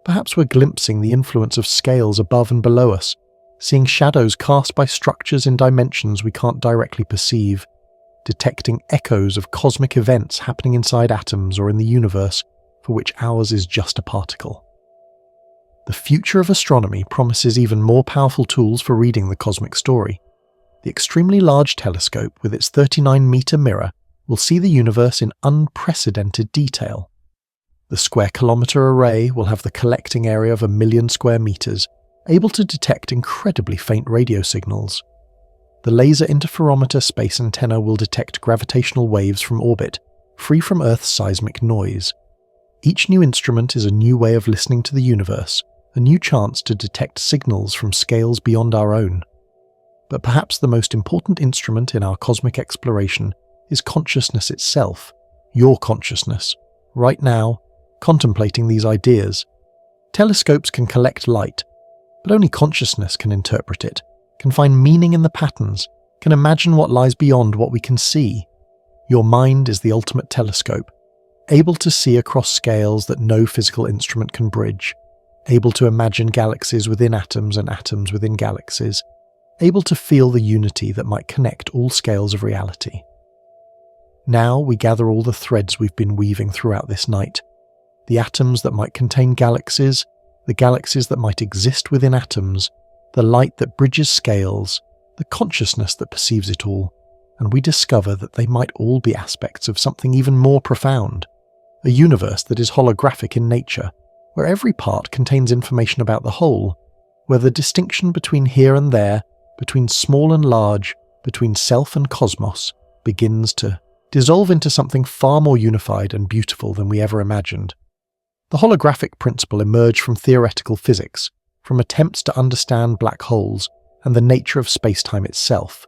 Perhaps we're glimpsing the influence of scales above and below us, seeing shadows cast by structures in dimensions we can't directly perceive, detecting echoes of cosmic events happening inside atoms or in the universe, for which ours is just a particle. The future of astronomy promises even more powerful tools for reading the cosmic story. The extremely large telescope with its 39-metre mirror will see the universe in unprecedented detail. The square-kilometre array will have the collecting area of 1,000,000 square metres, able to detect incredibly faint radio signals. The laser interferometer space antenna will detect gravitational waves from orbit, free from Earth's seismic noise. Each new instrument is a new way of listening to the universe, a new chance to detect signals from scales beyond our own. But perhaps the most important instrument in our cosmic exploration is consciousness itself, your consciousness, right now, contemplating these ideas. Telescopes can collect light, but only consciousness can interpret it, can find meaning in the patterns, can imagine what lies beyond what we can see. Your mind is the ultimate telescope, able to see across scales that no physical instrument can bridge, able to imagine galaxies within atoms and atoms within galaxies, able to feel the unity that might connect all scales of reality. Now we gather all the threads we've been weaving throughout this night, the atoms that might contain galaxies, the galaxies that might exist within atoms, the light that bridges scales, the consciousness that perceives it all, and we discover that they might all be aspects of something even more profound, a universe that is holographic in nature, where every part contains information about the whole, where the distinction between here and there, between small and large, between self and cosmos, begins to dissolve into something far more unified and beautiful than we ever imagined. The holographic principle emerged from theoretical physics, from attempts to understand black holes and the nature of space-time itself.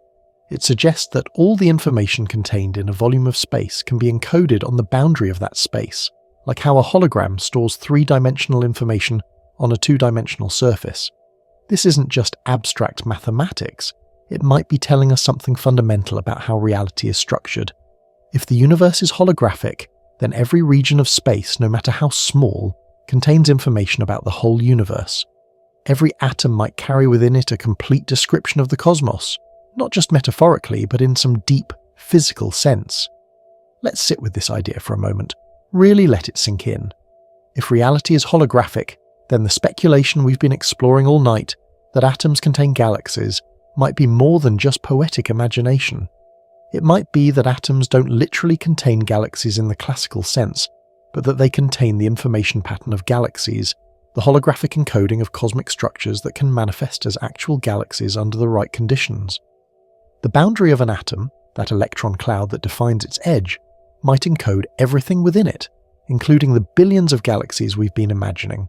It suggests that all the information contained in a volume of space can be encoded on the boundary of that space, like how a hologram stores three-dimensional information on a two-dimensional surface. This isn't just abstract mathematics, it might be telling us something fundamental about how reality is structured. If the universe is holographic, then every region of space, no matter how small, contains information about the whole universe. Every atom might carry within it a complete description of the cosmos, not just metaphorically, but in some deep, physical sense. Let's sit with this idea for a moment. Really let it sink in. If reality is holographic, then the speculation we've been exploring all night, that atoms contain galaxies, might be more than just poetic imagination. It might be that atoms don't literally contain galaxies in the classical sense, but that they contain the information pattern of galaxies, the holographic encoding of cosmic structures that can manifest as actual galaxies under the right conditions. The boundary of an atom, that electron cloud that defines its edge, might encode everything within it, including the billions of galaxies we've been imagining.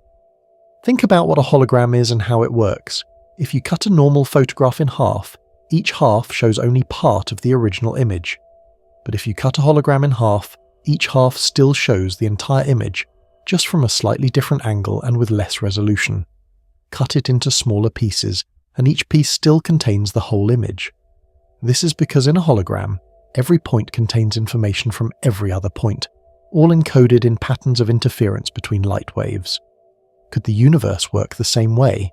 Think about what a hologram is and how it works. If you cut a normal photograph in half, each half shows only part of the original image. But if you cut a hologram in half, each half still shows the entire image, just from a slightly different angle and with less resolution. Cut it into smaller pieces, and each piece still contains the whole image. This is because in a hologram, every point contains information from every other point, all encoded in patterns of interference between light waves. Could the universe work the same way?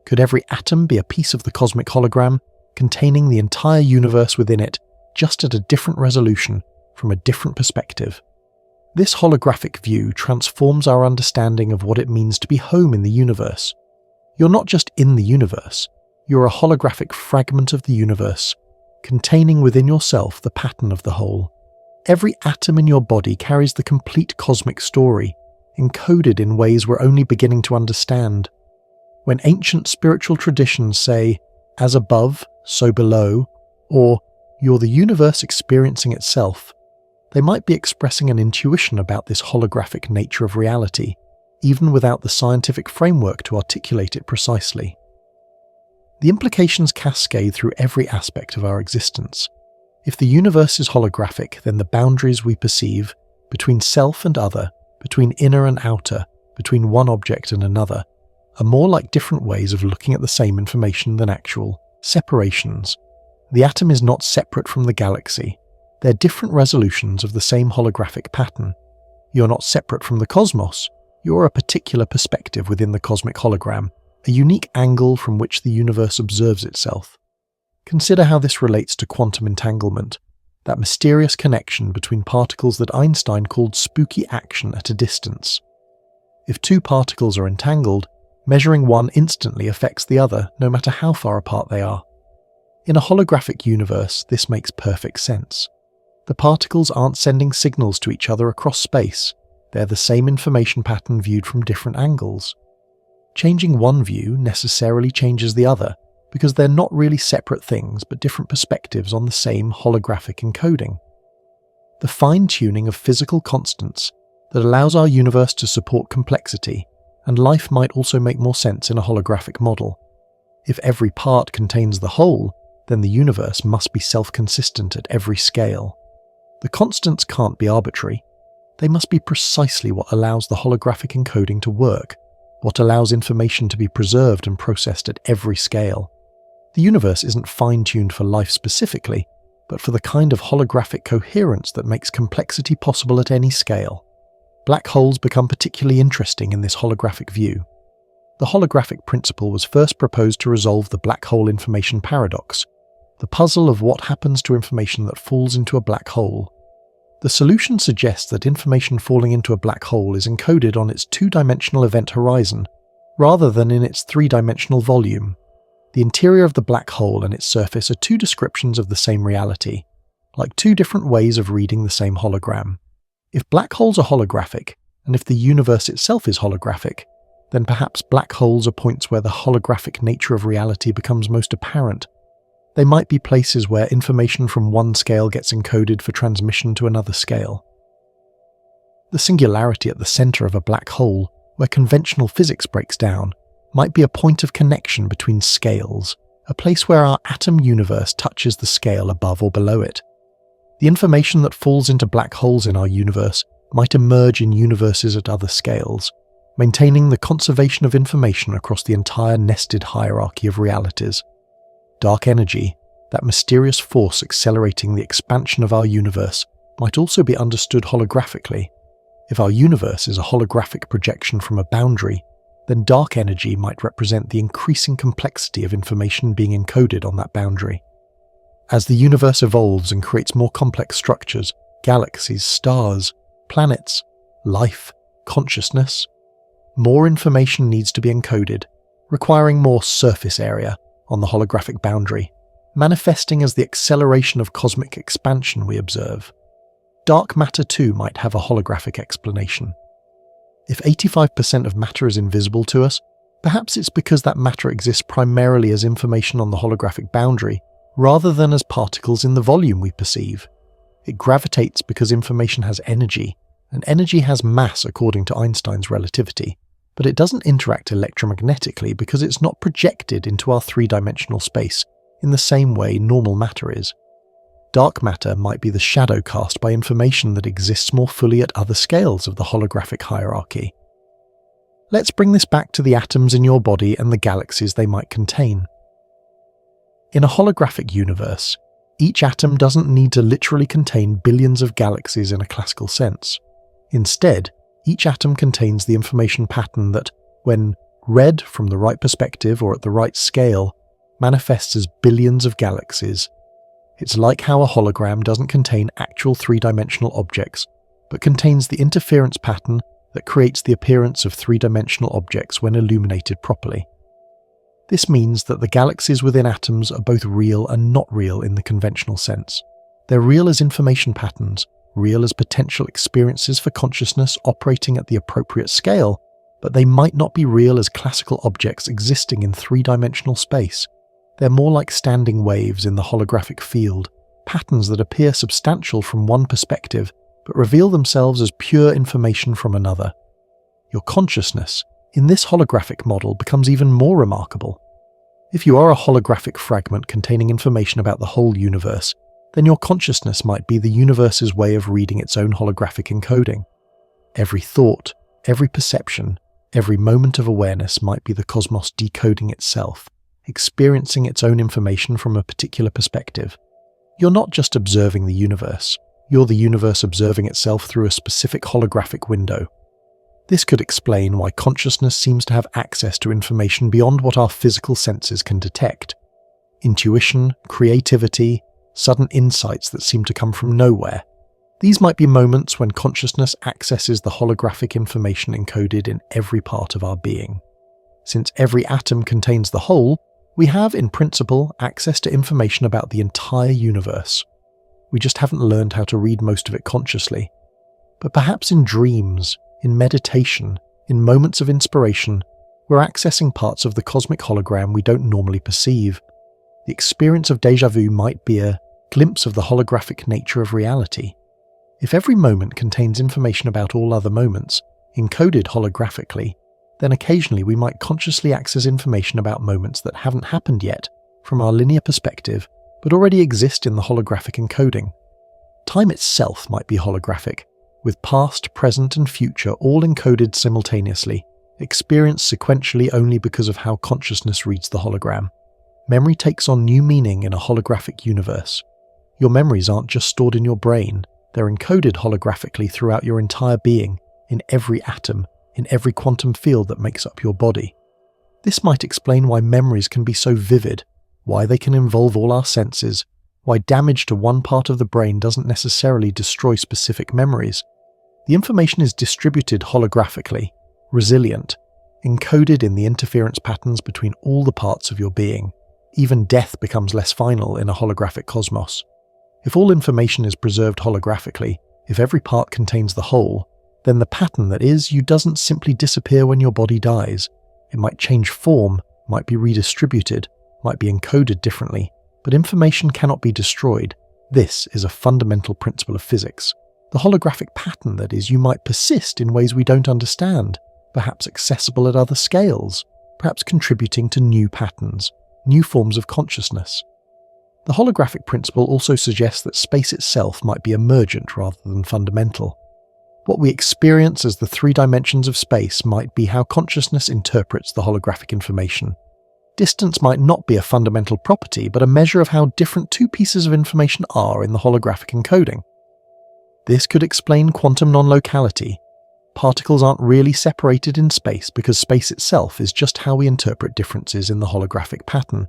Could every atom be a piece of the cosmic hologram, containing the entire universe within it, just at a different resolution, from a different perspective? This holographic view transforms our understanding of what it means to be home in the universe. You're not just in the universe, you're a holographic fragment of the universe, containing within yourself the pattern of the whole. Every atom in your body carries the complete cosmic story, encoded in ways we're only beginning to understand. When ancient spiritual traditions say, "as above, so below," or "you're the universe experiencing itself," they might be expressing an intuition about this holographic nature of reality, even without the scientific framework to articulate it precisely. The implications cascade through every aspect of our existence. If the universe is holographic, then the boundaries we perceive, between self and other, between inner and outer, between one object and another, are more like different ways of looking at the same information than actual separations. The atom is not separate from the galaxy. They're different resolutions of the same holographic pattern. You're not separate from the cosmos. You're a particular perspective within the cosmic hologram, a unique angle from which the universe observes itself. Consider how this relates to quantum entanglement, that mysterious connection between particles that Einstein called spooky action at a distance. If two particles are entangled, measuring one instantly affects the other, no matter how far apart they are. In a holographic universe, this makes perfect sense. The particles aren't sending signals to each other across space, they're the same information pattern viewed from different angles. Changing one view necessarily changes the other, because they're not really separate things but different perspectives on the same holographic encoding. The fine-tuning of physical constants that allows our universe to support complexity, and life might also make more sense in a holographic model. If every part contains the whole, then the universe must be self-consistent at every scale. The constants can't be arbitrary. They must be precisely what allows the holographic encoding to work, what allows information to be preserved and processed at every scale. The universe isn't fine-tuned for life specifically, but for the kind of holographic coherence that makes complexity possible at any scale. Black holes become particularly interesting in this holographic view. The holographic principle was first proposed to resolve the black hole information paradox, the puzzle of what happens to information that falls into a black hole. The solution suggests that information falling into a black hole is encoded on its two-dimensional event horizon, rather than in its three-dimensional volume. The interior of the black hole and its surface are two descriptions of the same reality, like two different ways of reading the same hologram. If black holes are holographic, And if the universe itself is holographic, then perhaps black holes are points where the holographic nature of reality becomes most apparent. They might be places where information from one scale gets encoded for transmission to another scale. The singularity at the center of a black hole, where conventional physics breaks down, might be a point of connection between scales, a place where our atom universe touches the scale above or below it. The information that falls into black holes in our universe might emerge in universes at other scales, maintaining the conservation of information across the entire nested hierarchy of realities. Dark energy, that mysterious force accelerating the expansion of our universe, might also be understood holographically. If our universe is a holographic projection from a boundary, then dark energy might represent the increasing complexity of information being encoded on that boundary. As the universe evolves and creates more complex structures, galaxies, stars, planets, life, consciousness, more information needs to be encoded, requiring more surface area on the holographic boundary, manifesting as the acceleration of cosmic expansion we observe. Dark matter too might have a holographic explanation. If 85% of matter is invisible to us, perhaps it's because that matter exists primarily as information on the holographic boundary, rather than as particles in the volume we perceive. It gravitates because information has energy, and energy has mass according to Einstein's relativity, but it doesn't interact electromagnetically because it's not projected into our three-dimensional space in the same way normal matter is. Dark matter might be the shadow cast by information that exists more fully at other scales of the holographic hierarchy. Let's bring this back to the atoms in your body and the galaxies they might contain. In a holographic universe, each atom doesn't need to literally contain billions of galaxies in a classical sense. Instead, each atom contains the information pattern that, when read from the right perspective or at the right scale, manifests as billions of galaxies. It's like how a hologram doesn't contain actual three-dimensional objects, but contains the interference pattern that creates the appearance of three-dimensional objects when illuminated properly. This means that the galaxies within atoms are both real and not real in the conventional sense. They're real as information patterns, real as potential experiences for consciousness operating at the appropriate scale, but they might not be real as classical objects existing in three-dimensional space. They're more like standing waves in the holographic field, patterns that appear substantial from one perspective, but reveal themselves as pure information from another. Your consciousness, in this holographic model, becomes even more remarkable. If you are a holographic fragment containing information about the whole universe, then your consciousness might be the universe's way of reading its own holographic encoding. Every thought, every perception, every moment of awareness might be the cosmos decoding itself, experiencing its own information from a particular perspective. You're not just observing the universe, you're the universe observing itself through a specific holographic window. This could explain why consciousness seems to have access to information beyond what our physical senses can detect. Intuition, creativity, sudden insights that seem to come from nowhere. These might be moments when consciousness accesses the holographic information encoded in every part of our being. Since every atom contains the whole, we have, in principle, access to information about the entire universe. We just haven't learned how to read most of it consciously. But perhaps in dreams, in meditation, in moments of inspiration, we're accessing parts of the cosmic hologram we don't normally perceive. The experience of déjà vu might be a glimpse of the holographic nature of reality. If every moment contains information about all other moments, encoded holographically, then occasionally we might consciously access information about moments that haven't happened yet, from our linear perspective, but already exist in the holographic encoding. Time itself might be holographic, with past, present and future all encoded simultaneously, experienced sequentially only because of how consciousness reads the hologram. Memory takes on new meaning in a holographic universe. Your memories aren't just stored in your brain, they're encoded holographically throughout your entire being, in every atom, in every quantum field that makes up your body. This might explain why memories can be so vivid, why they can involve all our senses, why damage to one part of the brain doesn't necessarily destroy specific memories. The information is distributed holographically, resilient, encoded in the interference patterns between all the parts of your being. Even death becomes less final in a holographic cosmos. If all information is preserved holographically, if every part contains the whole, then the pattern that is you doesn't simply disappear when your body dies. It might change form, might be redistributed, might be encoded differently, but information cannot be destroyed. This is a fundamental principle of physics. The holographic pattern that is you might persist in ways we don't understand, perhaps accessible at other scales, perhaps contributing to new patterns, new forms of consciousness. The holographic principle also suggests that space itself might be emergent rather than fundamental. What we experience as the three dimensions of space might be how consciousness interprets the holographic information. Distance might not be a fundamental property, but a measure of how different two pieces of information are in the holographic encoding. This could explain quantum non-locality. Particles aren't really separated in space because space itself is just how we interpret differences in the holographic pattern.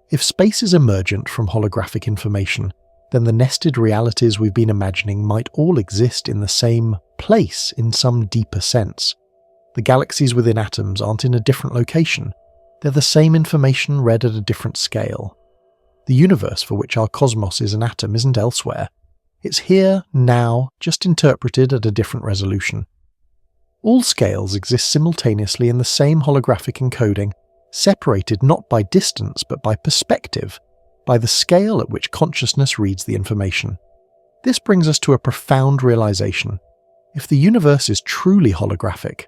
If space is emergent from holographic information, then the nested realities we've been imagining might all exist in the same place in some deeper sense. The galaxies within atoms aren't in a different location. They're the same information read at a different scale. The universe for which our cosmos is an atom isn't elsewhere. It's here, now, just interpreted at a different resolution. All scales exist simultaneously in the same holographic encoding, separated not by distance but by perspective, by the scale at which consciousness reads the information. This brings us to a profound realization. If the universe is truly holographic,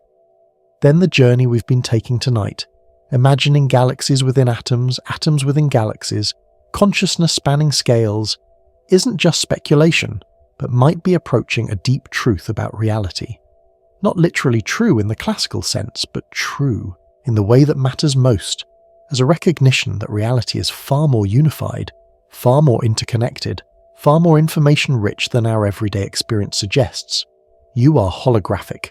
then the journey we've been taking tonight, imagining galaxies within atoms, atoms within galaxies, consciousness spanning scales, isn't just speculation, but might be approaching a deep truth about reality. Not literally true in the classical sense, but true in the way that matters most, as a recognition that reality is far more unified, far more interconnected, far more information-rich than our everyday experience suggests. You are holographic.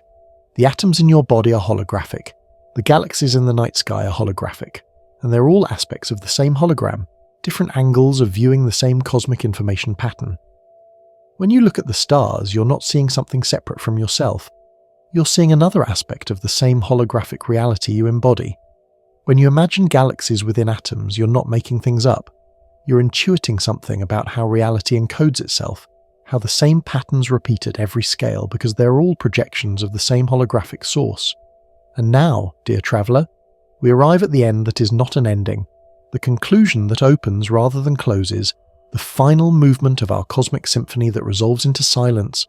The atoms in your body are holographic. The galaxies in the night sky are holographic, and they're all aspects of the same hologram, different angles of viewing the same cosmic information pattern. When you look at the stars, you're not seeing something separate from yourself. You're seeing another aspect of the same holographic reality you embody. When you imagine galaxies within atoms, you're not making things up. You're intuiting something about how reality encodes itself, how the same patterns repeat at every scale because they're all projections of the same holographic source. And now, dear traveller, we arrive at the end that is not an ending, the conclusion that opens rather than closes, the final movement of our cosmic symphony that resolves into silence,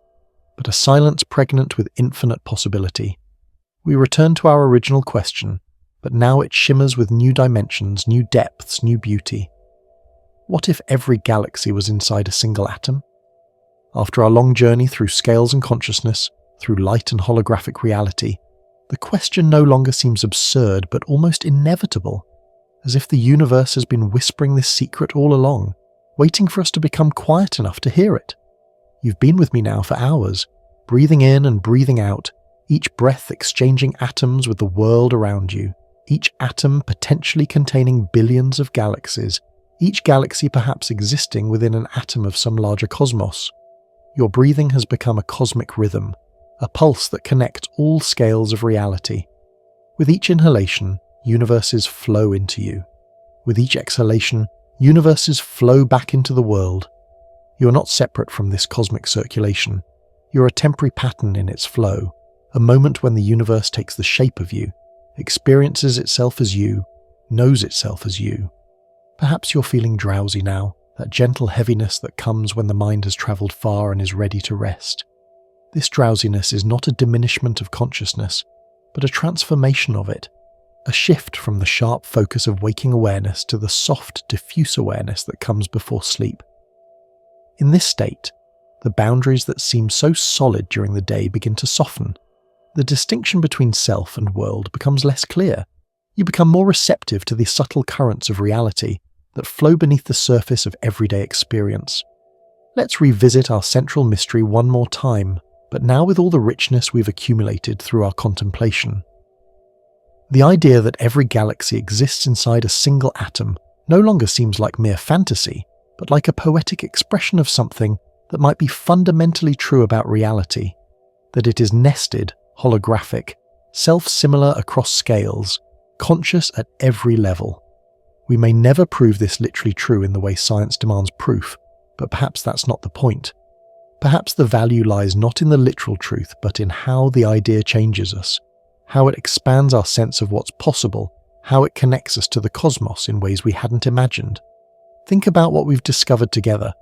but a silence pregnant with infinite possibility. We return to our original question, but now it shimmers with new dimensions, new depths, new beauty. What if every galaxy was inside a single atom? After our long journey through scales and consciousness, through light and holographic reality, the question no longer seems absurd but almost inevitable, as if the universe has been whispering this secret all along, waiting for us to become quiet enough to hear it. You've been with me now for hours, breathing in and breathing out, each breath exchanging atoms with the world around you, each atom potentially containing billions of galaxies, each galaxy perhaps existing within an atom of some larger cosmos. Your breathing has become a cosmic rhythm, a pulse that connects all scales of reality. With each inhalation, universes flow into you. With each exhalation, universes flow back into the world. You are not separate from this cosmic circulation. You're a temporary pattern in its flow, a moment when the universe takes the shape of you, experiences itself as you, knows itself as you. Perhaps you're feeling drowsy now, that gentle heaviness that comes when the mind has travelled far and is ready to rest. This drowsiness is not a diminishment of consciousness, but a transformation of it, a shift from the sharp focus of waking awareness to the soft, diffuse awareness that comes before sleep. In this state, the boundaries that seem so solid during the day begin to soften. The distinction between self and world becomes less clear. You become more receptive to the subtle currents of reality that flow beneath the surface of everyday experience. Let's revisit our central mystery one more time, but now with all the richness we've accumulated through our contemplation. The idea that every galaxy exists inside a single atom no longer seems like mere fantasy, but like a poetic expression of something that might be fundamentally true about reality, that it is nested, holographic, self-similar across scales, conscious at every level. We may never prove this literally true in the way science demands proof, but perhaps that's not the point. Perhaps the value lies not in the literal truth, but in how the idea changes us, how it expands our sense of what's possible, how it connects us to the cosmos in ways we hadn't imagined. Think about what we've discovered together.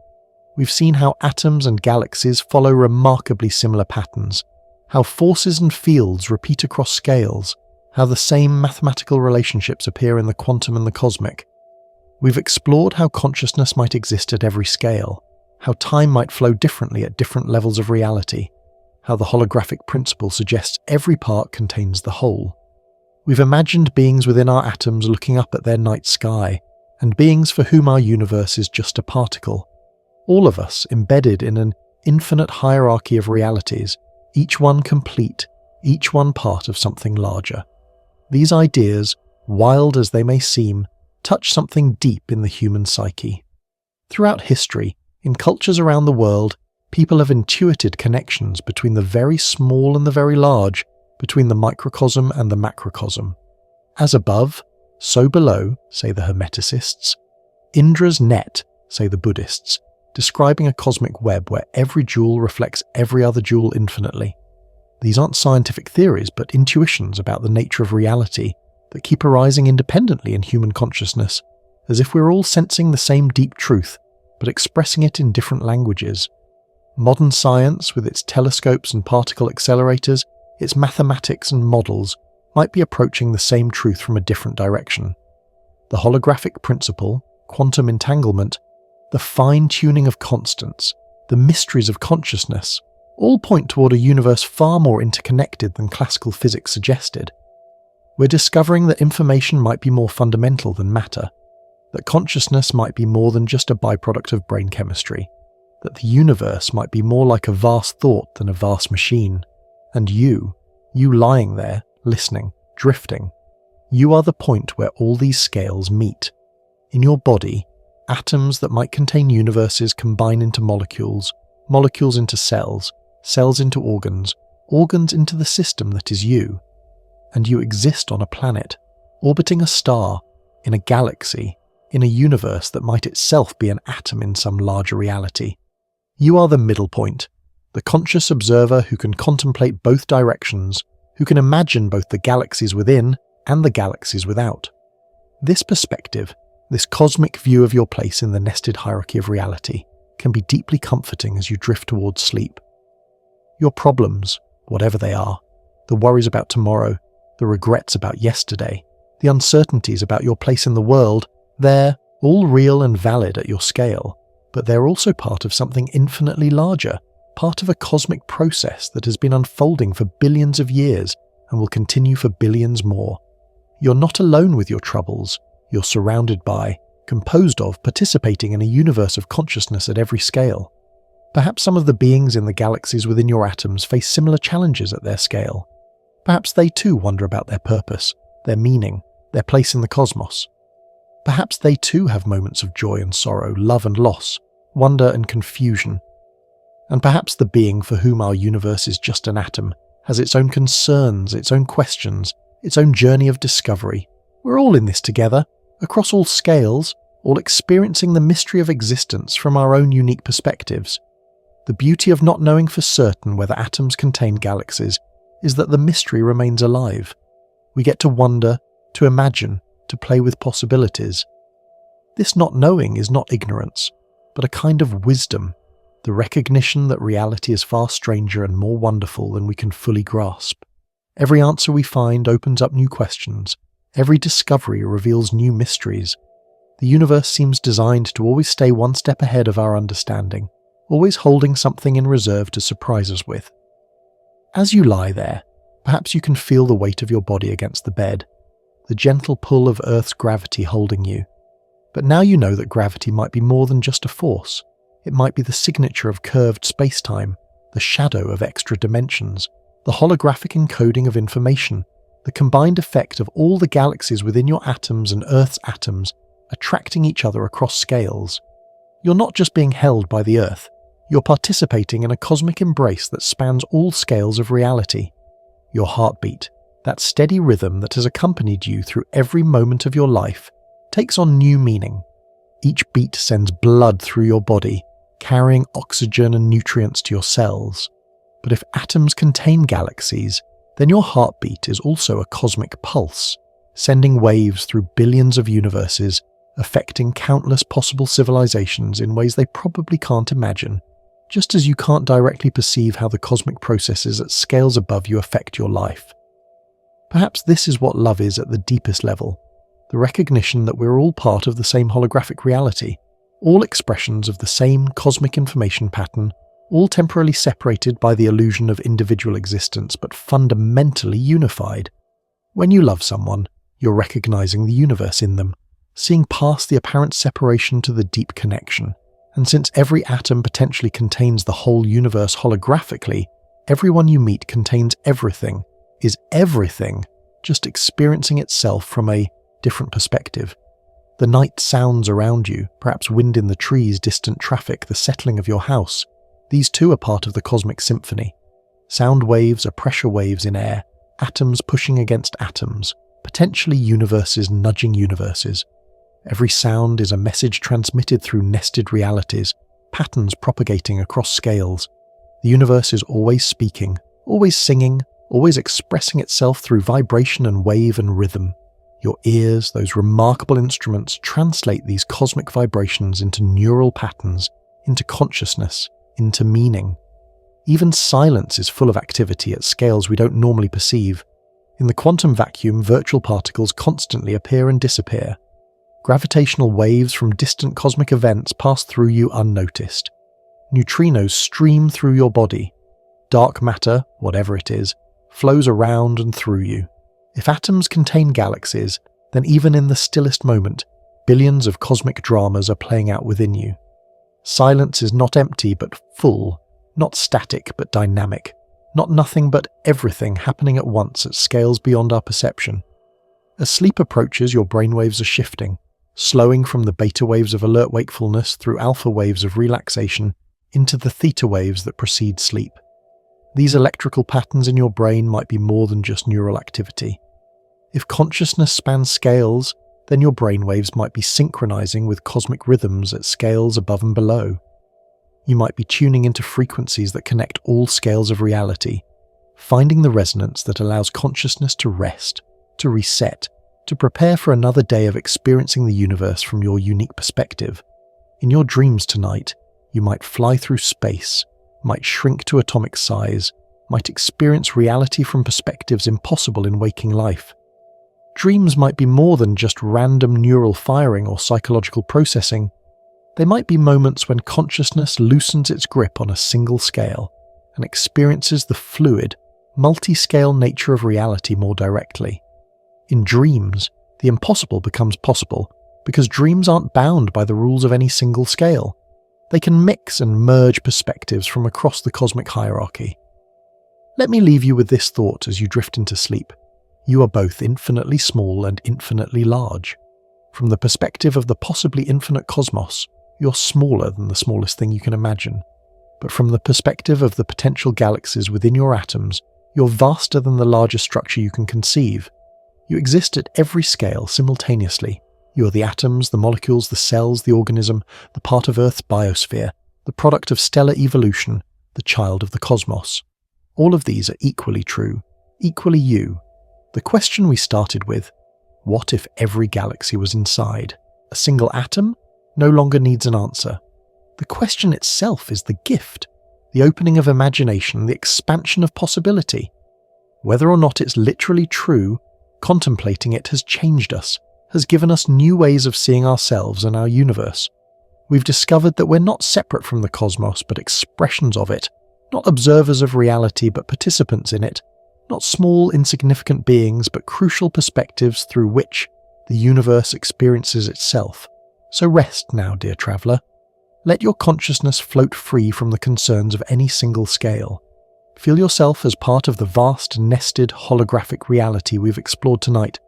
We've seen how atoms and galaxies follow remarkably similar patterns, how forces and fields repeat across scales, how the same mathematical relationships appear in the quantum and the cosmic. We've explored how consciousness might exist at every scale, how time might flow differently at different levels of reality, how the holographic principle suggests every part contains the whole. We've imagined beings within our atoms looking up at their night sky, and beings for whom our universe is just a particle. All of us embedded in an infinite hierarchy of realities, each one complete, each one part of something larger. These ideas, wild as they may seem, touch something deep in the human psyche. Throughout history, in cultures around the world, people have intuited connections between the very small and the very large, between the microcosm and the macrocosm. As above, so below, say the Hermeticists. Indra's net, say the Buddhists, describing a cosmic web where every jewel reflects every other jewel infinitely. These aren't scientific theories, but intuitions about the nature of reality that keep arising independently in human consciousness, as if we're all sensing the same deep truth, but expressing it in different languages. Modern science, with its telescopes and particle accelerators, its mathematics and models, might be approaching the same truth from a different direction. The holographic principle, quantum entanglement, the fine-tuning of constants, the mysteries of consciousness, all point toward a universe far more interconnected than classical physics suggested. We're discovering that information might be more fundamental than matter, that consciousness might be more than just a byproduct of brain chemistry, that the universe might be more like a vast thought than a vast machine. And you lying there, listening, drifting, you are the point where all these scales meet. In your body, atoms that might contain universes combine into molecules, molecules into cells, cells into organs, organs into the system that is you. And you exist on a planet, orbiting a star, in a galaxy, in a universe that might itself be an atom in some larger reality. You are the middle point, the conscious observer who can contemplate both directions, who can imagine both the galaxies within and the galaxies without. This perspective, this cosmic view of your place in the nested hierarchy of reality, can be deeply comforting as you drift towards sleep. Your problems, whatever they are, the worries about tomorrow, the regrets about yesterday, the uncertainties about your place in the world, they're all real and valid at your scale, but they're also part of something infinitely larger, part of a cosmic process that has been unfolding for billions of years and will continue for billions more. You're not alone with your troubles. You're surrounded by, composed of, participating in a universe of consciousness at every scale. Perhaps some of the beings in the galaxies within your atoms face similar challenges at their scale. Perhaps they too wonder about their purpose, their meaning, their place in the cosmos. Perhaps they too have moments of joy and sorrow, love and loss, wonder and confusion. And perhaps the being for whom our universe is just an atom has its own concerns, its own questions, its own journey of discovery. We're all in this together, across all scales, all experiencing the mystery of existence from our own unique perspectives. The beauty of not knowing for certain whether atoms contain galaxies is that the mystery remains alive. We get to wonder, to imagine, to play with possibilities. This not knowing is not ignorance, but a kind of wisdom, the recognition that reality is far stranger and more wonderful than we can fully grasp. Every answer we find opens up new questions. Every discovery reveals new mysteries. The universe seems designed to always stay one step ahead of our understanding, always holding something in reserve to surprise us with. As you lie there, perhaps you can feel the weight of your body against the bed, the gentle pull of Earth's gravity holding you. But now you know that gravity might be more than just a force. It might be the signature of curved space-time, the shadow of extra dimensions, the holographic encoding of information, the combined effect of all the galaxies within your atoms and Earth's atoms attracting each other across scales. You're not just being held by the Earth, you're participating in a cosmic embrace that spans all scales of reality. Your heartbeat, that steady rhythm that has accompanied you through every moment of your life, takes on new meaning. Each beat sends blood through your body, carrying oxygen and nutrients to your cells. But if atoms contain galaxies, then your heartbeat is also a cosmic pulse, sending waves through billions of universes, affecting countless possible civilizations in ways they probably can't imagine, just as you can't directly perceive how the cosmic processes at scales above you affect your life. Perhaps this is what love is at the deepest level, the recognition that we're all part of the same holographic reality, all expressions of the same cosmic information pattern, all temporarily separated by the illusion of individual existence, but fundamentally unified. When you love someone, you're recognizing the universe in them, seeing past the apparent separation to the deep connection. And since every atom potentially contains the whole universe holographically, everyone you meet contains everything, is everything, just experiencing itself from a different perspective. The night sounds around you, perhaps wind in the trees, distant traffic, the settling of your house. These too are part of the cosmic symphony. Sound waves are pressure waves in air, atoms pushing against atoms, potentially universes nudging universes. Every sound is a message transmitted through nested realities, patterns propagating across scales. The universe is always speaking, always singing, always expressing itself through vibration and wave and rhythm. Your ears, those remarkable instruments, translate these cosmic vibrations into neural patterns, into consciousness, into meaning. Even silence is full of activity at scales we don't normally perceive. In the quantum vacuum, virtual particles constantly appear and disappear. Gravitational waves from distant cosmic events pass through you unnoticed. Neutrinos stream through your body. Dark matter, whatever it is, flows around and through you. If atoms contain galaxies, then even in the stillest moment, billions of cosmic dramas are playing out within you. Silence is not empty but full, not static but dynamic, not nothing but everything happening at once at scales beyond our perception. As sleep approaches, your brainwaves are shifting, slowing from the beta waves of alert wakefulness through alpha waves of relaxation into the theta waves that precede sleep. These electrical patterns in your brain might be more than just neural activity. If consciousness spans scales, then your brainwaves might be synchronizing with cosmic rhythms at scales above and below. You might be tuning into frequencies that connect all scales of reality, finding the resonance that allows consciousness to rest, to reset, to prepare for another day of experiencing the universe from your unique perspective. In your dreams tonight, you might fly through space, might shrink to atomic size, might experience reality from perspectives impossible in waking life. Dreams might be more than just random neural firing or psychological processing. They might be moments when consciousness loosens its grip on a single scale and experiences the fluid, multi-scale nature of reality more directly. In dreams, the impossible becomes possible because dreams aren't bound by the rules of any single scale. They can mix and merge perspectives from across the cosmic hierarchy. Let me leave you with this thought as you drift into sleep. You are both infinitely small and infinitely large. From the perspective of the possibly infinite cosmos, you're smaller than the smallest thing you can imagine. But from the perspective of the potential galaxies within your atoms, you're vaster than the largest structure you can conceive. You exist at every scale simultaneously. You are the atoms, the molecules, the cells, the organism, the part of Earth's biosphere, the product of stellar evolution, the child of the cosmos. All of these are equally true, equally you. The question we started with, what if every galaxy was inside? A single atom? No longer needs an answer. The question itself is the gift, the opening of imagination, the expansion of possibility. Whether or not it's literally true, contemplating it has changed us, has given us new ways of seeing ourselves and our universe. We've discovered that we're not separate from the cosmos, but expressions of it, not observers of reality, but participants in it, not small, insignificant beings, but crucial perspectives through which the universe experiences itself. So rest now, dear traveller. Let your consciousness float free from the concerns of any single scale. Feel yourself as part of the vast, nested, holographic reality we've explored tonight.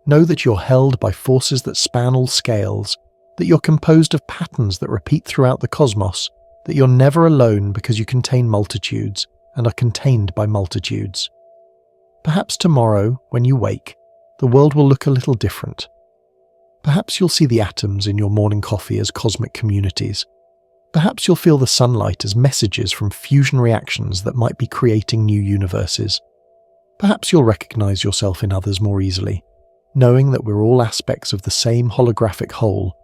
Know that you're held by forces that span all scales, that you're composed of patterns that repeat throughout the cosmos, that you're never alone because you contain multitudes and are contained by multitudes. Perhaps tomorrow, when you wake, the world will look a little different. Perhaps you'll see the atoms in your morning coffee as cosmic communities. Perhaps you'll feel the sunlight as messages from fusion reactions that might be creating new universes. Perhaps you'll recognize yourself in others more easily, knowing that we're all aspects of the same holographic whole.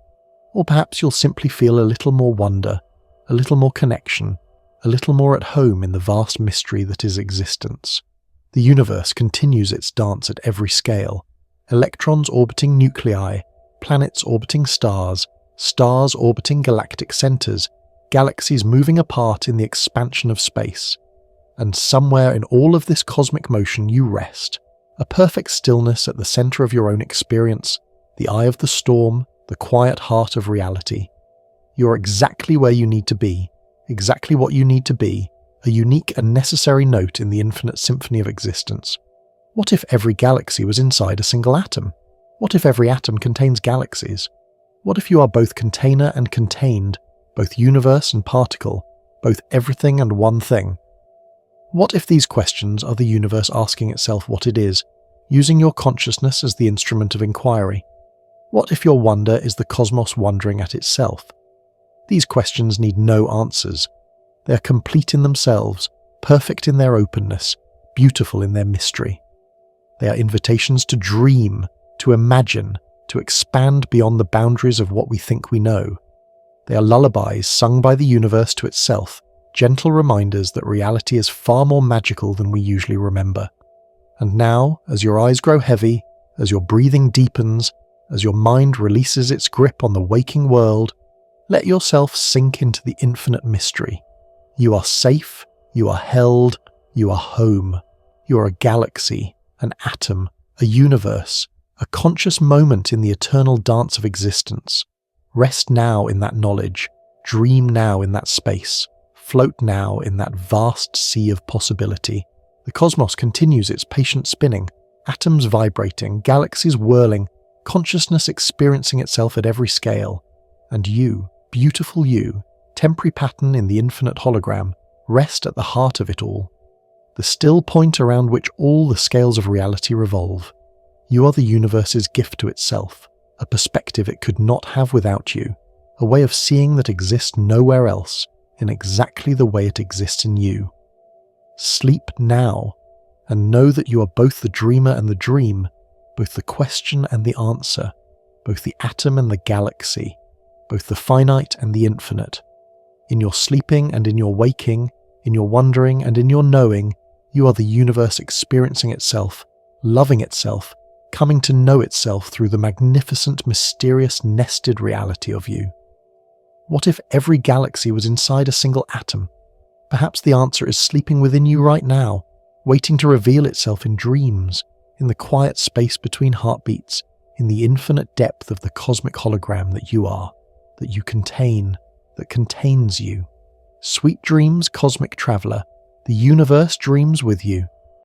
Or perhaps you'll simply feel a little more wonder, a little more connection, a little more at home in the vast mystery that is existence. The universe continues its dance at every scale. Electrons orbiting nuclei, planets orbiting stars, stars orbiting galactic centers, galaxies moving apart in the expansion of space. And somewhere in all of this cosmic motion you rest, a perfect stillness at the center of your own experience, the eye of the storm, the quiet heart of reality. You're exactly where you need to be, exactly what you need to be, a unique and necessary note in the infinite symphony of existence. What if every galaxy was inside a single atom? What if every atom contains galaxies? What if you are both container and contained, both universe and particle, both everything and one thing? What if these questions are the universe asking itself what it is, using your consciousness as the instrument of inquiry? What if your wonder is the cosmos wondering at itself? These questions need no answers. They are complete in themselves, perfect in their openness, beautiful in their mystery. They are invitations to dream, to imagine, to expand beyond the boundaries of what we think we know. They are lullabies sung by the universe to itself, gentle reminders that reality is far more magical than we usually remember. And now, as your eyes grow heavy, as your breathing deepens, as your mind releases its grip on the waking world, let yourself sink into the infinite mystery. You are safe, you are held, you are home. You are a galaxy, an atom, a universe, a conscious moment in the eternal dance of existence. Rest now in that knowledge, dream now in that space, float now in that vast sea of possibility. The cosmos continues its patient spinning, atoms vibrating, galaxies whirling, consciousness experiencing itself at every scale. And you, beautiful you, temporary pattern in the infinite hologram, rest at the heart of it all. The still point around which all the scales of reality revolve. You are the universe's gift to itself, a perspective it could not have without you, a way of seeing that exists nowhere else, in exactly the way it exists in you. Sleep now, and know that you are both the dreamer and the dream, both the question and the answer, both the atom and the galaxy, both the finite and the infinite. In your sleeping and in your waking, in your wondering and in your knowing, you are the universe experiencing itself, loving itself, coming to know itself through the magnificent, mysterious, nested reality of you. What if every galaxy was inside a single atom? Perhaps the answer is sleeping within you right now, waiting to reveal itself in dreams, in the quiet space between heartbeats, in the infinite depth of the cosmic hologram that you are, that you contain, that contains you. Sweet dreams, cosmic traveler. The universe dreams with you.